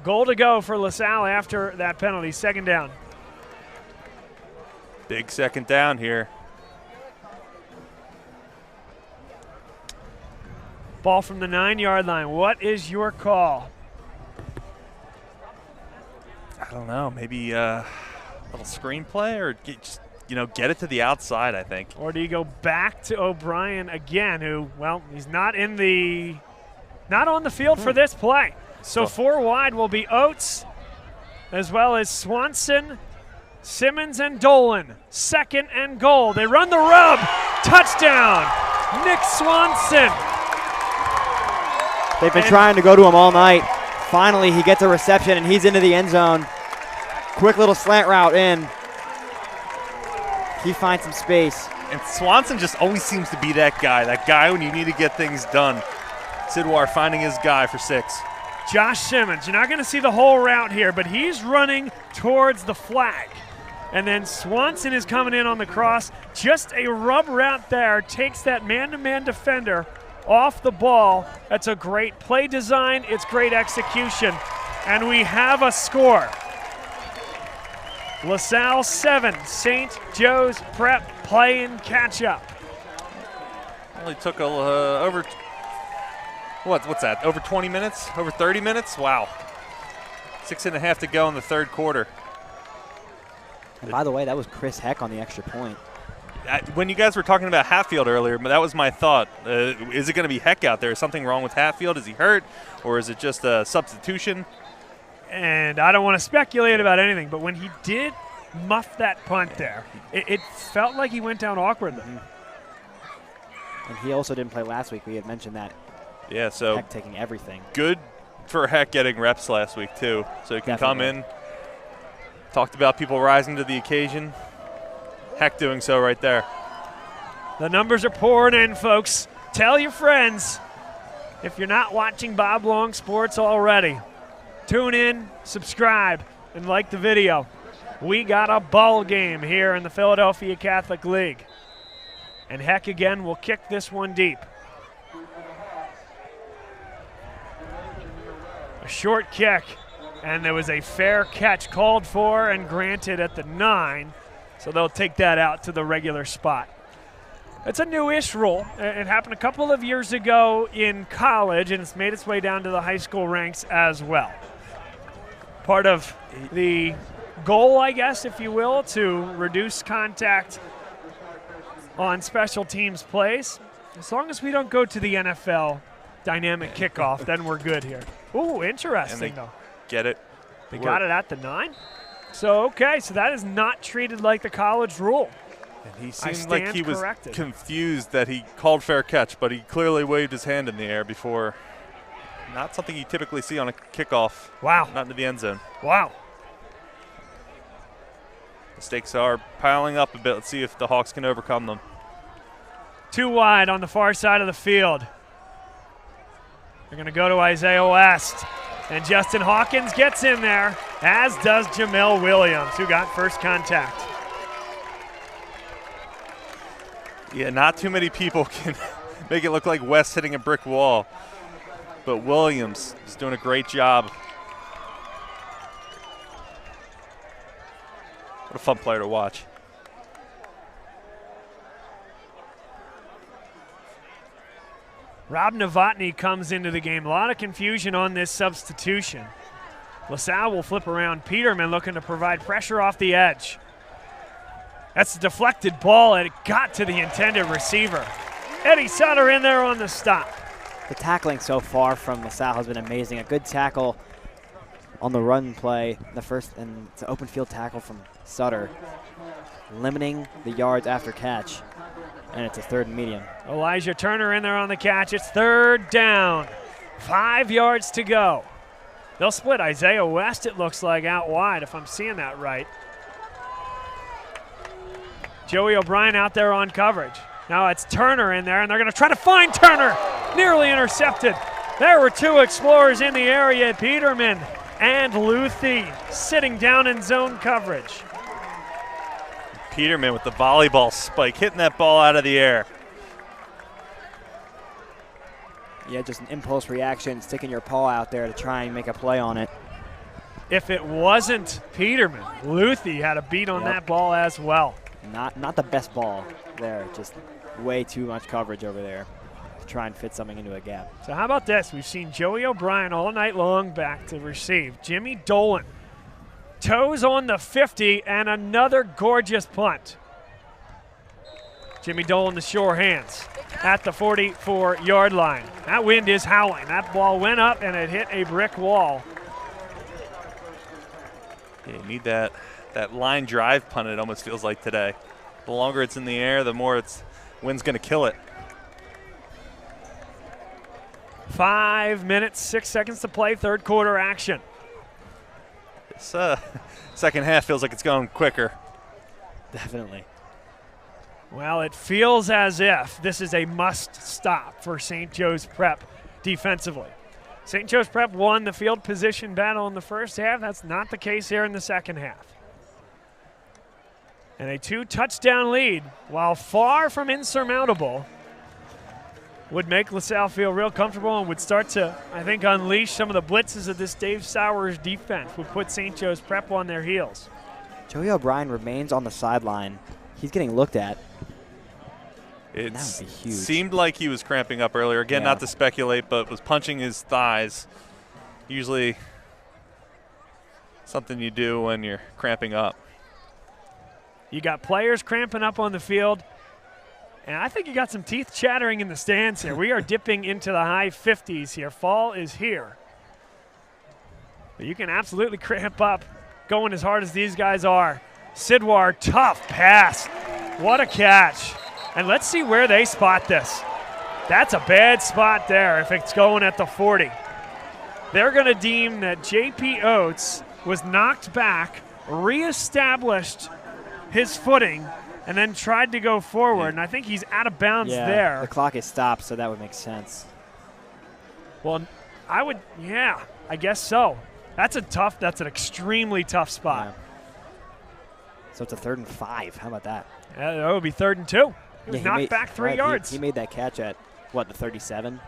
Goal to go for LaSalle after that penalty. Second down. Big second down here. Ball from the 9-yard line. What is your call? I don't know. Maybe a little screenplay or get it to the outside, I think. Or do you go back to O'Brien again, who, well, he's not on the field for this play. So 4 wide will be Oates, as well as Swanson, Simmons, and Dolan. Second and goal. They run the rub. Touchdown, Nick Swanson. They've been trying to go to him all night. Finally, he gets a reception, and he's into the end zone. Quick little slant route in. He finds some space. And Swanson just always seems to be that guy when you need to get things done. Sidwar finding his guy for 6. Josh Simmons, you're not going to see the whole route here, but he's running towards the flag. And then Swanson is coming in on the cross. Just a rub route there. Takes that man-to-man defender off the ball. That's a great play design. It's great execution. And we have a score. LaSalle 7, St. Joe's Prep playing catch-up. Only took over, what's that, over 20 minutes? Over 30 minutes? Wow. 6.5 to go in the third quarter. And by the way, that was Chris Heck on the extra point. When you guys were talking about Hatfield earlier, that was my thought. Is it going to be Heck out there? Is something wrong with Hatfield? Is he hurt? Or is it just a substitution? And I don't want to speculate about anything, but when he did muff that punt there, it felt like he went down awkwardly. And he also didn't play last week. We had mentioned that. Yeah, so Heck taking everything. Good for Heck getting reps last week, too. So he can come in. Talked about people rising to the occasion. Heck doing so right there. The numbers are pouring in, folks. Tell your friends if you're not watching Bob Long Sports already. Tune in, subscribe, and like the video. We got a ball game here in the Philadelphia Catholic League. And Heck again will kick this one deep. A short kick, and there was a fair catch called for and granted at the 9, so they'll take that out to the regular spot. It's a newish rule. It happened a couple of years ago in college, and it's made its way down to the high school ranks as well. Part of the goal, I guess, if you will, to reduce contact on special teams plays. As long as we don't go to the NFL dynamic kickoff, then we're good here. Ooh, interesting, though. Get it. They got it at the 9? So, okay, so that is not treated like the college rule. And he seemed like he was confused that he called fair catch, but he clearly waved his hand in the air before. Not something you typically see on a kickoff. Wow. Not into the end zone. Wow. Mistakes are piling up a bit. Let's see if the Hawks can overcome them. 2 wide on the far side of the field. They're going to go to Isaiah West. And Justin Hawkins gets in there, as does Jamel Williams, who got first contact. Yeah, not too many people can make it look like West hitting a brick wall. But Williams is doing a great job. What a fun player to watch. Rob Novotny comes into the game. A lot of confusion on this substitution. LaSalle will flip around. Peterman looking to provide pressure off the edge. That's a deflected ball, and it got to the intended receiver. Eddie Sutter in there on the stop. The tackling so far from LaSalle has been amazing. A good tackle on the run play. The first, and it's an open field tackle from Sutter, limiting the yards after catch. And it's a 3rd and medium. Elijah Turner in there on the catch. It's 3rd down. 5 yards to go. They'll split Isaiah West, it looks like, out wide, if I'm seeing that right. Joey O'Brien out there on coverage. Now it's Turner in there, and they're going to try to find Turner. Nearly intercepted. There were 2 explorers in the area, Peterman and Luthi, sitting down in zone coverage. Peterman with the volleyball spike, hitting that ball out of the air. Yeah, just an impulse reaction, sticking your paw out there to try and make a play on it. If it wasn't Peterman, Luthi had a beat on that ball as well. Not the best ball there, just way too much coverage over there to try and fit something into a gap. So how about this? We've seen Joey O'Brien all night long back to receive. Jimmy Dolan, toes on the 50, and another gorgeous punt. Jimmy Dolan, the sure hands at the 44-yard line. That wind is howling. That ball went up, and it hit a brick wall. Yeah, you need that line drive punt, it almost feels like today. The longer it's in the air, the more wind's going to kill it. 5 minutes, 6 seconds to play, 3rd quarter action. This second half feels like it's going quicker. Definitely. Well, it feels as if this is a must stop for St. Joe's Prep defensively. St. Joe's Prep won the field position battle in the first half. That's not the case here in the second half. And a 2-touchdown lead, while far from insurmountable, would make LaSalle feel real comfortable and would start to, I think, unleash some of the blitzes of this Dave Sowers defense, would put St. Joe's Prep on their heels. Joey O'Brien remains on the sideline. He's getting looked at. It seemed like he was cramping up earlier. Again, not to speculate, but was punching his thighs. Usually something you do when you're cramping up. You got players cramping up on the field, and I think you got some teeth chattering in the stands here. We are dipping into the high 50s here. Fall is here. But you can absolutely cramp up going as hard as these guys are. Sidwar, tough pass. What a catch. And let's see where they spot this. That's a bad spot there if it's going at the 40. They're going to deem that J.P. Oates was knocked back, reestablished his footing, and then tried to go forward. And I think he's out of bounds there. The clock is stopped, so that would make sense. Well, I guess so. That's an extremely tough spot. Yeah. So it's a 3rd and 5. How about that? That would be 3rd and 2. He was knocked back 3 yards. He made that catch at, what, the 37?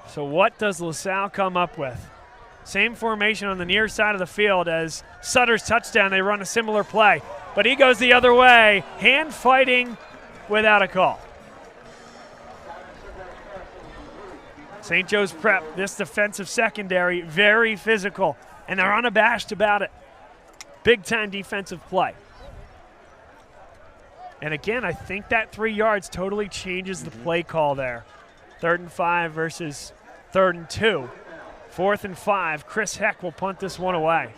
So what does LaSalle come up with? Same formation on the near side of the field as Sutter's touchdown. They run a similar play, but he goes the other way. Hand fighting without a call. St. Joe's Prep, this defensive secondary, very physical, and they're unabashed about it. Big-time defensive play. And again, I think that 3 yards totally changes the play call there. 3rd and 5 versus 3rd and 2. 4th and 5, Chris Heck will punt this one away.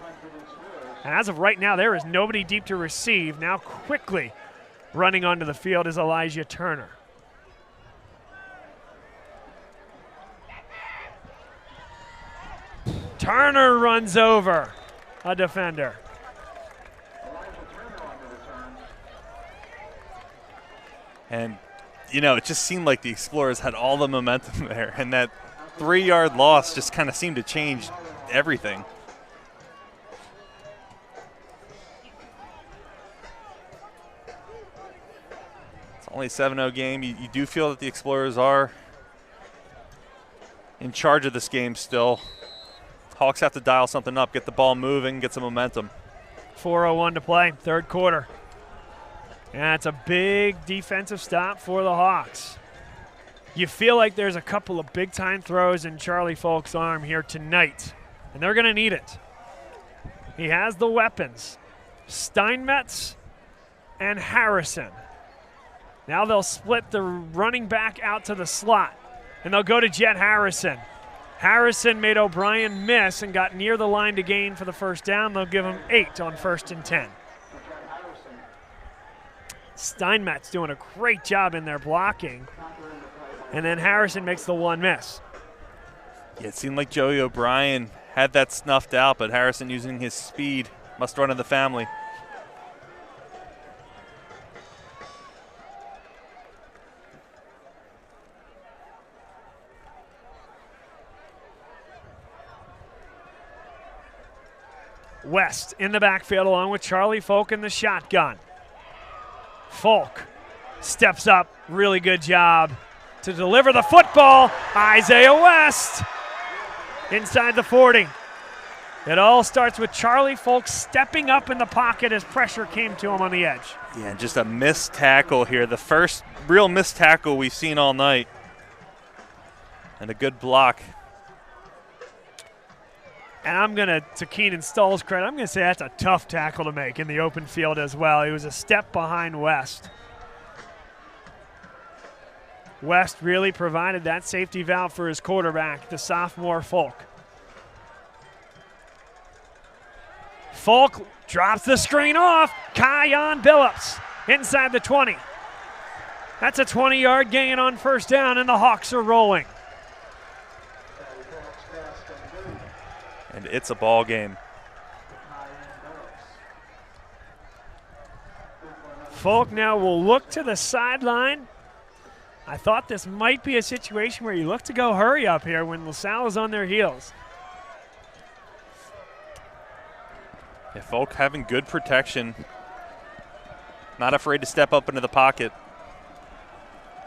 And as of right now, there is nobody deep to receive. Now quickly running onto the field is Elijah Turner. Turner runs over a defender. And, you know, it just seemed like the Explorers had all the momentum there, and that 3-yard loss just kind of seemed to change everything. It's only a 7-0 game. You do feel that the Explorers are in charge of this game still. Hawks have to dial something up, get the ball moving, get some momentum. 4:01 to play, 3rd quarter. And it's a big defensive stop for the Hawks. You feel like there's a couple of big-time throws in Charlie Falk's arm here tonight, and they're going to need it. He has the weapons, Steinmetz and Harrison. Now they'll split the running back out to the slot, and they'll go to Jet Harrison. Harrison made O'Brien miss and got near the line to gain for the first down. They'll give him 8 on 1st and 10. Steinmetz doing a great job in there blocking. And then Harrison makes the one miss. Yeah, it seemed like Joey O'Brien had that snuffed out, but Harrison using his speed must run in the family. West in the backfield along with Charlie Falk in the shotgun. Falk steps up, really good job to deliver the football. Isaiah West inside the 40. It all starts with Charlie Falk stepping up in the pocket as pressure came to him on the edge. Yeah, just a missed tackle here. The first real missed tackle we've seen all night. And a good block. And I'm going to Keenan Stahl's credit, I'm going to say that's a tough tackle to make in the open field as well. He was a step behind West. West really provided that safety valve for his quarterback, the sophomore Falk. Falk drops the screen off. Kion Billups inside the 20. That's a 20-yard gain on 1st down, and the Hawks are rolling. And it's a ball game. Falk now will look to the sideline. I thought this might be a situation where you look to go hurry up here when LaSalle is on their heels. Yeah, Falk having good protection. Not afraid to step up into the pocket.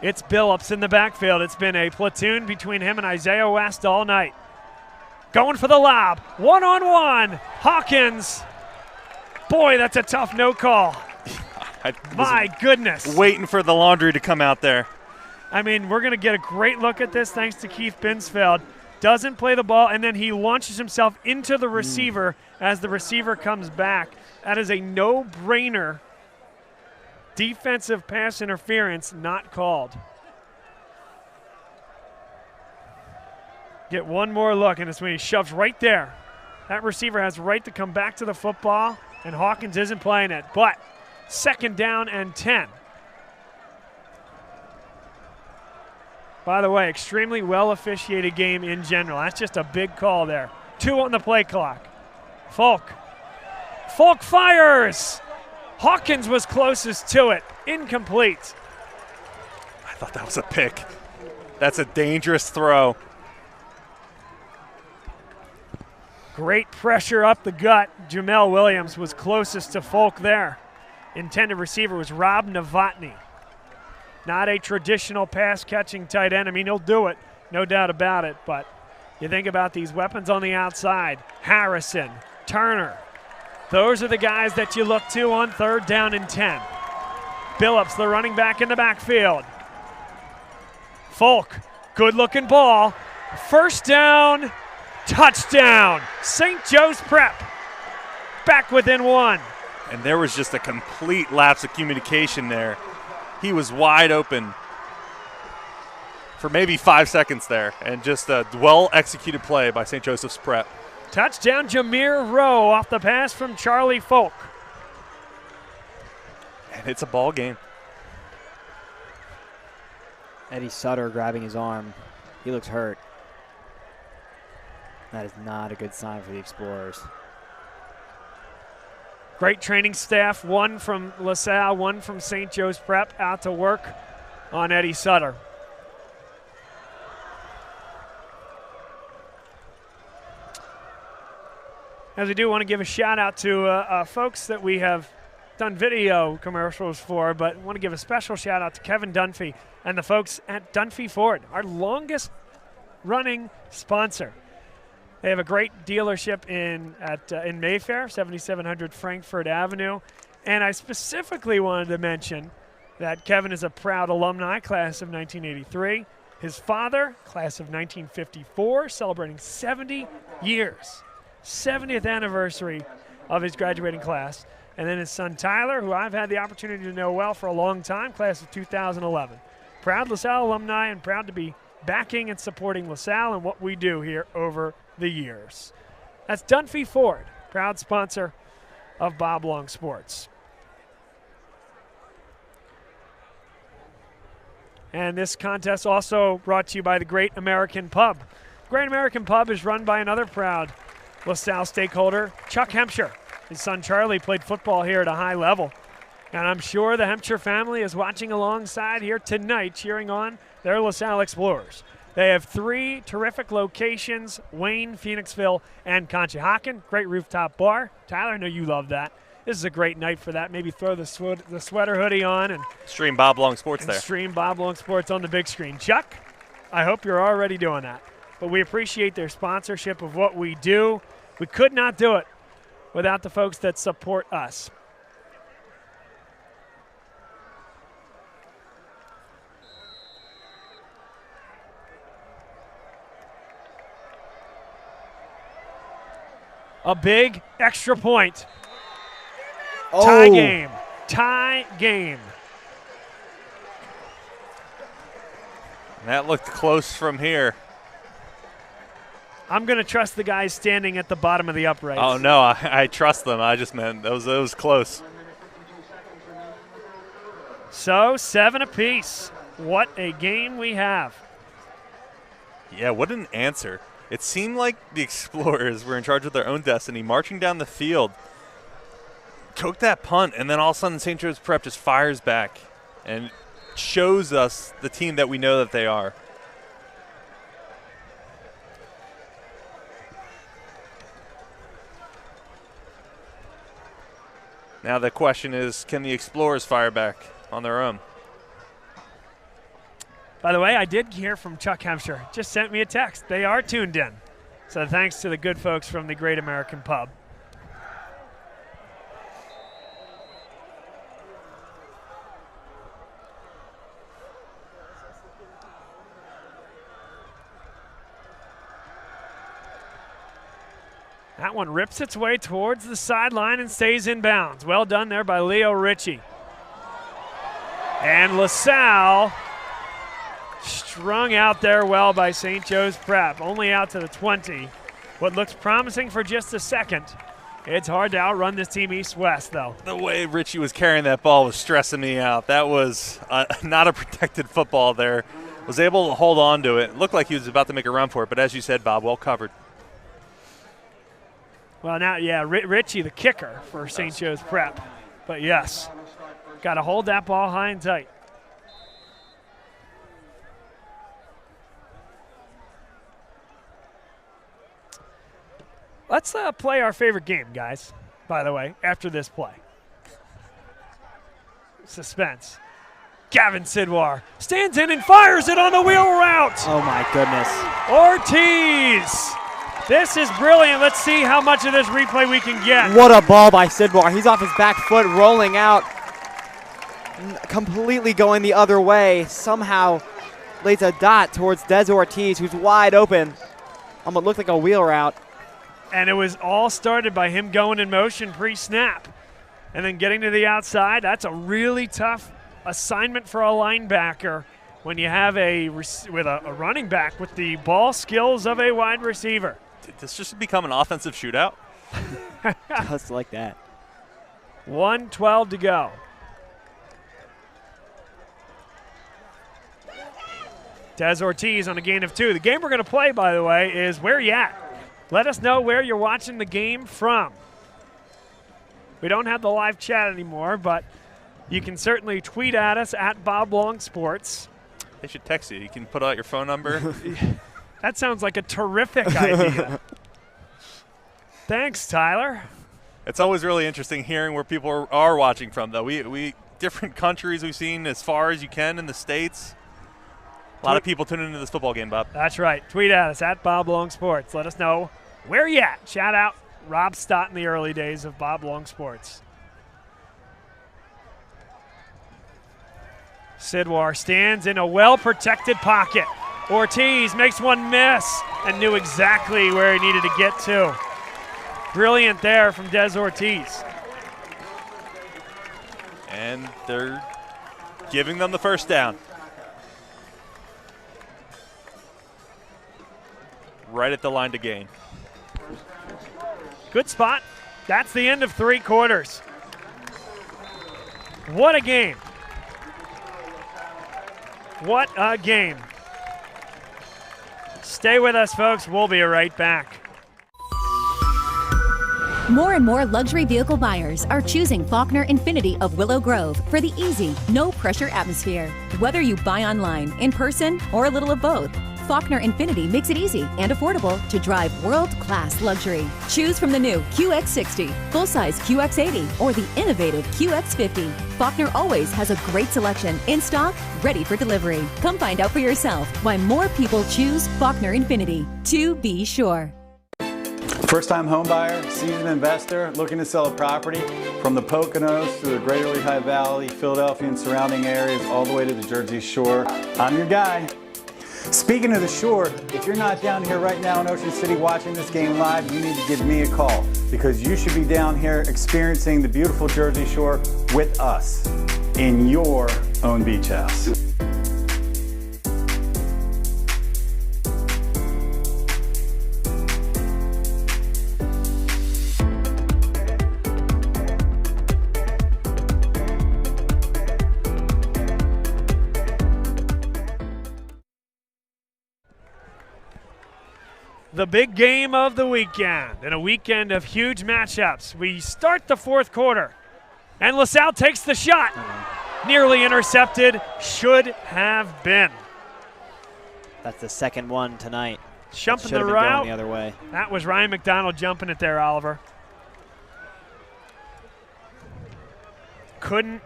It's Billups in the backfield. It's been a platoon between him and Isaiah West all night. Going for the lob. One-on-one. Hawkins. Boy, that's a tough no call. My goodness. Waiting for the laundry to come out there. I mean, we're going to get a great look at this thanks to Keith Binsfeld. Doesn't play the ball, and then he launches himself into the receiver as the receiver comes back. That is a no-brainer. Defensive pass interference not called. Get one more look, and it's when he shoves right there. That receiver has the right to come back to the football, and Hawkins isn't playing it. But 2nd down and 10. By the way, extremely well-officiated game in general. That's just a big call there. 2 on the play clock. Falk. Falk fires! Hawkins was closest to it. Incomplete. I thought that was a pick. That's a dangerous throw. Great pressure up the gut. Jamel Williams was closest to Falk there. Intended receiver was Rob Novotny. Not a traditional pass-catching tight end. I mean, he'll do it. no doubt about it. But you think about these weapons on the outside, Harrison, Turner. Those are the guys that you look to on 3rd down and 10. Billups, the running back in the backfield. Folk, good-looking ball. 1st down, touchdown. St. Joe's Prep back within 1. And there was just a complete lapse of communication there. He was wide open for maybe 5 seconds there, and just a well-executed play by St. Joseph's Prep. Touchdown, Jameer Rowe off the pass from Charlie Folk. And it's a ball game. Eddie Sutter grabbing his arm. He looks hurt. That is not a good sign for the Explorers. Great training staff, one from LaSalle, one from St. Joe's Prep, out to work on Eddie Sutter. As we do want to give a shout out to folks that we have done video commercials for, but want to give a special shout out to Kevin Dunphy and the folks at Dunphy Ford, our longest running sponsor. They have a great dealership in Mayfair, 7700 Frankfurt Avenue. And I specifically wanted to mention that Kevin is a proud alumni, class of 1983. His father, class of 1954, celebrating 70 years. 70th anniversary of his graduating class. And then his son Tyler, who I've had the opportunity to know well for a long time, class of 2011. Proud LaSalle alumni and proud to be backing and supporting LaSalle and what we do here over the years. That's Dunphy Ford, proud sponsor of Bob Long Sports. And this contest also brought to you by the Great American Pub. Great American Pub is run by another proud LaSalle stakeholder, Chuck Hempshire. His son Charlie played football here at a high level. And I'm sure the Hempshire family is watching alongside here tonight, cheering on their LaSalle Explorers. They have 3 terrific locations, Wayne, Phoenixville, and Conshohocken. Great rooftop bar. Tyler, I know you love that. This is a great night for that. Maybe throw the sweater hoodie on and stream Bob Long Sports there. Stream Bob Long Sports on the big screen. Chuck, I hope you're already doing that. But we appreciate their sponsorship of what we do. We could not do it without the folks that support us. A big extra point. Tie game. Tie game. That looked close from here. I'm going to trust the guys standing at the bottom of the uprights. Oh, no, I trust them. I just meant that was close. So, 7 apiece. What a game we have. Yeah, what an answer. It seemed like the Explorers were in charge of their own destiny, marching down the field, took that punt, and then all of a sudden St. Joe's Prep just fires back and shows us the team that we know that they are. Now the question is, can the Explorers fire back on their own? By the way, I did hear from Chuck Hempshire. Just sent me a text. They are tuned in. So thanks to the good folks from the Great American Pub. That one rips its way towards the sideline and stays in bounds. Well done there by Leo Ritchie. And LaSalle strung out there well by St. Joe's Prep, only out to the 20. What looks promising for just a second. It's hard to outrun this team east-west, though. The way Ritchie was carrying that ball was stressing me out. That was not a protected football there. Was able to hold on to it. Looked like he was about to make a run for it, but as you said, Bob, well covered. Well, now, yeah, Ritchie, the kicker for St. Joe's Prep. But, yes, got to hold that ball high and tight. Let's play our favorite game, guys, by the way, after this play. Suspense. Gavin Sidwar stands in and fires it on the wheel route. Oh my goodness. Ortiz. This is brilliant. Let's see how much of this replay we can get. What a ball by Sidwar. He's off his back foot, rolling out, completely going the other way. Somehow lays a dot towards Des Ortiz, who's wide open on what looked like a wheel route. And it was all started by him going in motion pre-snap and then getting to the outside. That's a really tough assignment for a linebacker when you have a running back with the ball skills of a wide receiver. Did this just become an offensive shootout? Just like that. 1:12 to go. Des Ortiz on a gain of 2. The game we're going to play, by the way, is Where You At? Let us know where you're watching the game from. We don't have the live chat anymore, but you can certainly tweet at us at Bob Long Sports. They should text you. You can put out your phone number. That sounds like a terrific idea. Thanks, Tyler. It's always really interesting hearing where people are watching from, though. We different countries we've seen as far as you can in the States. A lot of people tuning into this football game, Bob. That's right. Tweet at us at Bob Long Sports. Let us know where you at. Shout out Rob Stott in the early days of Bob Long Sports. Sidwar stands in a well-protected pocket. Ortiz makes one miss and knew exactly where he needed to get to. Brilliant there from Des Ortiz. And they're giving them the first down. Right at the line to gain. Good spot. That's the end of 3 quarters. What a game. What a game. Stay with us, folks. We'll be right back. More and more luxury vehicle buyers are choosing Faulkner Infiniti of Willow Grove for the easy, no-pressure atmosphere. Whether you buy online, in person, or a little of both, Faulkner Infiniti makes it easy and affordable to drive world-class luxury. Choose from the new QX60, full-size QX80, or the innovative QX50. Faulkner always has a great selection in stock, ready for delivery. Come find out for yourself why more people choose Faulkner Infiniti. To be sure. First-time homebuyer, seasoned investor, looking to sell a property from the Poconos to the Greater Lehigh Valley, Philadelphia and surrounding areas, all the way to the Jersey Shore. I'm your guy. Speaking of the shore, if you're not down here right now in Ocean City watching this game live, you need to give me a call because you should be down here experiencing the beautiful Jersey Shore with us in your own beach house. The big game of the weekend, and a weekend of huge matchups. We start the 4th quarter, and LaSalle takes the shot. Nearly intercepted, should have been. That's the second one tonight. Jumping the route. Going the other way. That was Ryan McDonald jumping it there, Oliver. Couldn't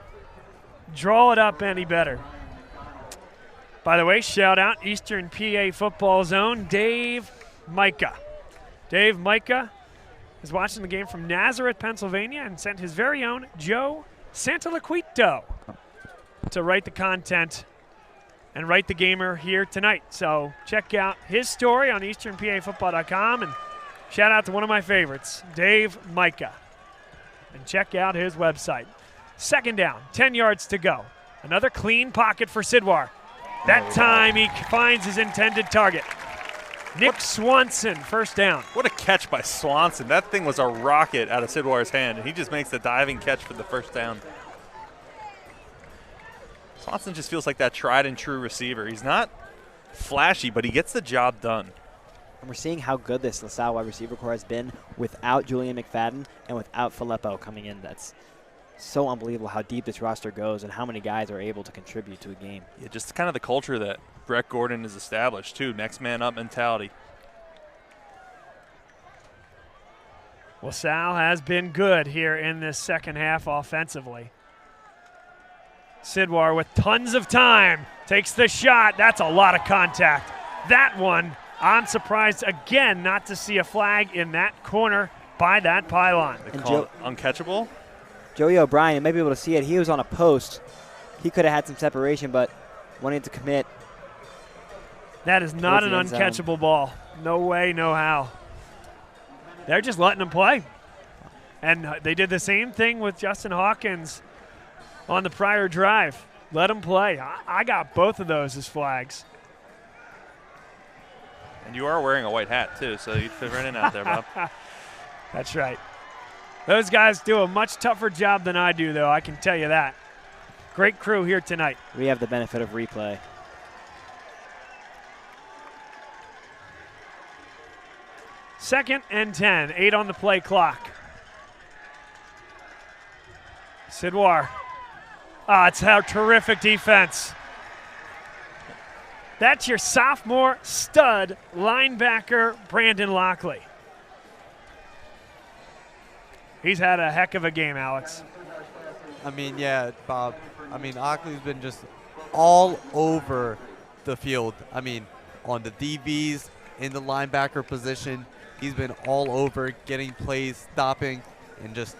draw it up any better. By the way, shout out Eastern PA Football Zone, Dave Micah. Dave Micah is watching the game from Nazareth, Pennsylvania, and sent his very own Joe Santalaquito to write the content and write the gamer here tonight. So check out his story on easternpafootball.com, and shout out to one of my favorites, Dave Micah. And check out his website. Second down, 10 yards to go. Another clean pocket for Sidwar. That time he finds his intended target. Nick Swanson, first down. What a catch by Swanson. That thing was a rocket out of Sidwar's hand, and he just makes the diving catch for the first down. Swanson just feels like that tried and true receiver. He's not flashy, but he gets the job done. And we're seeing how good this LaSalle wide receiver core has been without Julian McFadden and without Filippo coming in. That's so unbelievable how deep this roster goes and how many guys are able to contribute to a game. Yeah, just kind of the culture that Brett Gordon has established, too. Next man up mentality. LaSalle has been good here in this second half offensively. Sidwar with tons of time takes the shot. That's a lot of contact. That one, I'm surprised again not to see a flag in that corner by that pylon. They call it uncatchable? Joey O'Brien, you may be able to see it. He was on a post. He could have had some separation, but wanted to commit. That is not an uncatchable ball. No way, no how. They're just letting him play. And they did the same thing with Justin Hawkins on the prior drive. Let him play. I got both of those as flags. And you are wearing a white hat, too, so you'd fit right in out there, Bob. That's right. Those guys do a much tougher job than I do, though, I can tell you that. Great crew here tonight. We have the benefit of replay. Second and 10, 8 on the play clock. Sidwar. It's a terrific defense. That's your sophomore stud linebacker, Brandon Lockley. He's had a heck of a game, Alex. I mean, yeah, Bob. I mean, Lockley's been just all over the field. I mean, on the DBs, in the linebacker position, he's been all over, getting plays, stopping, and just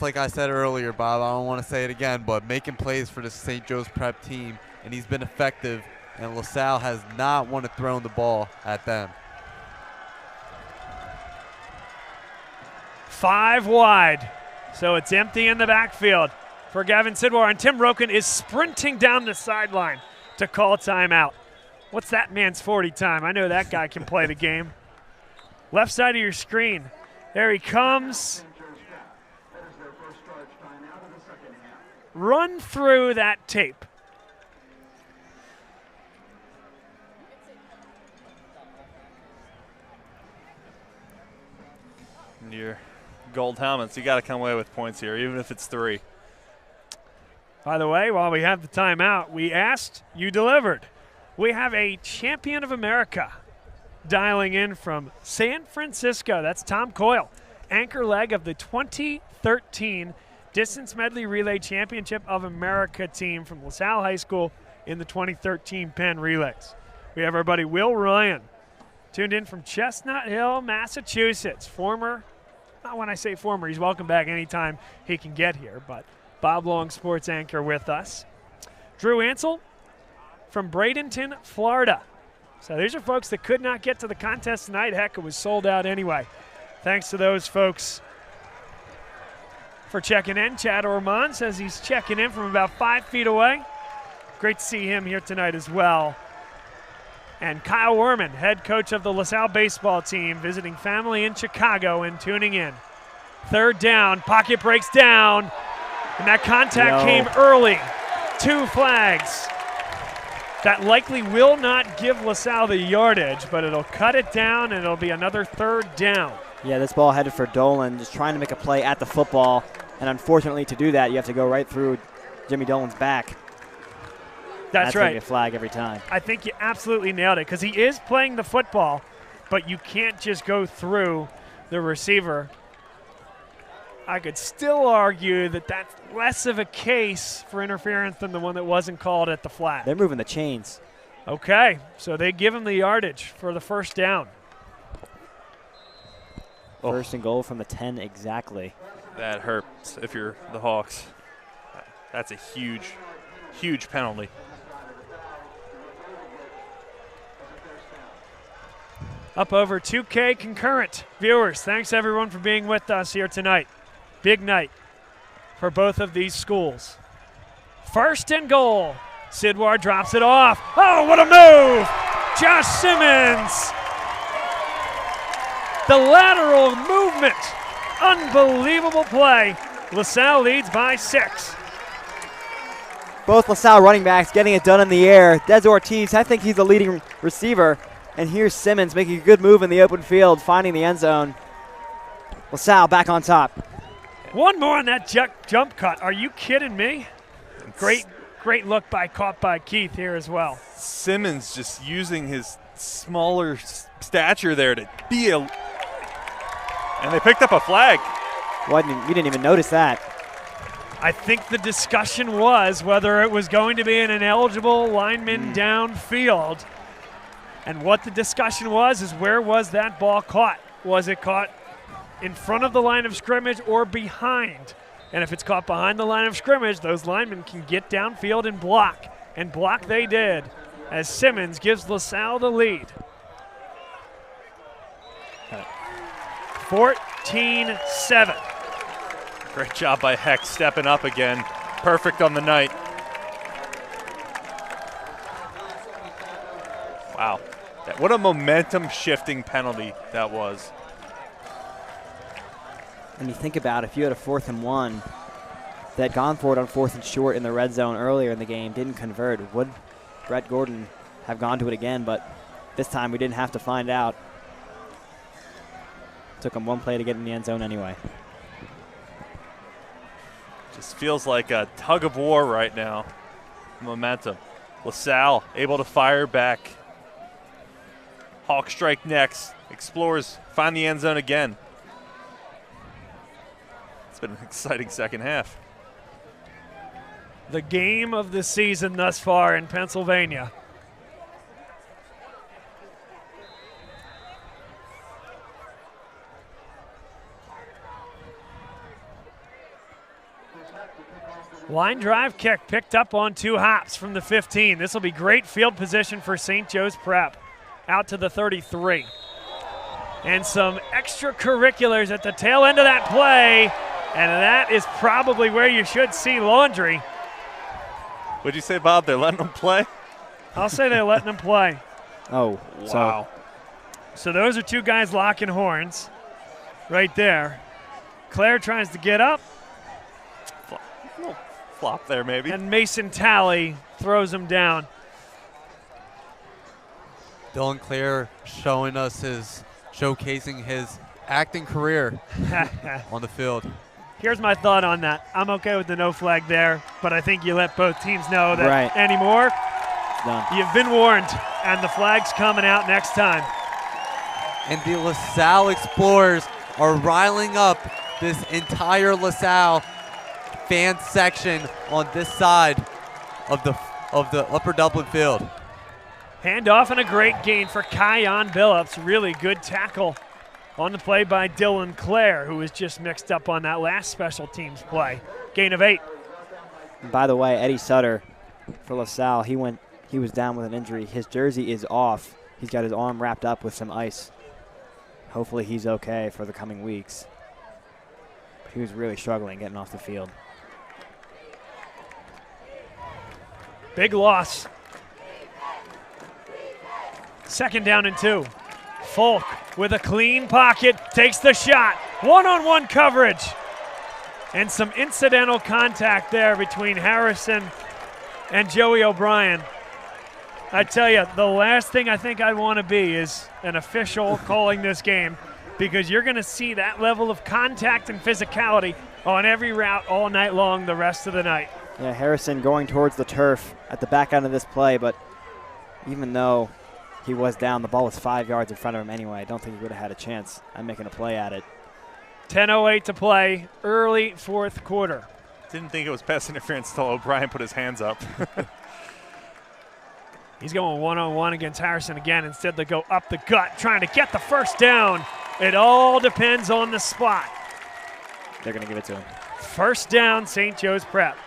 like I said earlier, Bob, I don't want to say it again, but making plays for the St. Joe's Prep team, and he's been effective, and LaSalle has not wanted to throw the ball at them. 5 wide, so it's empty in the backfield for Gavin Sidwar, and Tim Roken is sprinting down the sideline to call timeout. What's that man's 40 time? I know that guy can play the game. Left side of your screen. There he comes. Run through that tape. And your gold helmets, you got to come away with points here, even if it's 3. By the way, while we have the timeout, we asked, you delivered. We have a champion of America dialing in from San Francisco. That's Tom Coyle, anchor leg of the 2013 Distance Medley Relay Championship of America team from LaSalle High School in the 2013 Penn Relays. We have our buddy Will Ryan, tuned in from Chestnut Hill, Massachusetts. Former, not when I say former, he's welcome back anytime he can get here, but Bob Long, sports anchor with us. Drew Ansel from Bradenton, Florida. So these are folks that could not get to the contest tonight. Heck, it was sold out anyway. Thanks to those folks for checking in. Chad Ormond says he's checking in from about 5 feet away. Great to see him here tonight as well. And Kyle Werman, head coach of the LaSalle baseball team, visiting family in Chicago and tuning in. 3rd down, pocket breaks down, and that contact came early. 2 flags. That likely will not give LaSalle the yardage, but it'll cut it down, and it'll be another 3rd down. Yeah, this ball headed for Dolan, just trying to make a play at the football. And unfortunately, to do that, you have to go right through Jimmy Dolan's back. That's right. Going to be a flag every time. I think you absolutely nailed it, because he is playing the football, but you can't just go through the receiver. I could still argue that that's less of a case for interference than the one that wasn't called at the flag. They're moving the chains. Okay, so they give him the yardage for the 1st down. 1st and goal from the 10 exactly. That hurts if you're the Hawks. That's a huge, huge penalty. Up over 2K concurrent viewers. Thanks, everyone, for being with us here tonight. Big night for both of these schools. 1st and goal. Sidwar drops it off. Oh, what a move! Josh Simmons. The lateral movement. Unbelievable play. LaSalle leads by 6. Both LaSalle running backs getting it done in the air. Des Ortiz, I think he's the leading receiver. And here's Simmons making a good move in the open field, finding the end zone. LaSalle back on top. One more on that jump cut. Are you kidding me? Great look caught by Keith here as well. Simmons just using his smaller stature there to be a... And they picked up a flag. You didn't even notice that. I think the discussion was whether it was going to be an ineligible lineman downfield. And what the discussion was is where was that ball caught? Was it caught in front of the line of scrimmage or behind? And if it's caught behind the line of scrimmage, those linemen can get downfield and block. And block they did as Simmons gives LaSalle the lead. 14-7. Great job by Heck stepping up again. Perfect on the night. Wow. What a momentum-shifting penalty that was. And you think about if you had a 4th and 1 that had gone for it on 4th and short in the red zone earlier in the game, didn't convert, would Brett Gordon have gone to it again? But this time we didn't have to find out. Took him one play to get in the end zone anyway. Just feels like a tug of war right now. Momentum. LaSalle able to fire back. Hawk strike next. Explorers find the end zone again. It's been an exciting second half. The game of the season thus far in Pennsylvania. Line drive kick picked up on 2 hops from the 15. This will be great field position for St. Joe's Prep. Out to the 33. And some extracurriculars at the tail end of that play. And that is probably where you should see Laundry. What'd you say, Bob? They're letting them play? I'll say they're letting them play. Oh, wow. So those are 2 guys locking horns right there. Claire tries to get up. Flop there, maybe. And Mason Talley throws him down. Dylan Clare showcasing his acting career on the field. Here's my thought on that. I'm okay with the no flag there, but I think you let both teams know that anymore. Done. You've been warned, and the flag's coming out next time. And the LaSalle Explorers are riling up this entire LaSalle fan section on this side of the Upper Dublin field. Handoff and a great gain for Kion Billups. Really good tackle on the play by Dylan Clare, who was just mixed up on that last special teams play. Gain of 8. And by the way, Eddie Sutter for LaSalle, he was down with an injury. His jersey is off. He's got his arm wrapped up with some ice. Hopefully he's okay for the coming weeks. But he was really struggling getting off the field. Big loss. 2nd down and 2. Folk with a clean pocket, takes the shot. One-on-one coverage. And some incidental contact there between Harrison and Joey O'Brien. I tell you, the last thing I think I want to be is an official calling this game, because you're going to see that level of contact and physicality on every route all night long the rest of the night. Yeah, Harrison going towards the turf at the back end of this play, but even though he was down, the ball was 5 yards in front of him anyway. I don't think he would have had a chance at making a play at it. 10:08 to play, early 4th quarter. Didn't think it was pass interference until O'Brien put his hands up. He's going one-on-one against Harrison again. Instead, they go up the gut, trying to get the first down. It all depends on the spot. They're going to give it to him. First down, St. Joe's Prep.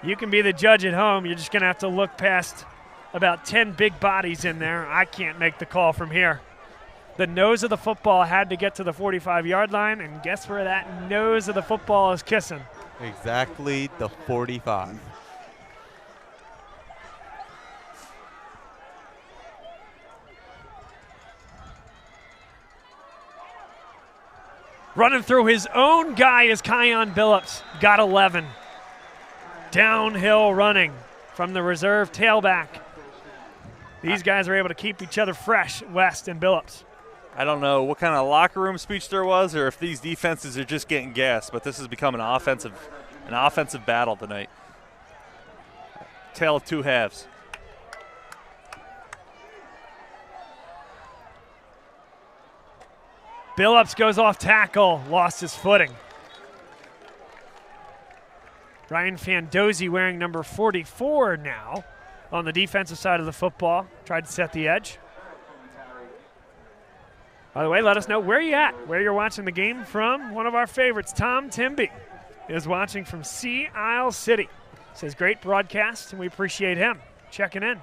You can be the judge at home. You're just going to have to look past about 10 big bodies in there. I can't make the call from here. The nose of the football had to get to the 45-yard line, and guess where that nose of the football is kissing? Exactly the 45. Running through his own guy is Kion Billups. Got 11. Downhill running from the reserve tailback. These guys are able to keep each other fresh, West and Billups. I don't know what kind of locker room speech there was, or if these defenses are just getting gas, but this has become an offensive battle tonight. Tale of 2 halves. Billups goes off tackle, lost his footing. Ryan Fandozzi wearing number 44 now on the defensive side of the football. Tried to set the edge. By the way, let us know where you're at, where you're watching the game from. One of our favorites, Tom Timby, is watching from Sea Isle City. Says great broadcast, and we appreciate him checking in.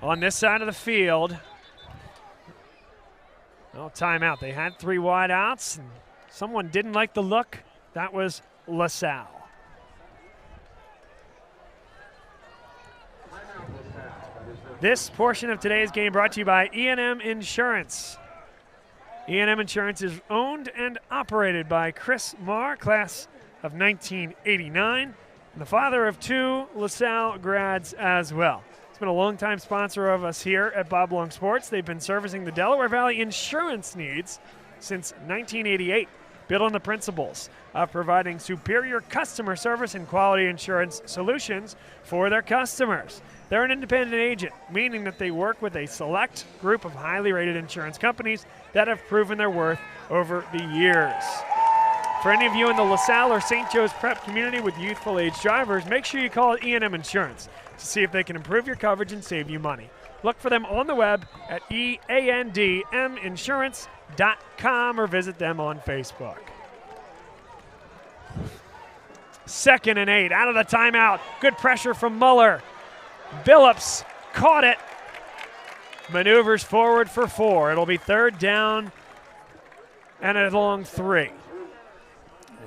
On this side of the field, well, timeout. They had 3 wideouts, and someone didn't like the look. That was LaSalle. This portion of today's game brought to you by E&M Insurance. E&M Insurance is owned and operated by Chris Marr, class of 1989, and the father of 2 LaSalle grads as well. It's been a longtime sponsor of us here at Bob Long Sports. They've been servicing the Delaware Valley insurance needs since 1988, built on the principles of providing superior customer service and quality insurance solutions for their customers. They're an independent agent, meaning that they work with a select group of highly rated insurance companies that have proven their worth over the years. For any of you in the LaSalle or St. Joe's Prep community with youthful age drivers, make sure you call E&M Insurance to see if they can improve your coverage and save you money. Look for them on the web at eandminsurance.com or visit them on Facebook. 2nd and 8, out of the timeout. Good pressure from Muller. Billups caught it. Maneuvers forward for 4. It'll be 3rd down and a long 3.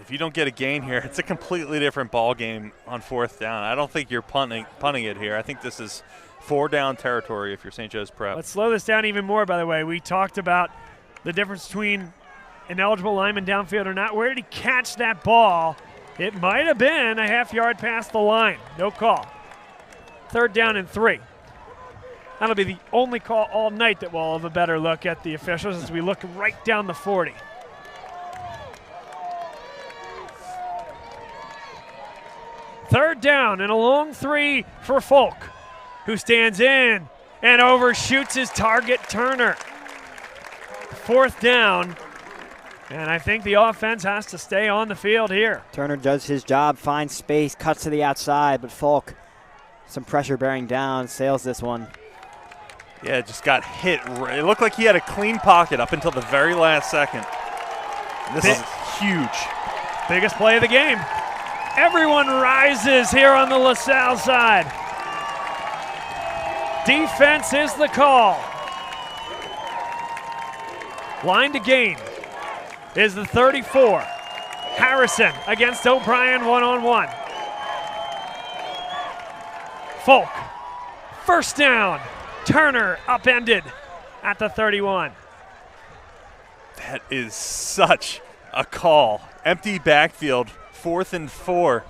If you don't get a gain here, it's a completely different ball game on 4th down. I don't think you're punting it here. I think this is 4-down territory if you're St. Joe's Prep. Let's slow this down even more, by the way. We talked about the difference between an eligible lineman downfield or not. Where did he catch that ball? It might have been a half-yard past the line. No call. 3rd down and 3. That'll be the only call all night that we'll have a better look at the officials as we look right down the 40. Third down and a long 3 for Folk, who stands in and overshoots his target, Turner. 4th down, and I think the offense has to stay on the field here. Turner does his job, finds space, cuts to the outside, but Folk, some pressure bearing down, sails this one. Yeah, just got hit. It looked like he had a clean pocket up until the very last second. This is huge. Biggest play of the game. Everyone rises here on the LaSalle side. Defense is the call. Line to gain is the 34. Harrison against O'Brien one-on-one. Folk, 1st down. Turner upended at the 31. That is such a call. Empty backfield, 4th and 4.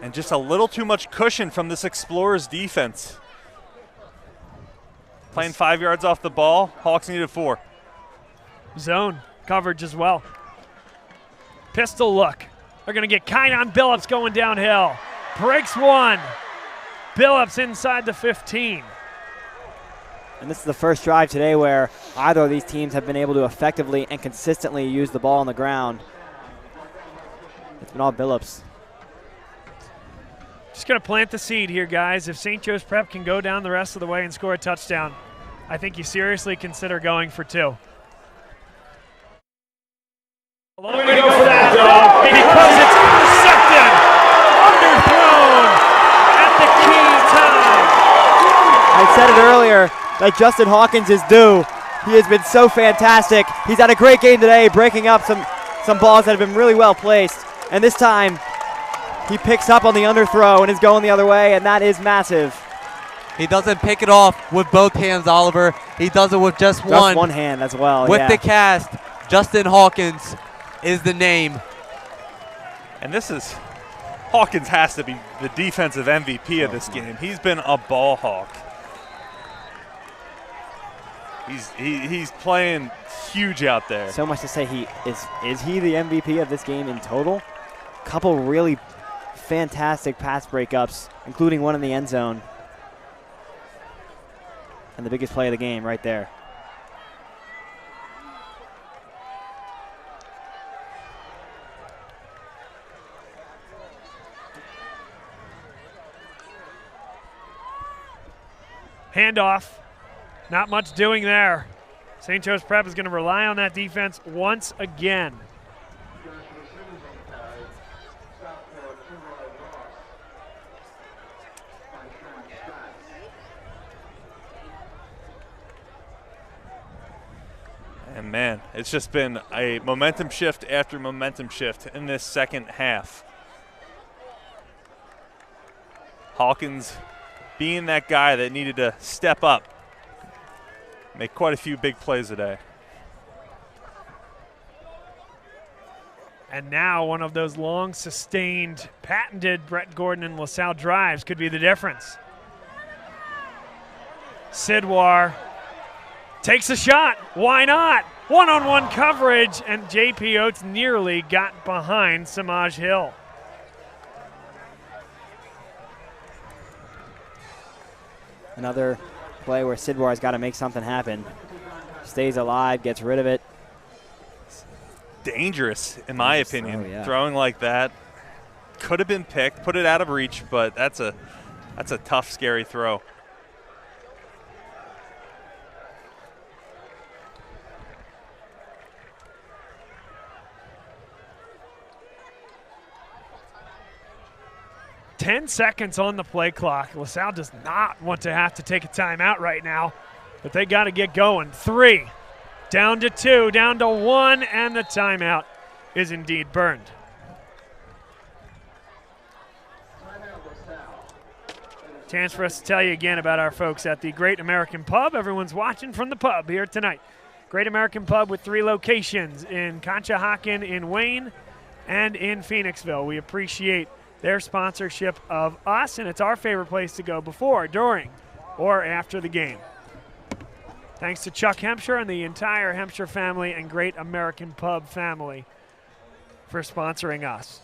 And just a little too much cushion from this Explorers defense. Playing 5 yards off the ball. Hawks needed 4. Zone coverage as well. Pistol look. They're going to get Kainon Billups going downhill. Breaks 1. Billups inside the 15. And this is the first drive today where either of these teams have been able to effectively and consistently use the ball on the ground. It's been all Billups. Just going to plant the seed here, guys. If St. Joe's Prep can go down the rest of the way and score a touchdown, I think you seriously consider going for 2. We're going to go for that, though, because it's intercepted, underthrown at the key time. I said it earlier, like Justin Hawkins is due. He has been so fantastic. He's had a great game today, breaking up some balls that have been really well placed. And this time, he picks up on the underthrow and is going the other way, and that is massive. He doesn't pick it off with both hands, Oliver. He does it with just one. Just one hand as well, With the cast, Justin Hawkins is the name. And Hawkins has to be the defensive MVP of this game. He's been a ball hawk. He's playing huge out there. So much to say, is he the MVP of this game in total? Couple really fantastic pass breakups, including one in the end zone. And the biggest play of the game right there. Handoff. Not much doing there. St. Joe's Prep is going to rely on that defense once again. And man, it's just been a momentum shift after momentum shift in this second half. Hawkins being that guy that needed to step up, make quite a few big plays today. And now one of those long sustained, patented Brett Gordon and LaSalle drives could be the difference. Sidwar takes a shot. Why not? One-on-one coverage, and J.P. Oates nearly got behind Samaj Hill. Another play where Sidwar's got to make something happen. Stays alive, gets rid of it. Dangerous, in my opinion. Yeah. Throwing like that. Could have been picked, put it out of reach, but that's a tough, scary throw. Ten seconds on the play clock. LaSalle does not want to have to take a timeout right now, but they got to get going. 3, down to 2, down to 1, and the timeout is indeed burned. Chance for us to tell you again about our folks at the Great American Pub. Everyone's watching from the pub here tonight. Great American Pub with 3 locations in Conshohocken, in Wayne, and in Phoenixville. We appreciate their sponsorship of us, and it's our favorite place to go before, during, or after the game. Thanks to Chuck Hempshire and the entire Hempshire family and Great American Pub family for sponsoring us.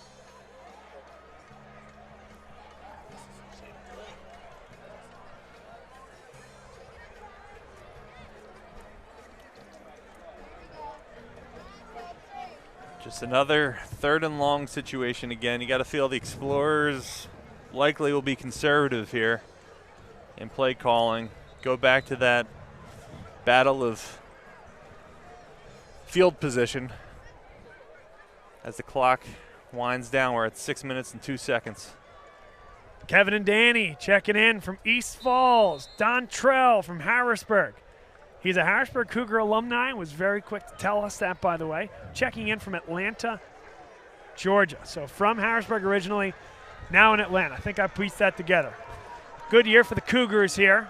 Just another 3rd and long situation again. You got to feel the Explorers likely will be conservative here in play calling. Go back to that battle of field position as the clock winds down. We're at 6 minutes and 2 seconds. Kevin and Danny checking in from East Falls. Don Trell from Harrisburg. He's a Harrisburg Cougar alumni and was very quick to tell us that, by the way. Checking in from Atlanta, Georgia. So from Harrisburg originally, now in Atlanta. I think I pieced that together. Good year for the Cougars here,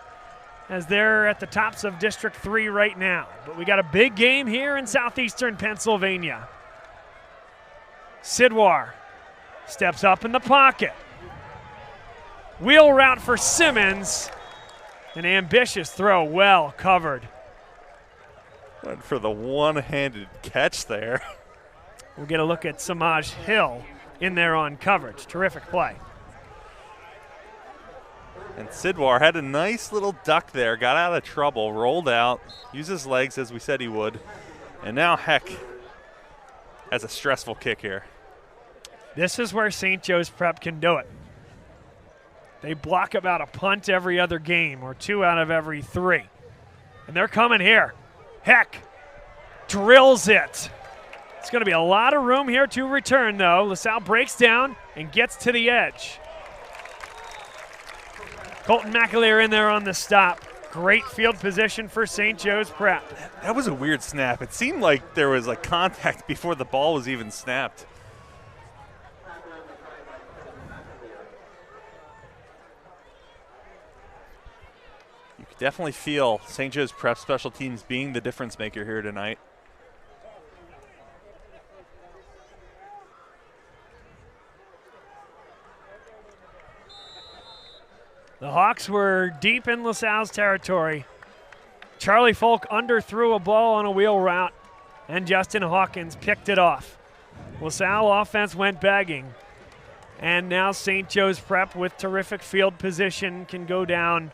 as they're at the tops of District 3 right now. But we got a big game here in southeastern Pennsylvania. Sidwar steps up in the pocket. Wheel route for Simmons. An ambitious throw, well covered. Went for the one-handed catch there. We'll get a look at Samaj Hill in there on coverage. Terrific play. And Sidwar had a nice little duck there, got out of trouble, rolled out, used his legs as we said he would, and now Heck has a stressful kick here. This is where St. Joe's Prep can do it. They block about a punt every other game, or 2 out of every 3. And they're coming here. Heck drills it. It's going to be a lot of room here to return, though. LaSalle breaks down and gets to the edge. Colton McAleer in there on the stop. Great field position for St. Joe's Prep. That was a weird snap. It seemed like there was like contact before the ball was even snapped. You could definitely feel St. Joe's Prep special teams being the difference maker here tonight. The Hawks were deep in LaSalle's territory. Charlie Folk underthrew a ball on a wheel route, and Justin Hawkins picked it off. LaSalle offense went begging, and now St. Joe's Prep with terrific field position can go down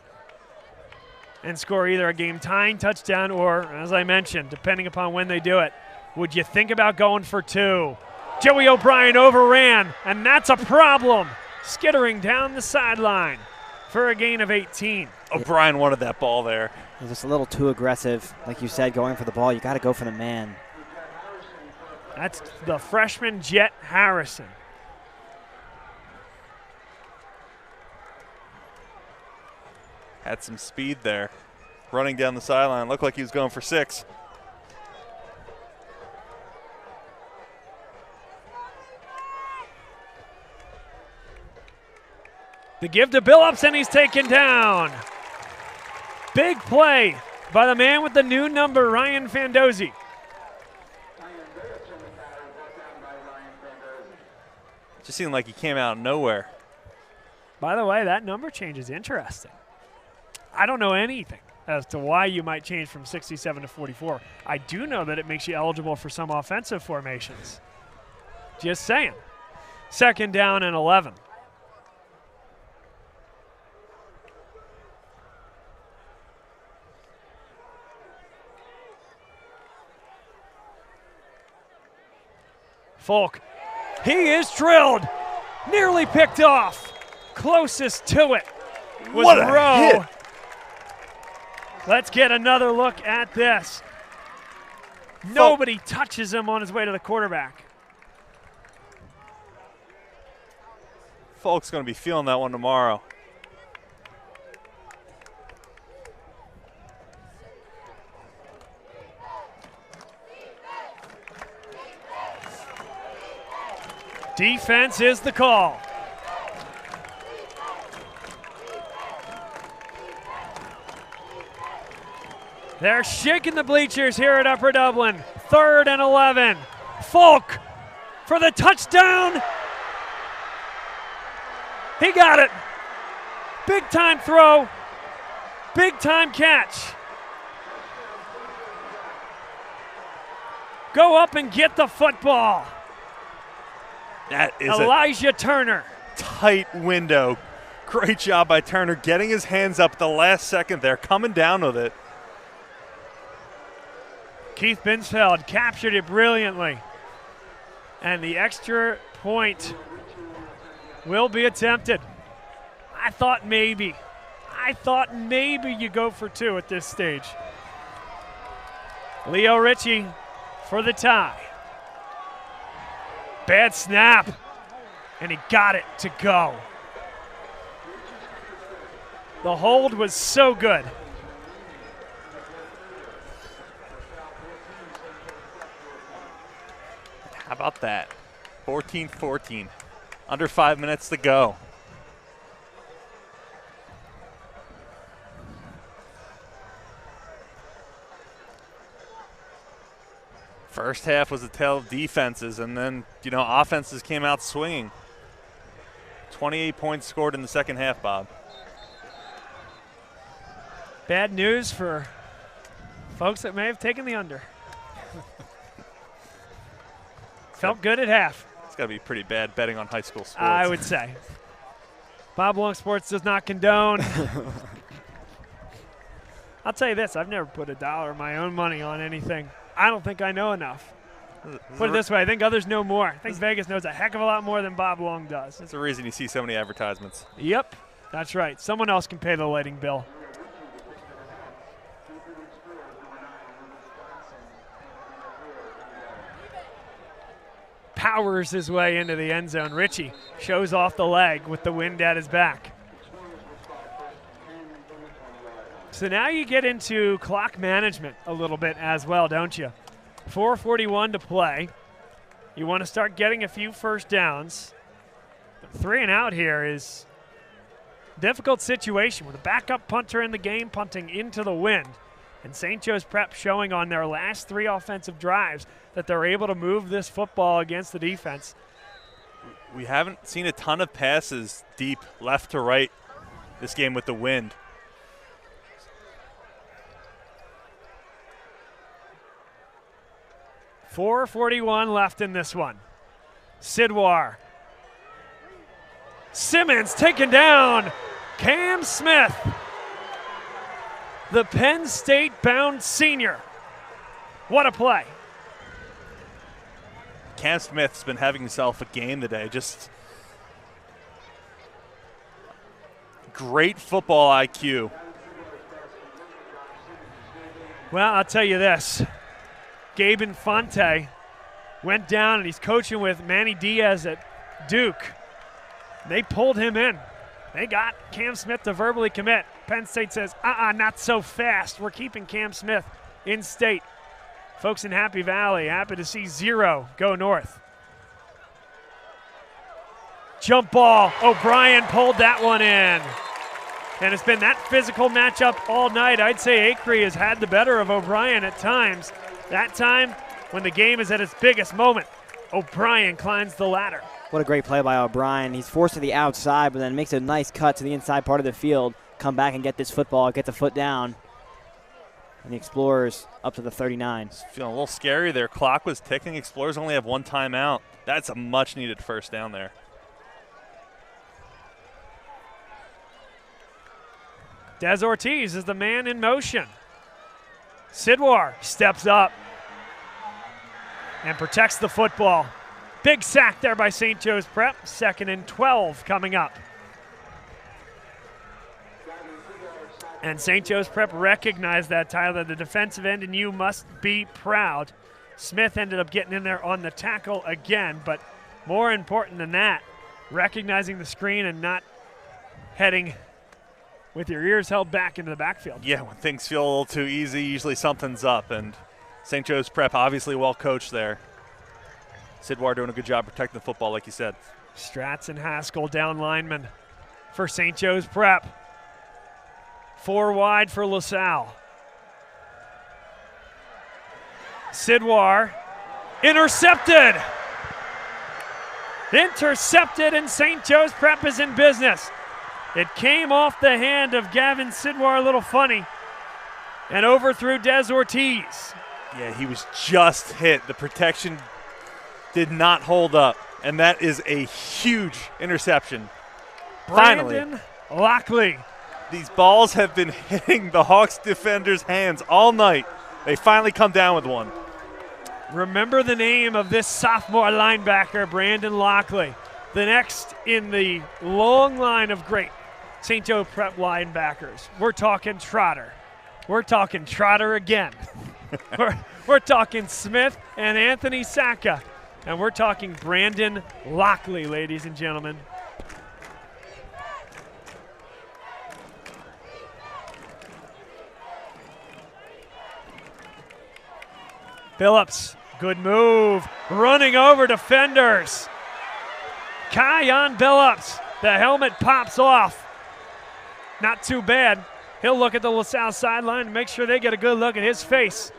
and score either a game-tying touchdown or, as I mentioned, depending upon when they do it, would you think about going for 2? Joey O'Brien overran, and that's a problem. Skittering down the sideline for a gain of 18. O'Brien wanted that ball there. He's just a little too aggressive. Like you said, going for the ball, you got to go for the man. That's the freshman Jet Harrison. Had some speed there. Running down the sideline. Looked like he was going for 6. The give to Billups, and he's taken down. Big play by the man with the new number, Ryan Fandozzi. Just seemed like he came out of nowhere. By the way, that number change is interesting. I don't know anything as to why you might change from 67 to 44. I do know that it makes you eligible for some offensive formations. Just saying. 2nd down and 11. Folk, he is drilled, nearly picked off. Closest to it was What a Rowe. hit. Let's get another look at this. Nobody touches him on his way to the quarterback. Folk's going to be feeling that one tomorrow. Defense is the call. They're shaking the bleachers here at Upper Dublin. 3rd and 11. Folk for the touchdown. He got it. Big time throw. Big time catch. Go up and get the football. That is Elijah Turner. Tight window. Great job by Turner getting his hands up at the last second there, coming down with it. Keith Binsfeld captured it brilliantly. And the extra point will be attempted. I thought maybe you go for 2 at this stage. Leo Ritchie for the tie. Bad snap, and he got it to go. The hold was so good. How about that? 14-14. Under 5 minutes to go. First half was a tale of defenses, and then, offenses came out swinging. 28 points scored in the second half, Bob. Bad news for folks that may have taken the under. Felt good at half. It's got to be pretty bad betting on high school sports. I would say. Bob Long Sports does not condone. I'll tell you this, I've never put $1 of my own money on anything. I don't think I know enough. Put it this way, I think others know more. I think Vegas knows a heck of a lot more than Bob Long does. That's the reason you see so many advertisements. Yep, that's right. Someone else can pay the lighting bill. Powers his way into the end zone. Ritchie shows off the leg with the wind at his back. So now you get into clock management a little bit as well, don't you? 4:41 to play. You want to start getting a few first downs. 3 and out here is a difficult situation with a backup punter in the game punting into the wind. And St. Joe's Prep showing on their last 3 offensive drives that they're able to move this football against the defense. We haven't seen a ton of passes deep left to right this game with the wind. .441 left in this one. Sidwar. Simmons taken down. Cam Smith. the Penn State-bound senior. What a play. Cam Smith's been having himself a game today. Just great football IQ. Well, I'll tell you this. Gabe Infante went down, and he's coaching with Manny Diaz at Duke. They pulled him in. They got Cam Smith to verbally commit. Penn State says, not so fast. We're keeping Cam Smith in state. Folks in Happy Valley happy to see 0 go north. Jump ball. O'Brien pulled that one in. And it's been that physical matchup all night. I'd say Acree has had the better of O'Brien at times. That time, when the game is at its biggest moment, O'Brien climbs the ladder. What a great play by O'Brien. He's forced to the outside, but then makes a nice cut to the inside part of the field. Come back and get this football, get the foot down. And the Explorers up to the 39. It's feeling a little scary there. Clock was ticking. Explorers only have 1 timeout. That's a much-needed first down there. Des Ortiz is the man in motion. Sidwar steps up and protects the football. Big sack there by St. Joe's Prep. 2nd and 12 coming up. And St. Joe's Prep recognized that, Tyler. The defensive end, and you must be proud. Smith ended up getting in there on the tackle again, but more important than that, recognizing the screen and not heading with your ears held back into the backfield. Yeah, when things feel a little too easy, usually something's up, and St. Joe's Prep obviously well coached there. Sidwar doing a good job protecting the football, like you said. Stratz and Haskell down lineman for St. Joe's Prep. 4 wide for LaSalle. Sidwar intercepted. Intercepted, and St. Joe's Prep is in business. It came off the hand of Gavin Sidwar a little funny and overthrew Des Ortiz. Yeah, he was just hit. The protection did not hold up, and that is a huge interception. Brandon Lockley. These balls have been hitting the Hawks defenders' hands all night. They finally come down with one. Remember the name of this sophomore linebacker, Brandon Lockley. The next in the long line of great St. Joe Prep linebackers. We're talking Trotter. We're talking Trotter again. we're talking Smith and Anthony Sacca. And we're talking Brandon Lockley, ladies and gentlemen. Phillips, good move, running over defenders. Kyon Billups, the helmet pops off. Not too bad. He'll look at the LaSalle sideline and make sure they get a good look at his face.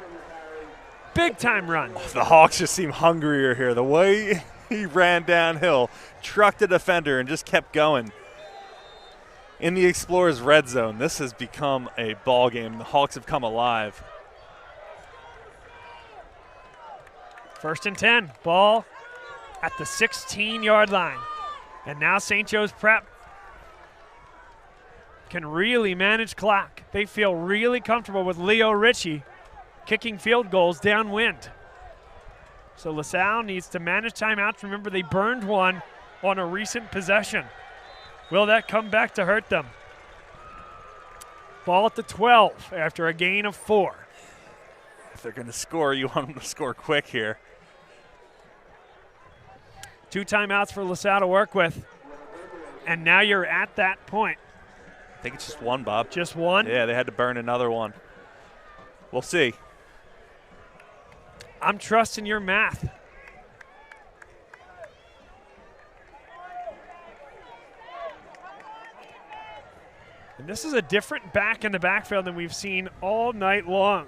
Big time run. The Hawks just seem hungrier here. The way he ran downhill, trucked a defender, and just kept going. In the Explorers' red zone, this has become a ball game. The Hawks have come alive. 1st and 10, ball at the 16-yard line. And now St. Joe's Prep can really manage clock. They feel really comfortable with Leo Ritchie kicking field goals downwind. So LaSalle needs to manage timeouts. Remember, they burned one on a recent possession. Will that come back to hurt them? Ball at the 12 after a gain of 4. If they're going to score, you want them to score quick here. 2 timeouts for LaSalle to work with. And now you're at that point. I think it's just one, Bob. Just one? Yeah, they had to burn another one. We'll see. I'm trusting your math. And this is a different back in the backfield than we've seen all night long.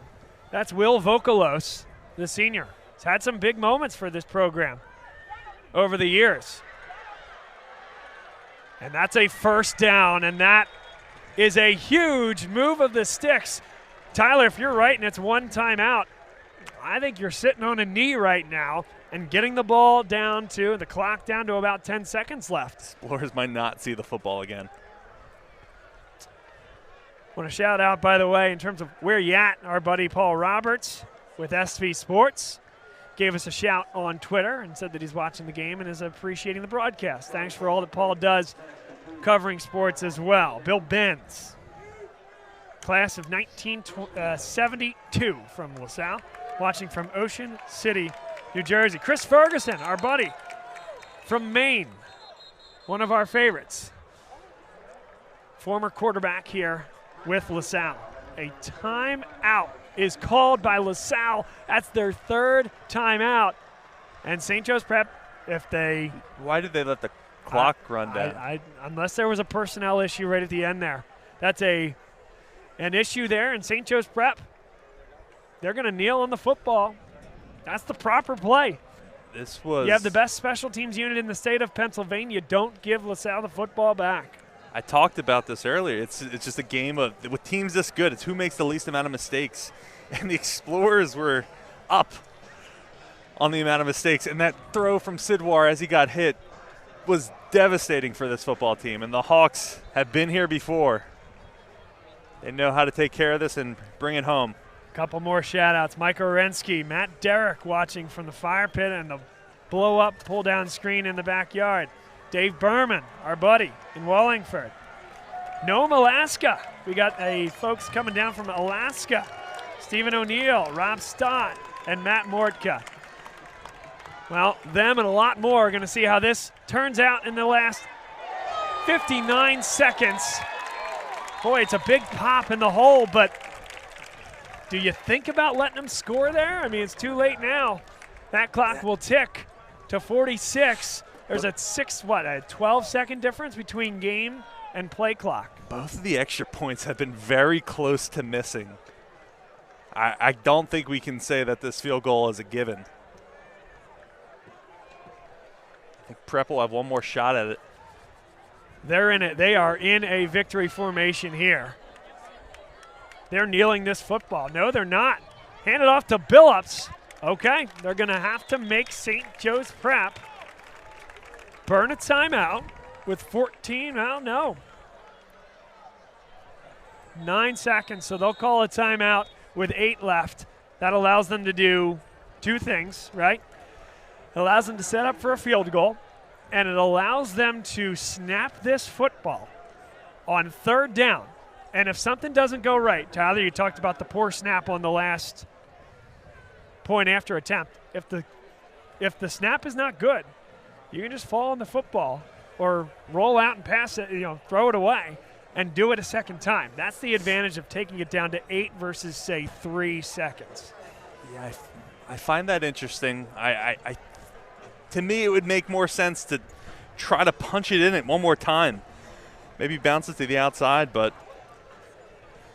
That's Will Vokalos, the senior. He's had some big moments for this program over the years. And that's a first down, and that is a huge move of the sticks. Tyler, if you're right and it's 1 timeout, I think you're sitting on a knee right now and getting the ball down to the clock down to about 10 seconds left. Explorers might not see the football again. Want to shout out, by the way, in terms of where you at, our buddy Paul Roberts with SV Sports gave us a shout on Twitter and said that he's watching the game and is appreciating the broadcast. Thanks for all that Paul does covering sports as well. Bill Benz, class of 1972 from LaSalle, watching from Ocean City, New Jersey. Chris Ferguson, our buddy from Maine, one of our favorites. Former quarterback here with LaSalle. A timeout is called by LaSalle. That's their third timeout. And St. Joe's Prep, if they... Why did they let the clock run down? Unless there was a personnel issue right at the end there. That's an issue there, and St. Joe's Prep, they're going to kneel on the football. That's the proper play. This was... You have the best special teams unit in the state of Pennsylvania. Don't give LaSalle the football back. I talked about this earlier. It's just a game of, with teams this good, it's who makes the least amount of mistakes. And the Explorers were up on the amount of mistakes. And that throw from Sidwar as he got hit was devastating for this football team. And the Hawks have been here before. They know how to take care of this and bring it home. Couple more shout-outs. Mike Orensky, Matt Derrick watching from the fire pit and the blow-up, pull-down screen in the backyard. Dave Berman, our buddy in Wallingford. Nome, Alaska. We got folks coming down from Alaska. Stephen O'Neill, Rob Stott, and Matt Mortka. Well, them and a lot more are going to see how this turns out in the last 59 seconds. Boy, it's a big pop in the hole, but do you think about letting them score there? I mean, it's too late now. That clock will tick to 46. There's a 12-second difference between game and play clock. Both of the extra points have been very close to missing. I don't think we can say that this field goal is a given. I think Prep will have one more shot at it. They're in it. They are in a victory formation here. They're kneeling this football. No, they're not. Hand it off to Billups. Okay, they're going to have to make St. Joe's Prep burn a timeout with 14. Well, no. 9 seconds, so they'll call a timeout with 8 left. That allows them to do two things, right? It allows them to set up for a field goal, and it allows them to snap this football on third down. And if something doesn't go right, Tyler, you talked about the poor snap on the last point after attempt. If the snap is not good, you can just fall on the football or roll out and pass it, throw it away and do it a second time. That's the advantage of taking it down to 8 versus, say, 3 seconds. Yeah, I find that interesting. To me, it would make more sense to try to punch it in it one more time. Maybe bounce it to the outside, but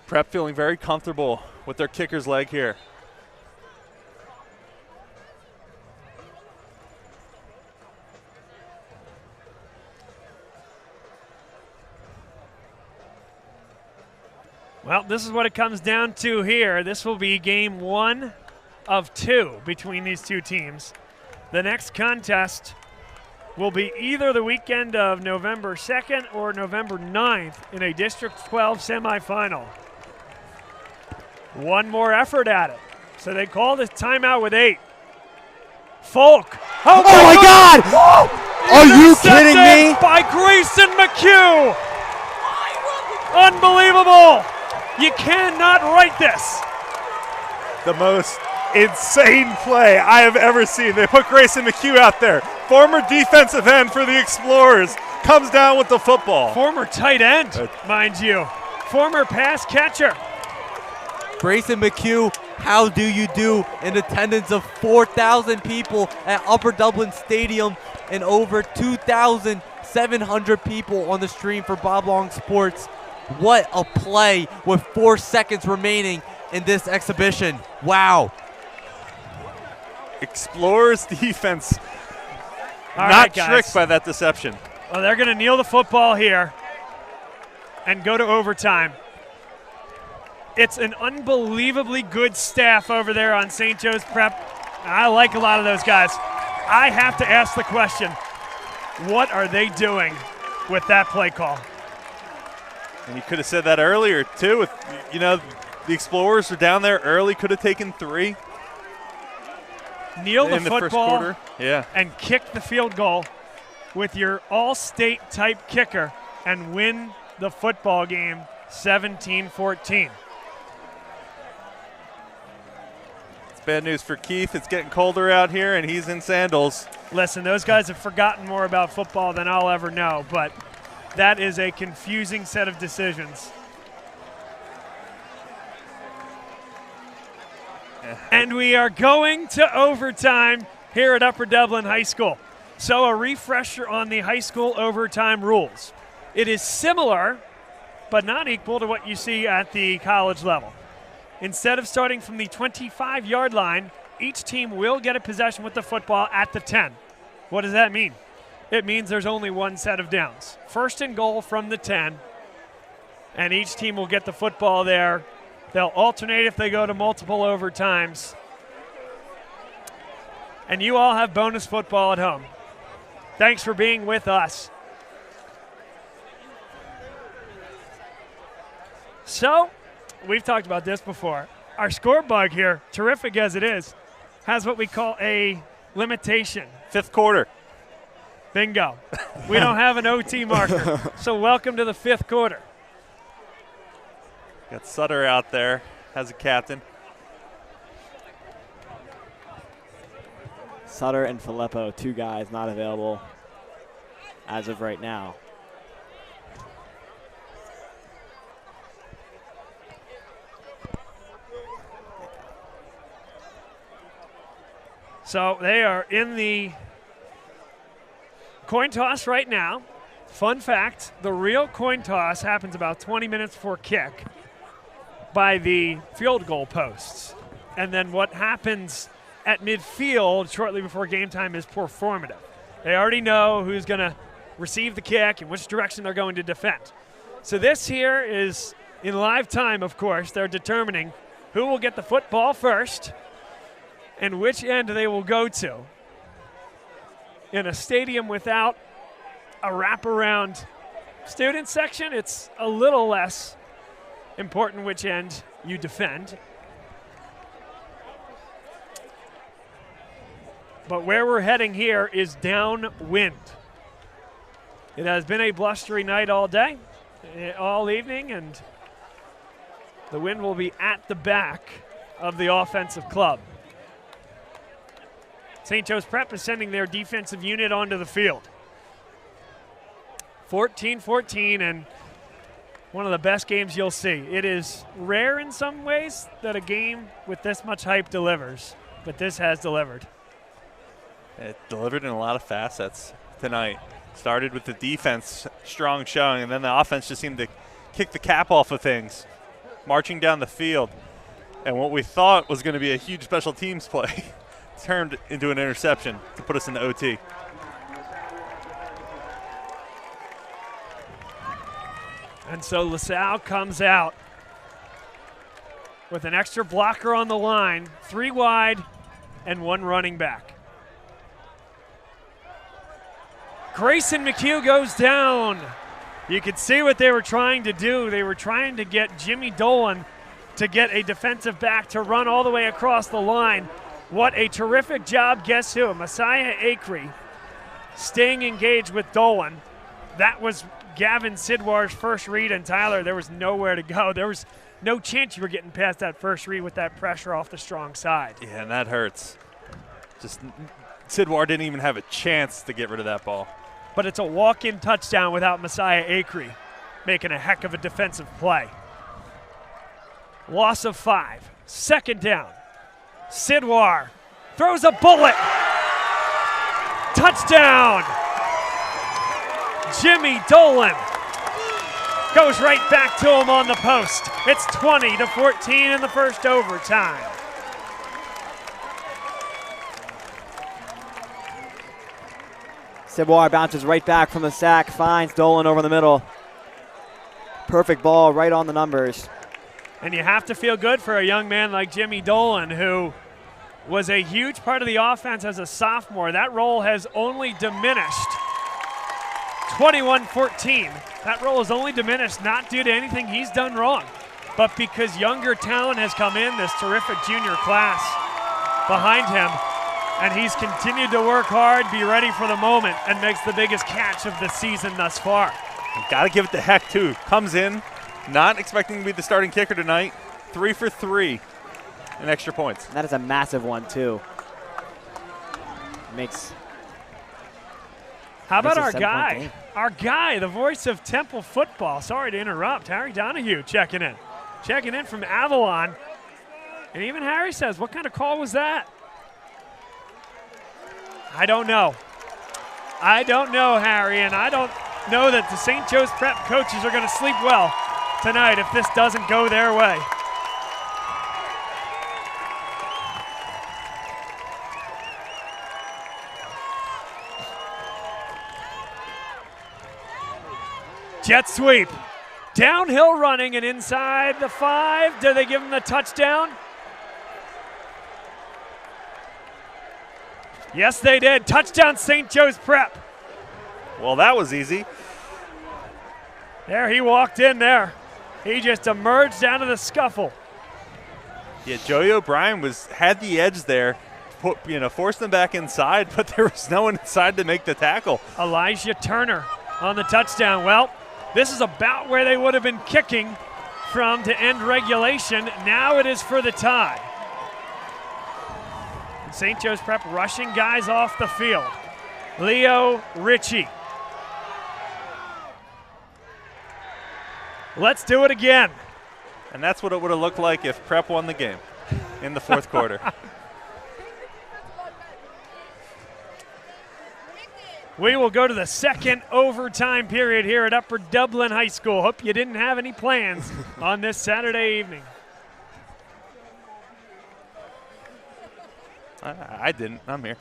Prep feeling very comfortable with their kicker's leg here. Well, this is what it comes down to here. This will be game 1 of 2 between these two teams. The next contest will be either the weekend of November 2nd or November 9th in a District 12 semifinal. One more effort at it. So they call this timeout with 8. Folk. Oh my God! Are you kidding me? By Grayson McHugh. Unbelievable. You cannot write this. The most insane play I have ever seen. They put Grayson McHugh out there. Former defensive end for the Explorers comes down with the football. Former tight end, mind you. Former pass catcher. Grayson McHugh, how do you do in attendance of 4,000 people at Upper Dublin Stadium and over 2,700 people on the stream for Bob Long Sports? What a play with 4 seconds remaining in this exhibition. Wow. Explorers defense All not right, guys. tricked by that deception. Well, they're going to kneel the football here and go to overtime. It's an unbelievably good staff over there on St. Joe's Prep. I like a lot of those guys. I have to ask the question, what are they doing with that play call? And you could have said that earlier, too. With, you know, the Explorers are down there early, could have taken 3. Kneel the in the first football quarter. Yeah. and kick the field goal with your all-state type kicker and win the football game 17-14. It's bad news for Keith. It's getting colder out here, and he's in sandals. Listen, those guys have forgotten more about football than I'll ever know, but that is a confusing set of decisions. And we are going to overtime here at Upper Dublin High School. So a refresher on the high school overtime rules. It is similar, but not equal to what you see at the college level. Instead of starting from the 25-yard line, each team will get a possession with the football at the 10. What does that mean? It means there's only one set of downs. First and goal from the 10, and each team will get the football there. They'll alternate if they go to multiple overtimes. And you all have bonus football at home. Thanks for being with us. So, we've talked about this before. Our score bug here, terrific as it is, has what we call a limitation. 5th quarter. Bingo. We don't have an OT marker. So welcome to the 5th quarter. Got Sutter out there as a captain. Sutter and Filippo, 2 guys not available as of right now. So they are in the coin toss right now. Fun fact, the real coin toss happens about 20 minutes before kick by the field goal posts. And then what happens at midfield shortly before game time is performative. They already know who's going to receive the kick and which direction they're going to defend. So this here is in live time, of course. They're determining who will get the football first and which end they will go to. In a stadium without a wraparound student section, it's a little less important which end you defend. But where we're heading here is downwind. It has been a blustery night all day, all evening, and the wind will be at the back of the offensive club. St. Joe's Prep is sending their defensive unit onto the field. 14-14, and one of the best games you'll see. It is rare in some ways that a game with this much hype delivers, but this has delivered. It delivered in a lot of facets tonight. Started with the defense, strong showing, and then the offense just seemed to kick the cap off of things, marching down the field. And what we thought was going to be a huge special teams play turned into an interception to put us into OT. And so LaSalle comes out with an extra blocker on the line, 3 wide and 1 running back. Grayson McHugh goes down. You could see what they were trying to do. They were trying to get Jimmy Dolan to get a defensive back to run all the way across the line. What a terrific job. Guess who? Messiah Acree staying engaged with Dolan. That was Gavin Sidwar's first read, and Tyler, there was nowhere to go. There was no chance you were getting past that first read with that pressure off the strong side. Yeah, and that hurts. Just Sidwar didn't even have a chance to get rid of that ball. But it's a walk-in touchdown without Messiah Acree making a heck of a defensive play. Loss of 5. 2nd down. Sidwar throws a bullet. Touchdown. Jimmy Dolan goes right back to him on the post. It's 20-14 in the first overtime. Sidwar bounces right back from the sack, finds Dolan over the middle. Perfect ball right on the numbers. And you have to feel good for a young man like Jimmy Dolan, who was a huge part of the offense as a sophomore. That role has only diminished. 21-14. That role is only diminished not due to anything he's done wrong, but because younger talent has come in, this terrific junior class behind him, and he's continued to work hard, be ready for the moment, and makes the biggest catch of the season thus far. Got to give it to Heck, too. Comes in, not expecting to be the starting kicker tonight. 3 for 3 in extra points. And that is a massive one, too. How about our guy? Our guy, the voice of Temple football. Sorry to interrupt. Harry Donahue checking in. Checking in from Avalon. And even Harry says, what kind of call was that? I don't know. I don't know, Harry, and I don't know that the St. Joe's Prep coaches are going to sleep well tonight if this doesn't go their way. Jet sweep. Downhill running and inside the 5. Do they give him the touchdown? Yes, they did. Touchdown, St. Joe's Prep. Well, that was easy. There he walked in there. He just emerged out of the scuffle. Yeah, Joey O'Brien had the edge there, forced them back inside, but there was no one inside to make the tackle. Elijah Turner on the touchdown. Well, this is about where they would have been kicking from to end regulation. Now it is for the tie. St. Joe's Prep rushing guys off the field. Leo Ritchie. Let's do it again. And that's what it would have looked like if Prep won the game in the fourth quarter. We will go to the second overtime period here at Upper Dublin High School. Hope you didn't have any plans on this Saturday evening. I didn't. I'm here.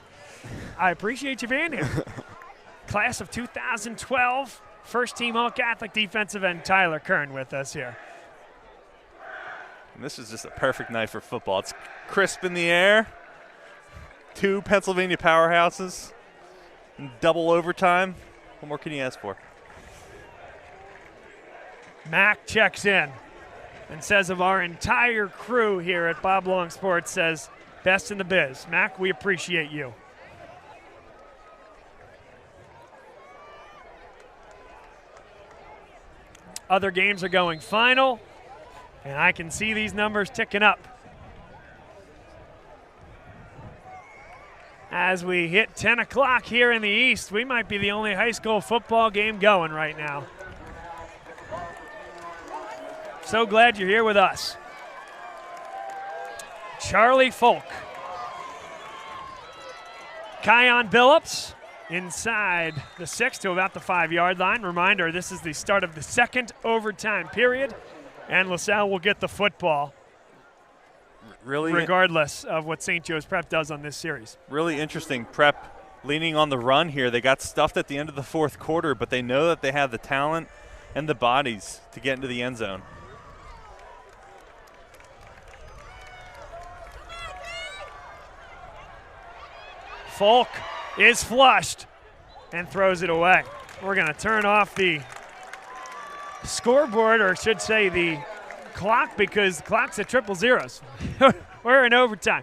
I appreciate you being here. Class of 2012, first-team All-Catholic defensive end Tyler Kern with us here. And this is just a perfect night for football. It's crisp in the air. 2 Pennsylvania powerhouses. Double overtime. What more can you ask for? Mac checks in and says of our entire crew here at Bob Long Sports, says, best in the biz. Mac, we appreciate you. Other games are going final, and I can see these numbers ticking up. As we hit 10 o'clock here in the East, we might be the only high school football game going right now. So glad you're here with us. Charlie Folk. Kion Billups inside the 6 to about the 5-yard line. Reminder, this is the start of the second overtime period, and LaSalle will get the football. Really, regardless of what St. Joe's Prep does on this series. Really interesting. Prep leaning on the run here. They got stuffed at the end of the fourth quarter, but they know that they have the talent and the bodies to get into the end zone. Folk is flushed and throws it away. We're going to turn off the scoreboard, or I should say the clock, because the clock's at 000. We're in overtime.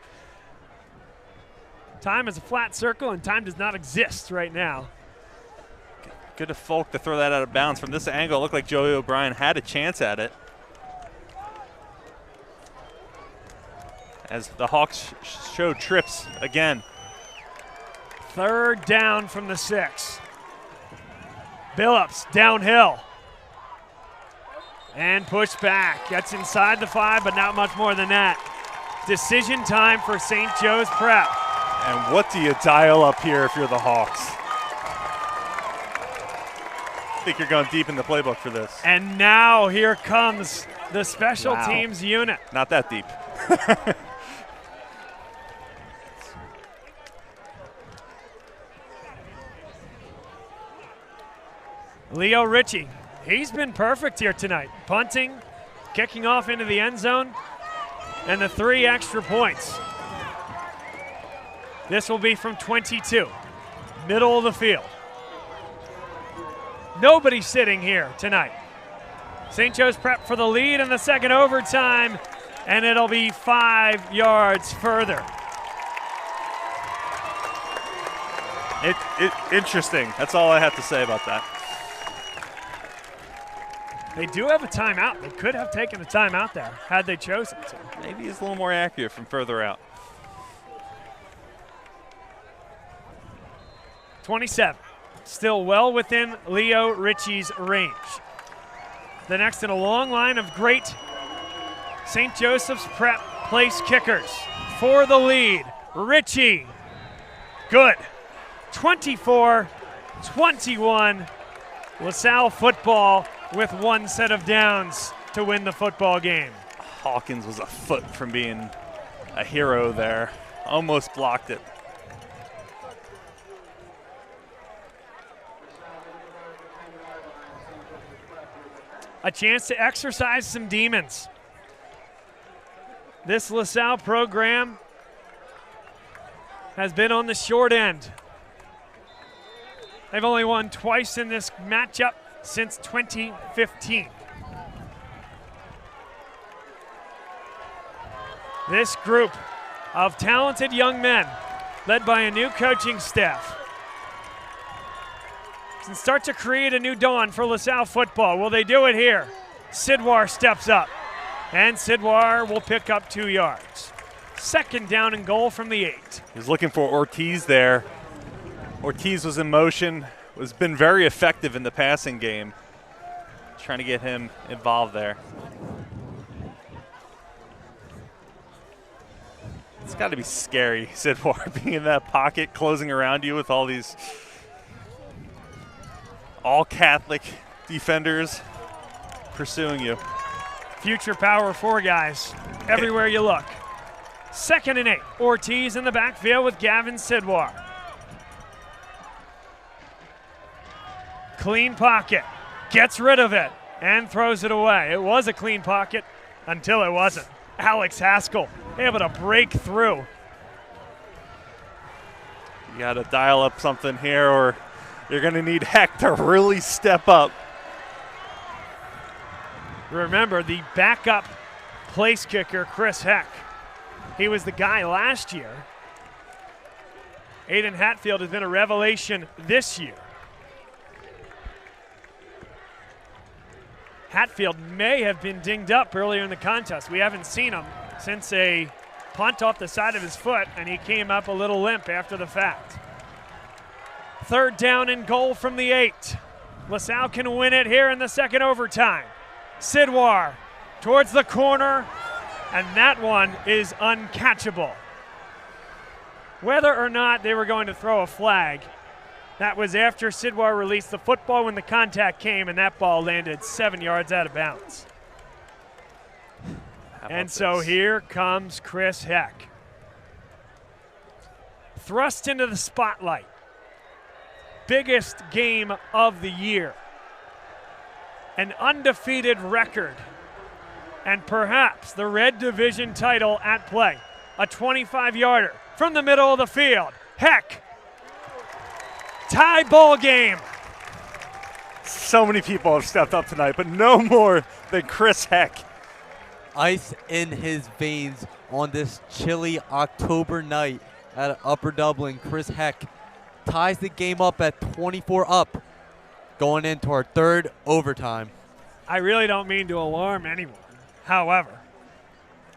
Time is a flat circle, and time does not exist right now. Good of Folk to throw that out of bounds. From this angle, it looked like Joey O'Brien had a chance at it. As the Hawks show trips again. Third down from the 6. Billups downhill. And push back. Gets inside the 5, but not much more than that. Decision time for St. Joe's Prep. And what do you dial up here if you're the Hawks? I think you're going deep in the playbook for this. And now here comes the special teams unit. Not that deep. Leo Ritchie, he's been perfect here tonight. Punting, kicking off into the end zone, and the 3 extra points. This will be from 22, middle of the field. Nobody sitting here tonight. St. Joe's prep for the lead in the second overtime, and it'll be 5 yards further. Interesting. That's all I have to say about that. They do have a timeout. They could have taken a timeout there had they chosen to. Maybe it's a little more accurate from further out. 27. Still well within Leo Ritchie's range. The next in a long line of great St. Joseph's Prep place kickers. For the lead, Ritchie. Good. 24-21. LaSalle football with one set of downs to win the football game. Hawkins was a foot from being a hero there. Almost blocked it. A chance to exercise some demons. This LaSalle program has been on the short end. They've only won twice in this matchup since 2015. This group of talented young men, led by a new coaching staff, can start to create a new dawn for LaSalle football. Will they do it here? Sidwar steps up, and Sidwar will pick up 2 yards. Second down and goal from the 8. He was looking for Ortiz there. Ortiz was in motion, has been very effective in the passing game. Trying to get him involved there. It's got to be scary, Sidwar, being in that pocket, closing around you with all these all-Catholic defenders pursuing you. Future Power 4 guys everywhere you look. Second and 8. Ortiz in the backfield with Gavin Sidwar. Clean pocket. Gets rid of it and throws it away. It was a clean pocket until it wasn't. Alex Haskell able to break through. You got to dial up something here, or you're going to need Heck to really step up. Remember, the backup place kicker, Chris Heck. He was the guy last year. Aiden Hatfield has been a revelation this year. Hatfield may have been dinged up earlier in the contest. We haven't seen him since a punt off the side of his foot, and he came up a little limp after the fact. Third down and goal from the 8. LaSalle can win it here in the second overtime. Sidwar towards the corner, and that one is uncatchable. Whether or not they were going to throw a flag, that was after Sidwar released the football when the contact came, and that ball landed 7 yards out of bounds. And so here comes Chris Heck. Thrust into the spotlight. Biggest game of the year. An undefeated record. And perhaps the Red Division title at play. A 25-yarder from the middle of the field. Heck. Tie ball game. So many people have stepped up tonight, but no more than Chris Heck. Ice in his veins on this chilly October night at Upper Dublin. Chris Heck ties the game up at 24 up, going into our third overtime. I really don't mean to alarm anyone. However,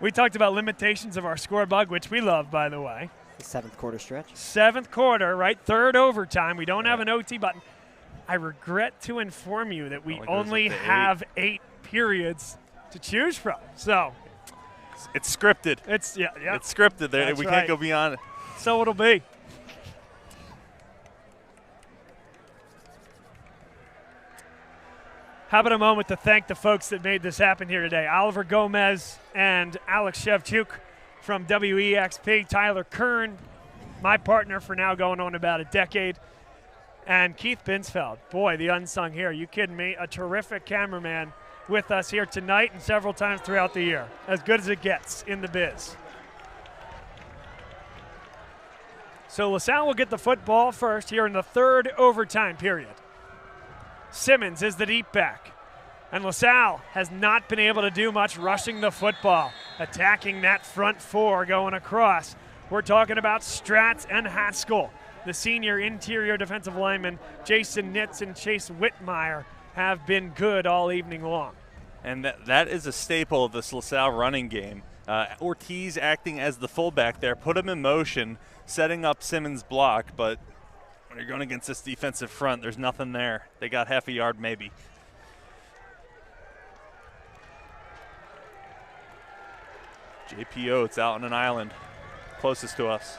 we talked about limitations of our score bug, which we love, by the way. The seventh quarter stretch. Seventh quarter, right? Third overtime. We don't have an OT button. I regret to inform you that we only have 8 periods to choose from. So it's scripted. It's It's scripted. There, we can't go beyond it. So it'll be. How about a moment to thank the folks that made this happen here today? Oliver Gomez and Alex Shevchuk from WEXP, Tyler Kern, my partner for now going on about a decade, and Keith Binsfeld. Boy, the unsung hero. You kidding me? A terrific cameraman with us here tonight and several times throughout the year. As good as it gets in the biz. So LaSalle will get the football first here in the third overtime period. Simmons is the deep back. And LaSalle has not been able to do much rushing the football, attacking that front four going across. We're talking about Stratz and Haskell. The senior interior defensive linemen, Jason Nitz and Chase Whitmire, have been good all evening long. And that is a staple of this LaSalle running game. Ortiz acting as the fullback there, put him in motion, setting up Simmons' block, but when you're going against this defensive front, there's nothing there. They got half a yard maybe. JP Oates out on an island, closest to us.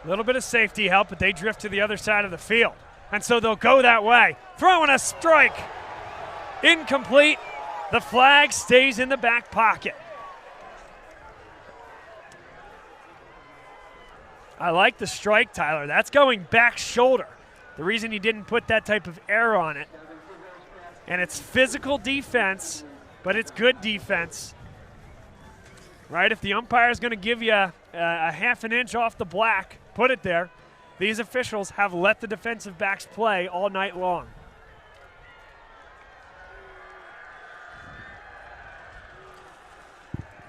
A little bit of safety help, but they drift to the other side of the field. And so they'll go that way. Throwing a strike. Incomplete. The flag stays in the back pocket. I like the strike, Tyler. That's going back shoulder. The reason you didn't put that type of air on it. And it's physical defense, but it's good defense. Right? If the umpire is going to give you a half an inch off the black, put it there. These officials have let the defensive backs play all night long.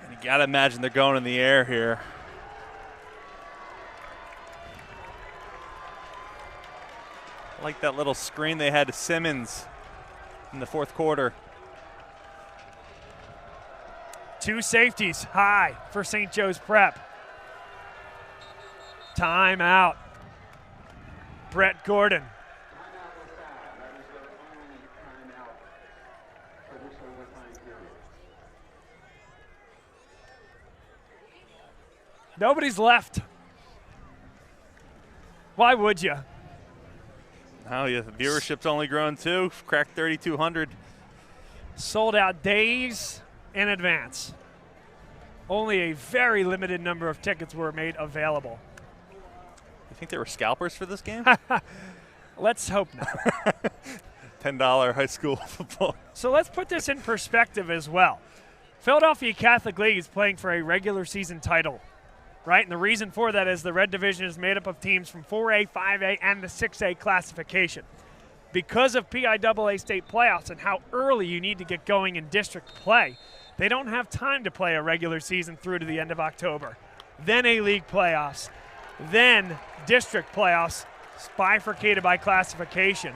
And you got to imagine they're going in the air here. I like that little screen they had to Simmons in the fourth quarter. Two safeties high for St. Joe's Prep. Timeout. Brett Gordon. Nobody's left. Why would you? Oh, yeah, the viewership's only grown too. Cracked 3,200. Sold out days in advance. Only a very limited number of tickets were made available. You think there were scalpers for this game? Let's hope not. $10 high school football. So let's put this in perspective as well. Philadelphia Catholic League is playing for a regular season title, right? And the reason for that is the Red Division is made up of teams from 4A, 5A, and the 6A classification. Because of PIAA state playoffs and how early you need to get going in district play, they don't have time to play a regular season through to the end of October. Then A-League playoffs. Then district playoffs bifurcated by classification.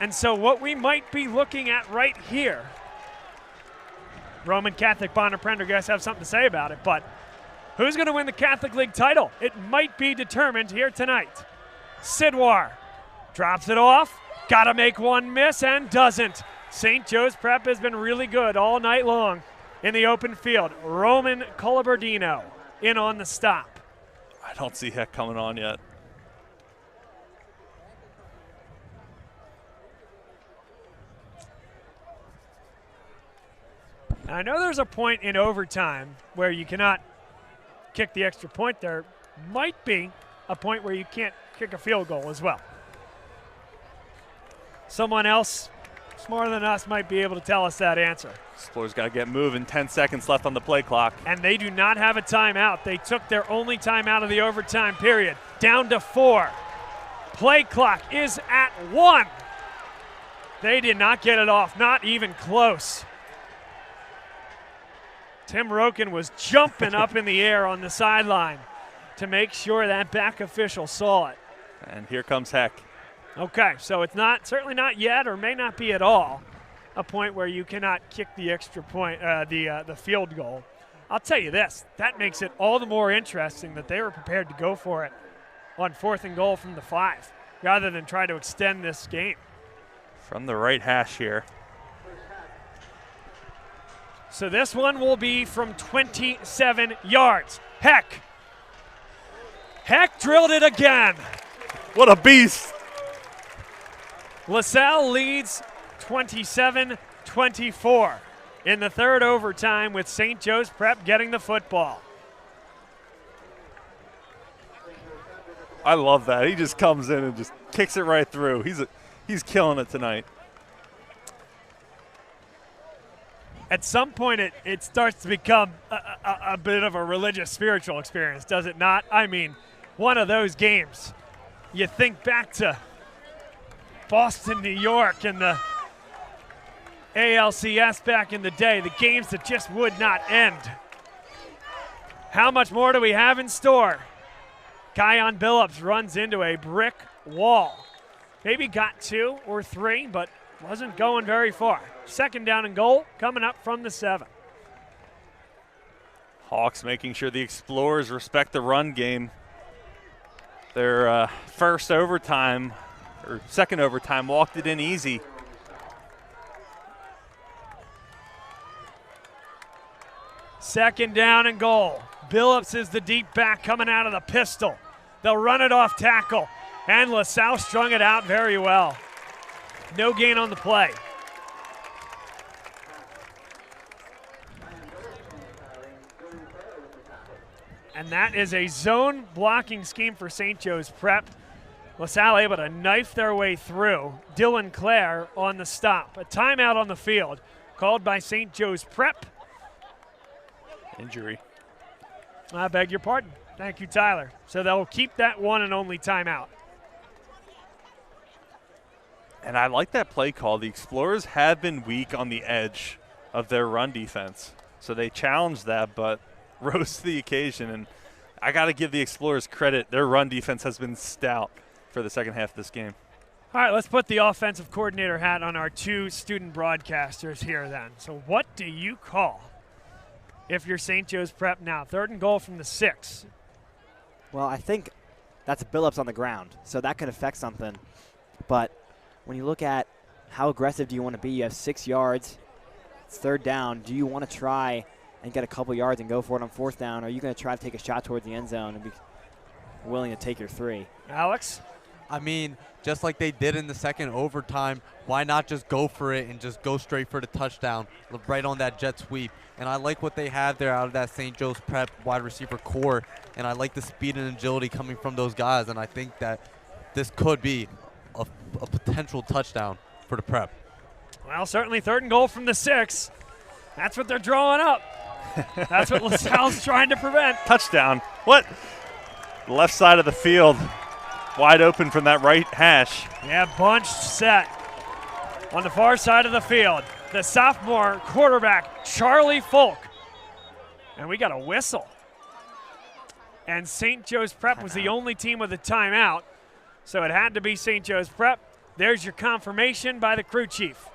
And so what we might be looking at right here, Roman Catholic Bonner Prendergast have something to say about it, but who's going to win the Catholic League title? It might be determined here tonight. Sidwar drops it off, got to make one miss and doesn't. St. Joe's Prep has been really good all night long in the open field. Roman Colabardino in on the stop. I don't see Heck coming on yet. Now, I know there's a point in overtime where you cannot kick the extra point. There might be a point where you can't kick a field goal as well. Someone else smarter than us might be able to tell us that answer. Explorers got to get moving. 10 seconds left on the play clock. And they do not have a timeout. They took their only timeout of the overtime period. Down to 4. Play clock is at 1. They did not get it off, not even close. Tim Roken was jumping up in the air on the sideline to make sure that back official saw it. And here comes Heck. Okay, so it's not certainly not yet, or may not be at all, a point where you cannot kick the extra point, the field goal. I'll tell you this, that makes it all the more interesting that they were prepared to go for it on 4th and goal from the 5, rather than try to extend this game. From the right hash here. So this one will be from 27 yards. Heck drilled it again. What a beast. LaSalle leads 27-24 in the third overtime with St. Joe's Prep getting the football. I love that. He just comes in and just kicks it right through. He's killing it tonight. At some point, it starts to become a bit of a religious, spiritual experience, does it not? I mean, one of those games, you think back to Boston, New York, and the ALCS back in the day, the games that just would not end. How much more do we have in store? Kion Billups runs into a brick wall. Maybe got 2 or 3, but wasn't going very far. Second down and goal coming up from the 7. Hawks making sure the Explorers respect the run game. Their second overtime walked it in easy. Second down and goal. Billups is the deep back coming out of the pistol. They'll run it off tackle, and LaSalle strung it out very well. No gain on the play. And that is a zone blocking scheme for St. Joe's Prep. LaSalle able to knife their way through. Dylan Clare on the stop. A timeout on the field called by St. Joe's Prep. Injury. I beg your pardon. Thank you, Tyler. So they'll keep that one and only timeout. And I like that play call. The Explorers have been weak on the edge of their run defense. So they challenged that, but rose to the occasion. And I got to give the Explorers credit. Their run defense has been stout for the second half of this game. All right, let's put the offensive coordinator hat on our 2 student broadcasters here then. So what do you call if you're St. Joe's Prep now? 3rd and goal from the 6. Well, I think that's Billups on the ground, so that could affect something. But when you look at how aggressive do you want to be, you have 6 yards, it's 3rd down. Do you want to try and get a couple yards and go for it on 4th down, or are you going to try to take a shot towards the end zone and be willing to take your 3? Alex? I mean, just like they did in the second overtime, why not just go for it and just go straight for the touchdown right on that jet sweep? And I like what they have there out of that St. Joe's Prep wide receiver core, and I like the speed and agility coming from those guys, and I think that this could be a potential touchdown for the Prep. Well, certainly 3rd and goal from the 6. That's what they're drawing up. That's what LaSalle's trying to prevent. Touchdown. What? Left side of the field, wide open from that right hash. Yeah, bunched set. On the far side of the field, the sophomore quarterback, Charlie Folk. And we got a whistle. And St. Joe's Prep was the only team with a timeout, so it had to be St. Joe's Prep. There's your confirmation by the crew chief.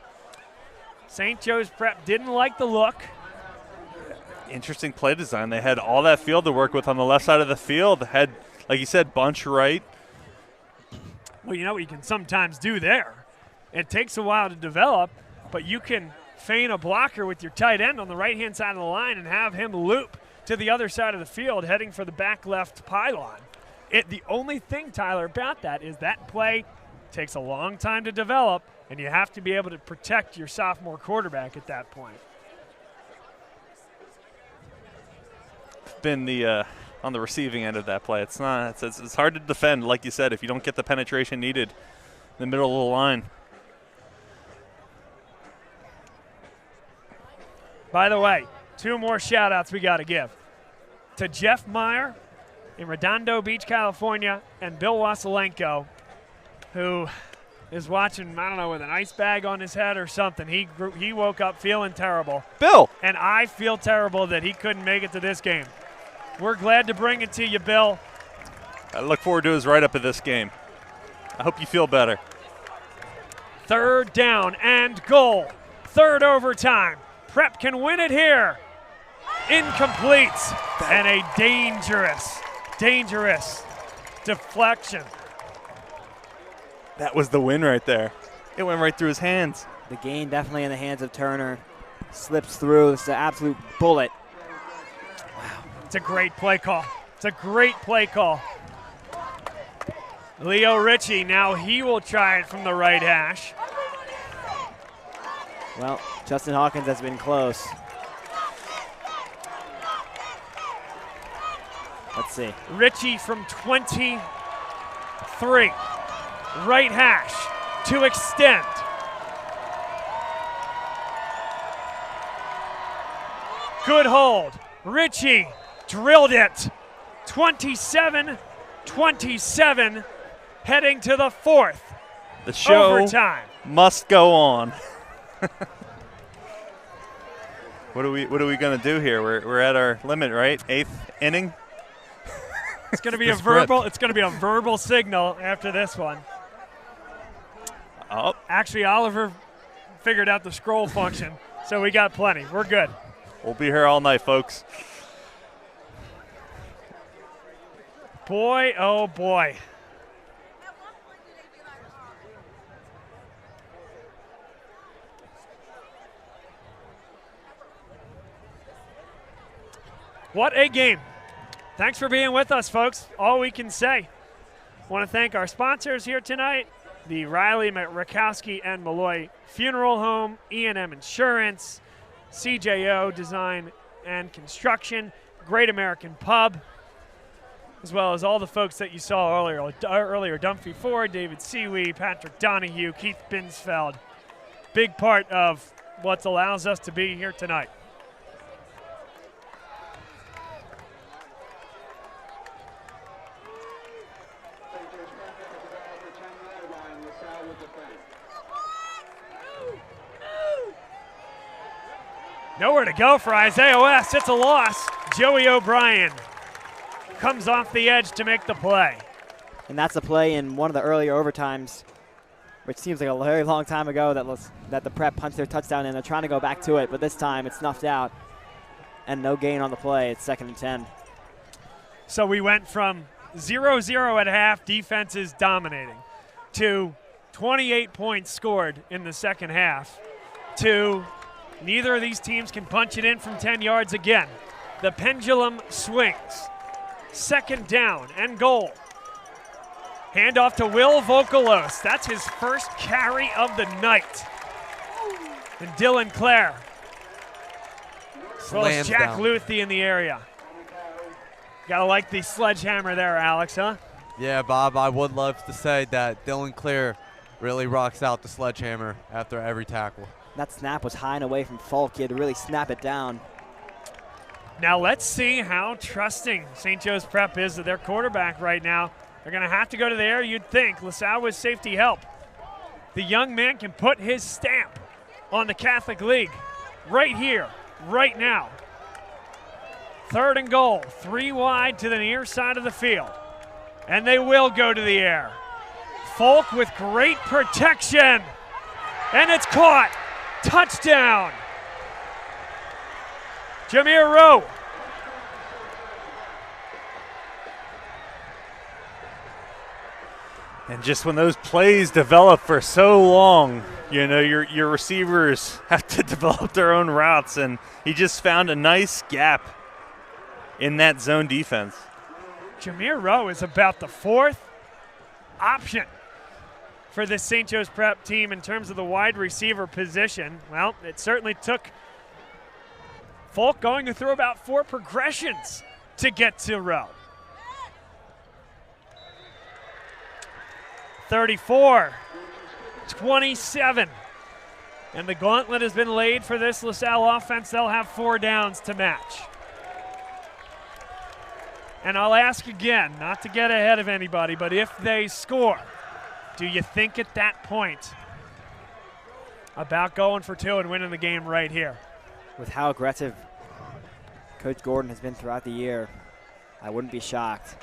St. Joe's Prep didn't like the look. Interesting play design. They had all that field to work with on the left side of the field. Had, like you said, bunch right. Well, you know what you can sometimes do there? It takes a while to develop, but you can feign a blocker with your tight end on the right-hand side of the line and have him loop to the other side of the field heading for the back left pylon. The only thing, Tyler, about that is that play takes a long time to develop, and you have to be able to protect your sophomore quarterback at that point. Been the on the receiving end of that play. It's hard to defend, like you said, if you don't get the penetration needed in the middle of the line. By the way, 2 more shout-outs we got to give. To Jeff Meyer in Redondo Beach, California, and Bill Wasilenko, who is watching, I don't know, with an ice bag on his head or something. He woke up feeling terrible. Bill! And I feel terrible that he couldn't make it to this game. We're glad to bring it to you, Bill. I look forward to his write-up of this game. I hope you feel better. 3rd down and goal. 3rd overtime. Prep can win it here. Incomplete. And a dangerous deflection. That was the win right there. It went right through his hands. The gain definitely in the hands of Turner. Slips through. It's an absolute bullet. It's a great play call. Leo Ritchie, now he will try it from the right hash. Well, Justin Hawkins has been close. Let's see. Ritchie from 23. Right hash to extend. Good hold. Ritchie drilled it. 27-27, heading to the 4th. The show overtime must go on. What are we going to do here? We're at our limit, right? 8th inning. It's going to be a verbal. It's going to be a verbal signal after this one. Oh. Actually, Oliver figured out the scroll function, so we got plenty. We're good. We'll be here all night, folks. Boy, oh boy. What a game. Thanks for being with us, folks. All we can say. Want to thank our sponsors here tonight, the Riley, Rakowski, and Malloy Funeral Home, E&M Insurance, CJO Design and Construction, Great American Pub, as well as all the folks that you saw earlier, Dunphy Ford, David Seawee, Patrick Donahue, Keith Binsfeld. Big part of what allows us to be here tonight. Nowhere to go for Isaiah West. It's a loss. Joey O'Brien comes off the edge to make the play. And that's a play in one of the earlier overtimes, which seems like a very long time ago that the Prep punched their touchdown in. They're trying to go back to it, but this time it's snuffed out. And no gain on the play. It's 2nd and 10. So we went from 0-0 at half, defenses dominating, to 28 points scored in the second half, to neither of these teams can punch it in from 10 yards again. The pendulum swings. 2nd down and goal. Handoff to Will Vokalos. That's his first carry of the night. And Dylan Clare. As well as Jack Luthi in the area. Gotta like the sledgehammer there, Alex, huh? Yeah, Bob, I would love to say that Dylan Clare really rocks out the sledgehammer after every tackle. That snap was high and away from Falk. He had to really snap it down. Now let's see how trusting St. Joe's Prep is of their quarterback right now. They're going to have to go to the air, you'd think. LaSalle with safety help. The young man can put his stamp on the Catholic League right here, right now. 3rd and goal, 3 wide to the near side of the field. And they will go to the air. Falk with great protection. And it's caught. Touchdown. Jameer Rowe. And just when those plays develop for so long, you know, your receivers have to develop their own routes, and he just found a nice gap in that zone defense. Jameer Rowe is about the 4th option for this St. Joe's Prep team in terms of the wide receiver position. Well, it certainly took Falk going through about 4 progressions to get to Rowe. 34-27. And the gauntlet has been laid for this LaSalle offense. They'll have 4 downs to match. And I'll ask again, not to get ahead of anybody, but if they score, do you think at that point about going for 2 and winning the game right here? With how aggressive Coach Gordon has been throughout the year, I wouldn't be shocked.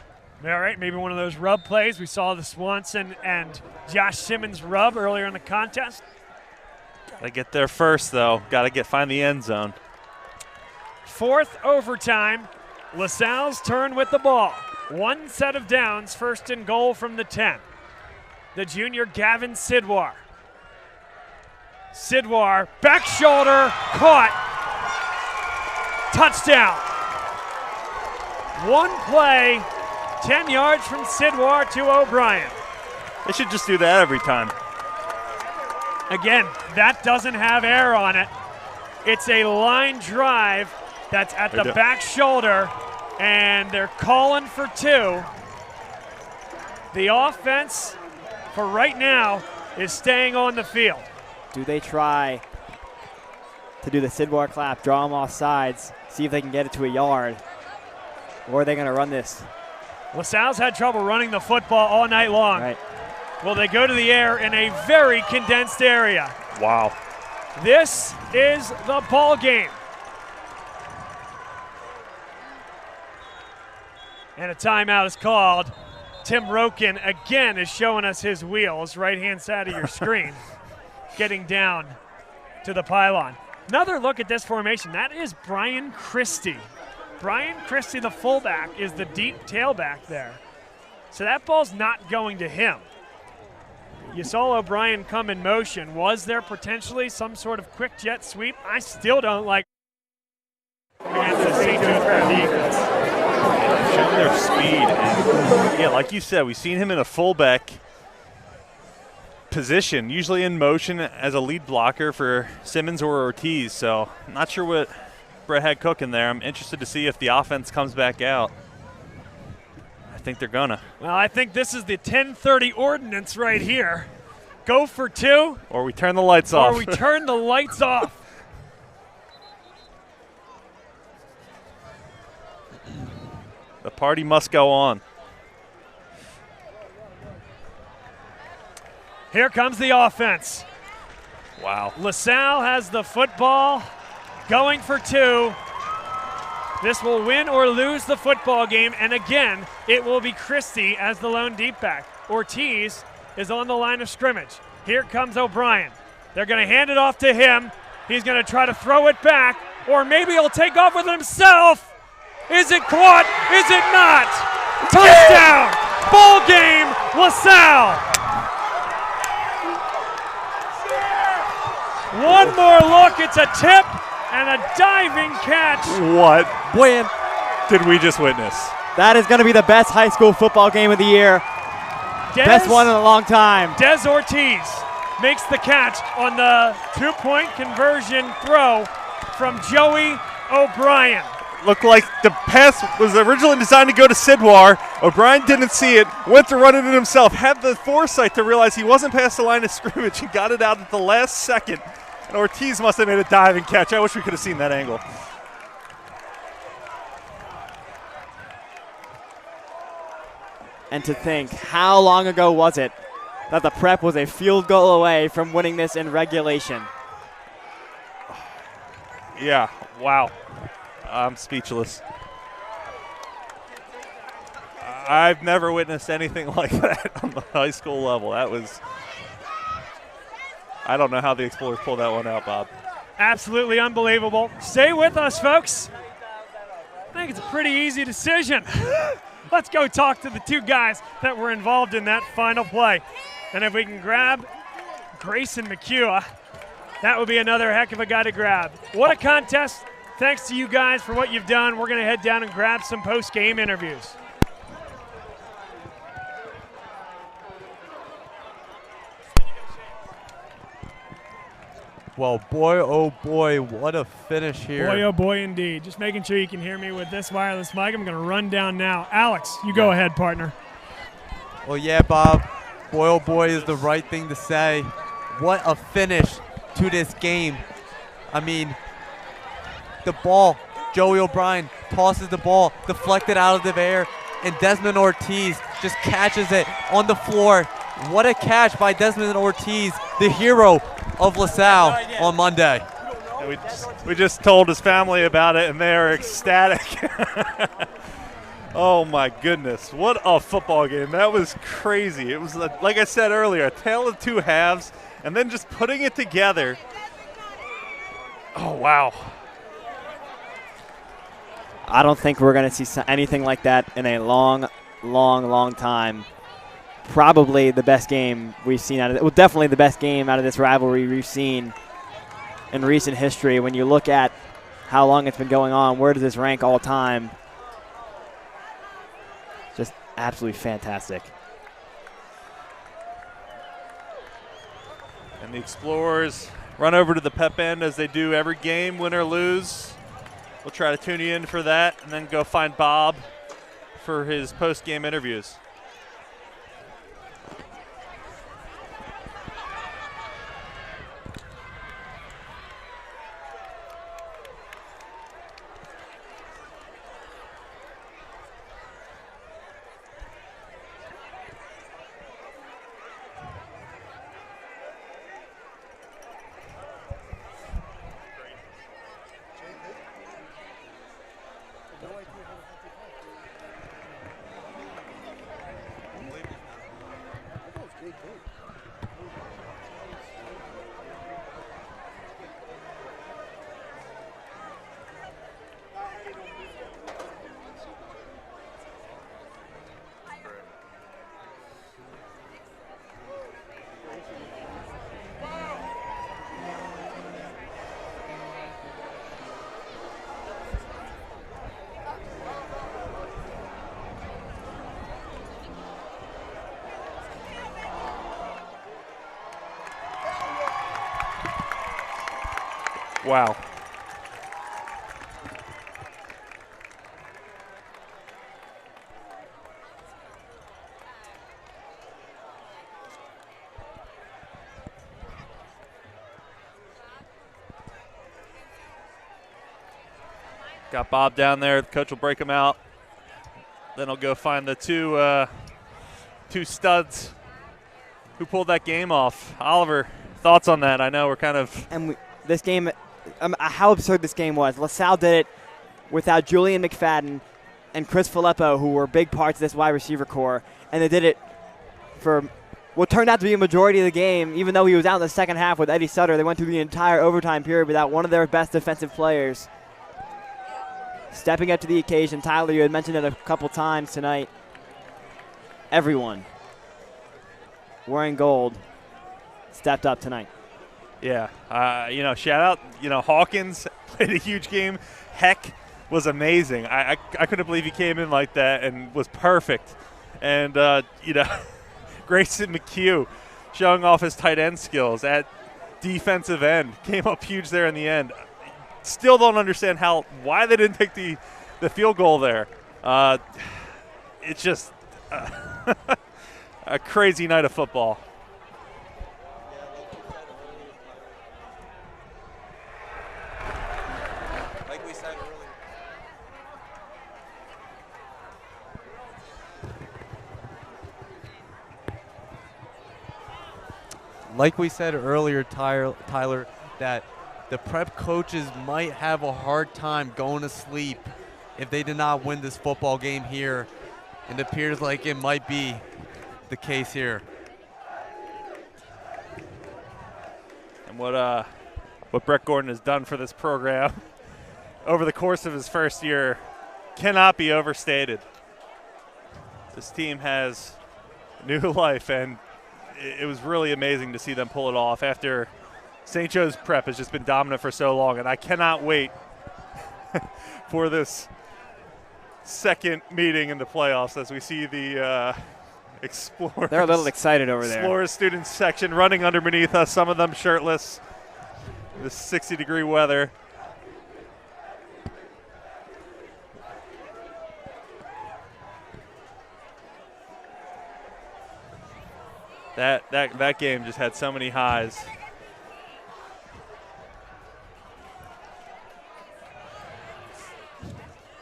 All right, maybe one of those rub plays. We saw the Swanson and Josh Simmons rub earlier in the contest. Got to get there first, though. Got to find the end zone. 4th overtime. LaSalle's turn with the ball. 1 set of downs, 1st and goal from the 10. The junior Gavin Sidwar. Sidwar, back shoulder, caught. Touchdown. 1 play, 10 yards from Sidwar to O'Brien. They should just do that every time. Again, that doesn't have air on it. It's a line drive that's at the back shoulder, and they're calling for 2. The offense for right now is staying on the field. Do they try to do the Sidwar clap, draw them off sides, see if they can get it to a yard, or are they going to run this? LaSalle's had trouble running the football all night long. Right. Well, they go to the air in a very condensed area. Wow. This is the ball game. And a timeout is called. Tim Roken again is showing us his wheels, right-hand side of your screen, getting down to the pylon. Another look at this formation. That is Brian Christie. Brian Christie, the fullback, is the deep tailback there. So that ball's not going to him. You saw O'Brien come in motion. Was there potentially some sort of quick jet sweep? I still don't like against the St. Joe's Prep defense. Showing their speed. And yeah, like you said, we've seen him in a fullback position, usually in motion as a lead blocker for Simmons or Ortiz. So I'm not sure what Brett had cooking there. I'm interested to see if the offense comes back out. I think they're gonna. Well, I think this is the 10:30 ordinance right here. Go for two. Or we turn the lights off. Or we turn the lights off. The party must go on. Here comes the offense. Wow. LaSalle has the football, going for two. This will win or lose the football game, and again, it will be Christie as the lone deep back. Ortiz is on the line of scrimmage. Here comes O'Brien. They're going to hand it off to him. He's going to try to throw it back, or maybe he'll take off with himself. Is it caught? Is it not? Touchdown! Ball game, LaSalle. One more look. It's a tip and a diving catch. What did we just witness? That is going to be the best high school football game of the year. Best one in a long time. Des Ortiz makes the catch on the two-point conversion throw from Joey O'Brien. Looked like the pass was originally designed to go to Sidwar. O'Brien didn't see it, went to run it in himself, had the foresight to realize he wasn't past the line of scrimmage. He got it out at the last second. And Ortiz must have made a diving catch. I wish we could have seen that angle. And to think, how long ago was it that the Prep was a field goal away from winning this in regulation? Yeah, wow. I'm speechless. I've never witnessed anything like that on the high school level. That was, I don't know how the Explorers pulled that one out, Bob. Absolutely unbelievable. Stay with us, folks. I think it's a pretty easy decision. Let's go talk to the two guys that were involved in that final play. And if we can grab Grayson McHugh, that would be another heck of a guy to grab. What a contest. Thanks to you guys for what you've done. We're going to head down and grab some post-game interviews. Well, boy, oh boy, what a finish here. Boy, oh boy, indeed. Just making sure you can hear me with this wireless mic. I'm going to run down now. Alex, you go ahead, partner. Well, yeah, Bob, boy, oh boy is the right thing to say. What a finish to this game. I mean, the ball, Joey O'Brien tosses the ball, deflected out of the air, and Desmond Ortiz just catches it on the floor. What a catch by Desmond Ortiz, the hero of LaSalle on Monday. We just told his family about it, and they are ecstatic. Oh, my goodness. What a football game. That was crazy. It was, like I said earlier, a tale of two halves, and then just putting it together. Oh, wow. I don't think we're going to see anything like that in a long, long, long time. Probably the best game we've seen out of it. Well, definitely the best game out of this rivalry we've seen in recent history. When you look at how long it's been going on, where does this rank all time? Just absolutely fantastic. And the Explorers run over to the pep end as they do every game, win or lose. We'll try to tune you in for that and then go find Bob for his post-game interviews. Wow. Got Bob down there. The coach will break him out. Then he'll go find the two studs who pulled that game off. Oliver, thoughts on that? I know we're kind of. And this game, how absurd this game was. LaSalle did it without Julian McFadden and Chris Filippo, who were big parts of this wide receiver core. And they did it for what turned out to be a majority of the game, even though he was out in the second half with Eddie Sutter. They went through the entire overtime period without one of their best defensive players stepping up to the occasion. Tyler, you had mentioned it a couple times tonight. Everyone wearing gold stepped up tonight. Yeah, shout out, Hawkins played a huge game. Heck was amazing. I couldn't believe he came in like that and was perfect. And, Grayson McHugh showing off his tight end skills at defensive end. Came up huge there in the end. Still don't understand why they didn't take the field goal there. It's just a crazy night of football. Like we said earlier, Tyler, that the prep coaches might have a hard time going to sleep if they did not win this football game here. And it appears like it might be the case here. And what Brett Gordon has done for this program over the course of his first year cannot be overstated. This team has new life, and it was really amazing to see them pull it off after St. Joe's prep has just been dominant for so long, and I cannot wait for this second meeting in the playoffs as we see the Explorers. They're a little excited over there. Explorers student section running underneath us, some of them shirtless. This 60-degree weather. That game just had so many highs.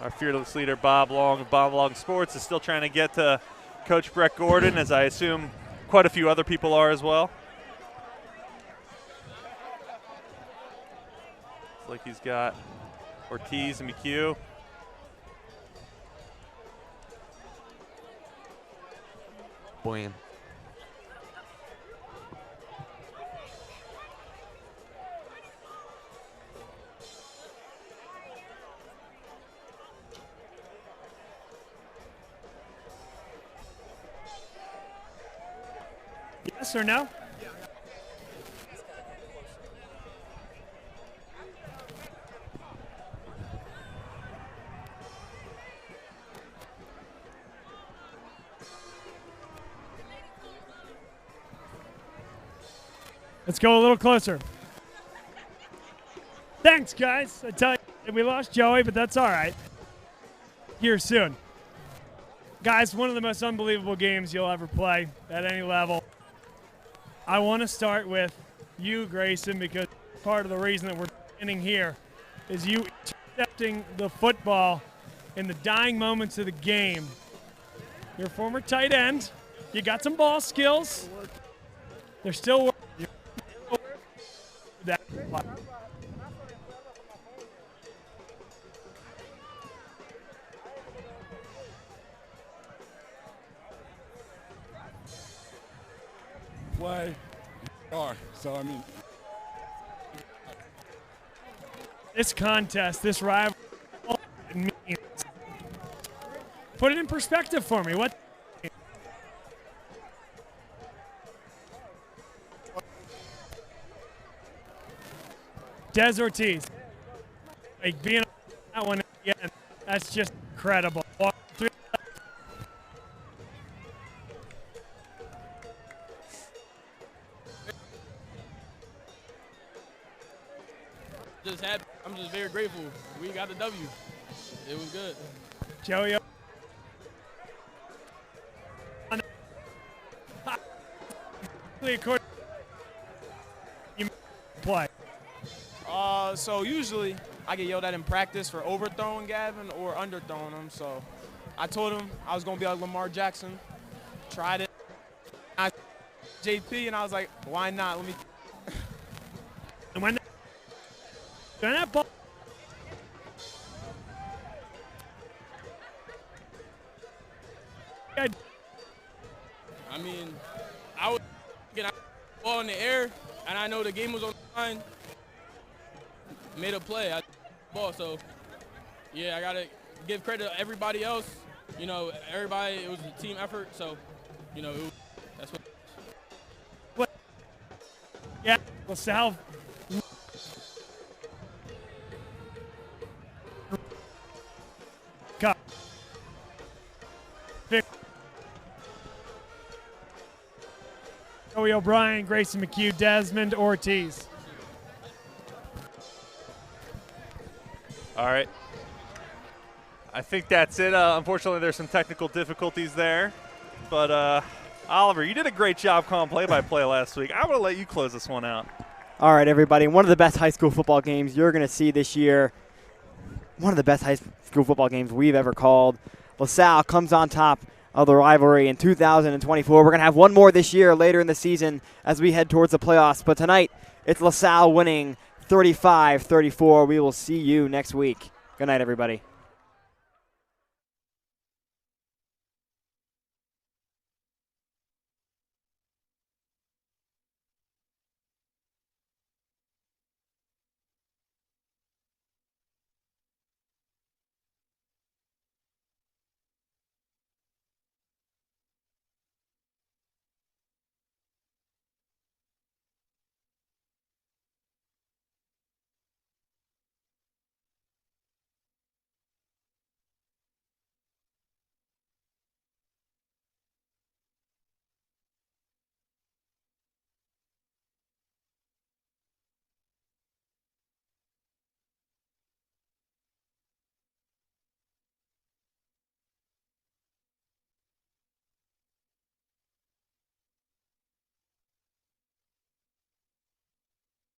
Our fearless leader, Bob Long of Bob Long Sports, is still trying to get to Coach Brett Gordon, as I assume quite a few other people are as well. Looks like he's got Ortiz and McHugh. Boyan. Yes or no? Let's go a little closer. Thanks, guys. I tell you, we lost Joey, but that's all right. Here soon. Guys, one of the most unbelievable games you'll ever play at any level. I want to start with you, Grayson, because part of the reason that we're standing here is you intercepting the football in the dying moments of the game. You're a former tight end. You got some ball skills. They're still working. That. Play so I mean, this contest, this rivalry, means. Put it in perspective for me. What? Des Ortiz, like being on that one again, that's just incredible. just happy. I'm just very grateful. We got the W. It was good. Joey. You play. So usually I get yelled at in practice for overthrowing Gavin or underthrowing him. So I told him I was gonna be like Lamar Jackson. Tried it. I JP and I was like, why not? Let me. And when that ball. I mean, I was getting the ball in the air, and I know the game was on the line. Made a play. I ball, so yeah, I gotta give credit to everybody else. You know, everybody. It was a team effort, so you know, that's what. Yeah, LaSalle. Cup. Joey O'Brien, Grayson McHugh, Desmond Ortiz. All right. I think that's it. Unfortunately, there's some technical difficulties there. But, Oliver, you did a great job calling play-by-play last week. I'm going to let you close this one out. All right, everybody. One of the best high school football games you're going to see this year. One of the best high school football games we've ever called. LaSalle comes on top of the rivalry in 2024. We're going to have one more this year later in the season as we head towards the playoffs. But tonight, it's LaSalle winning 35-34. We will see you next week. Good night, everybody.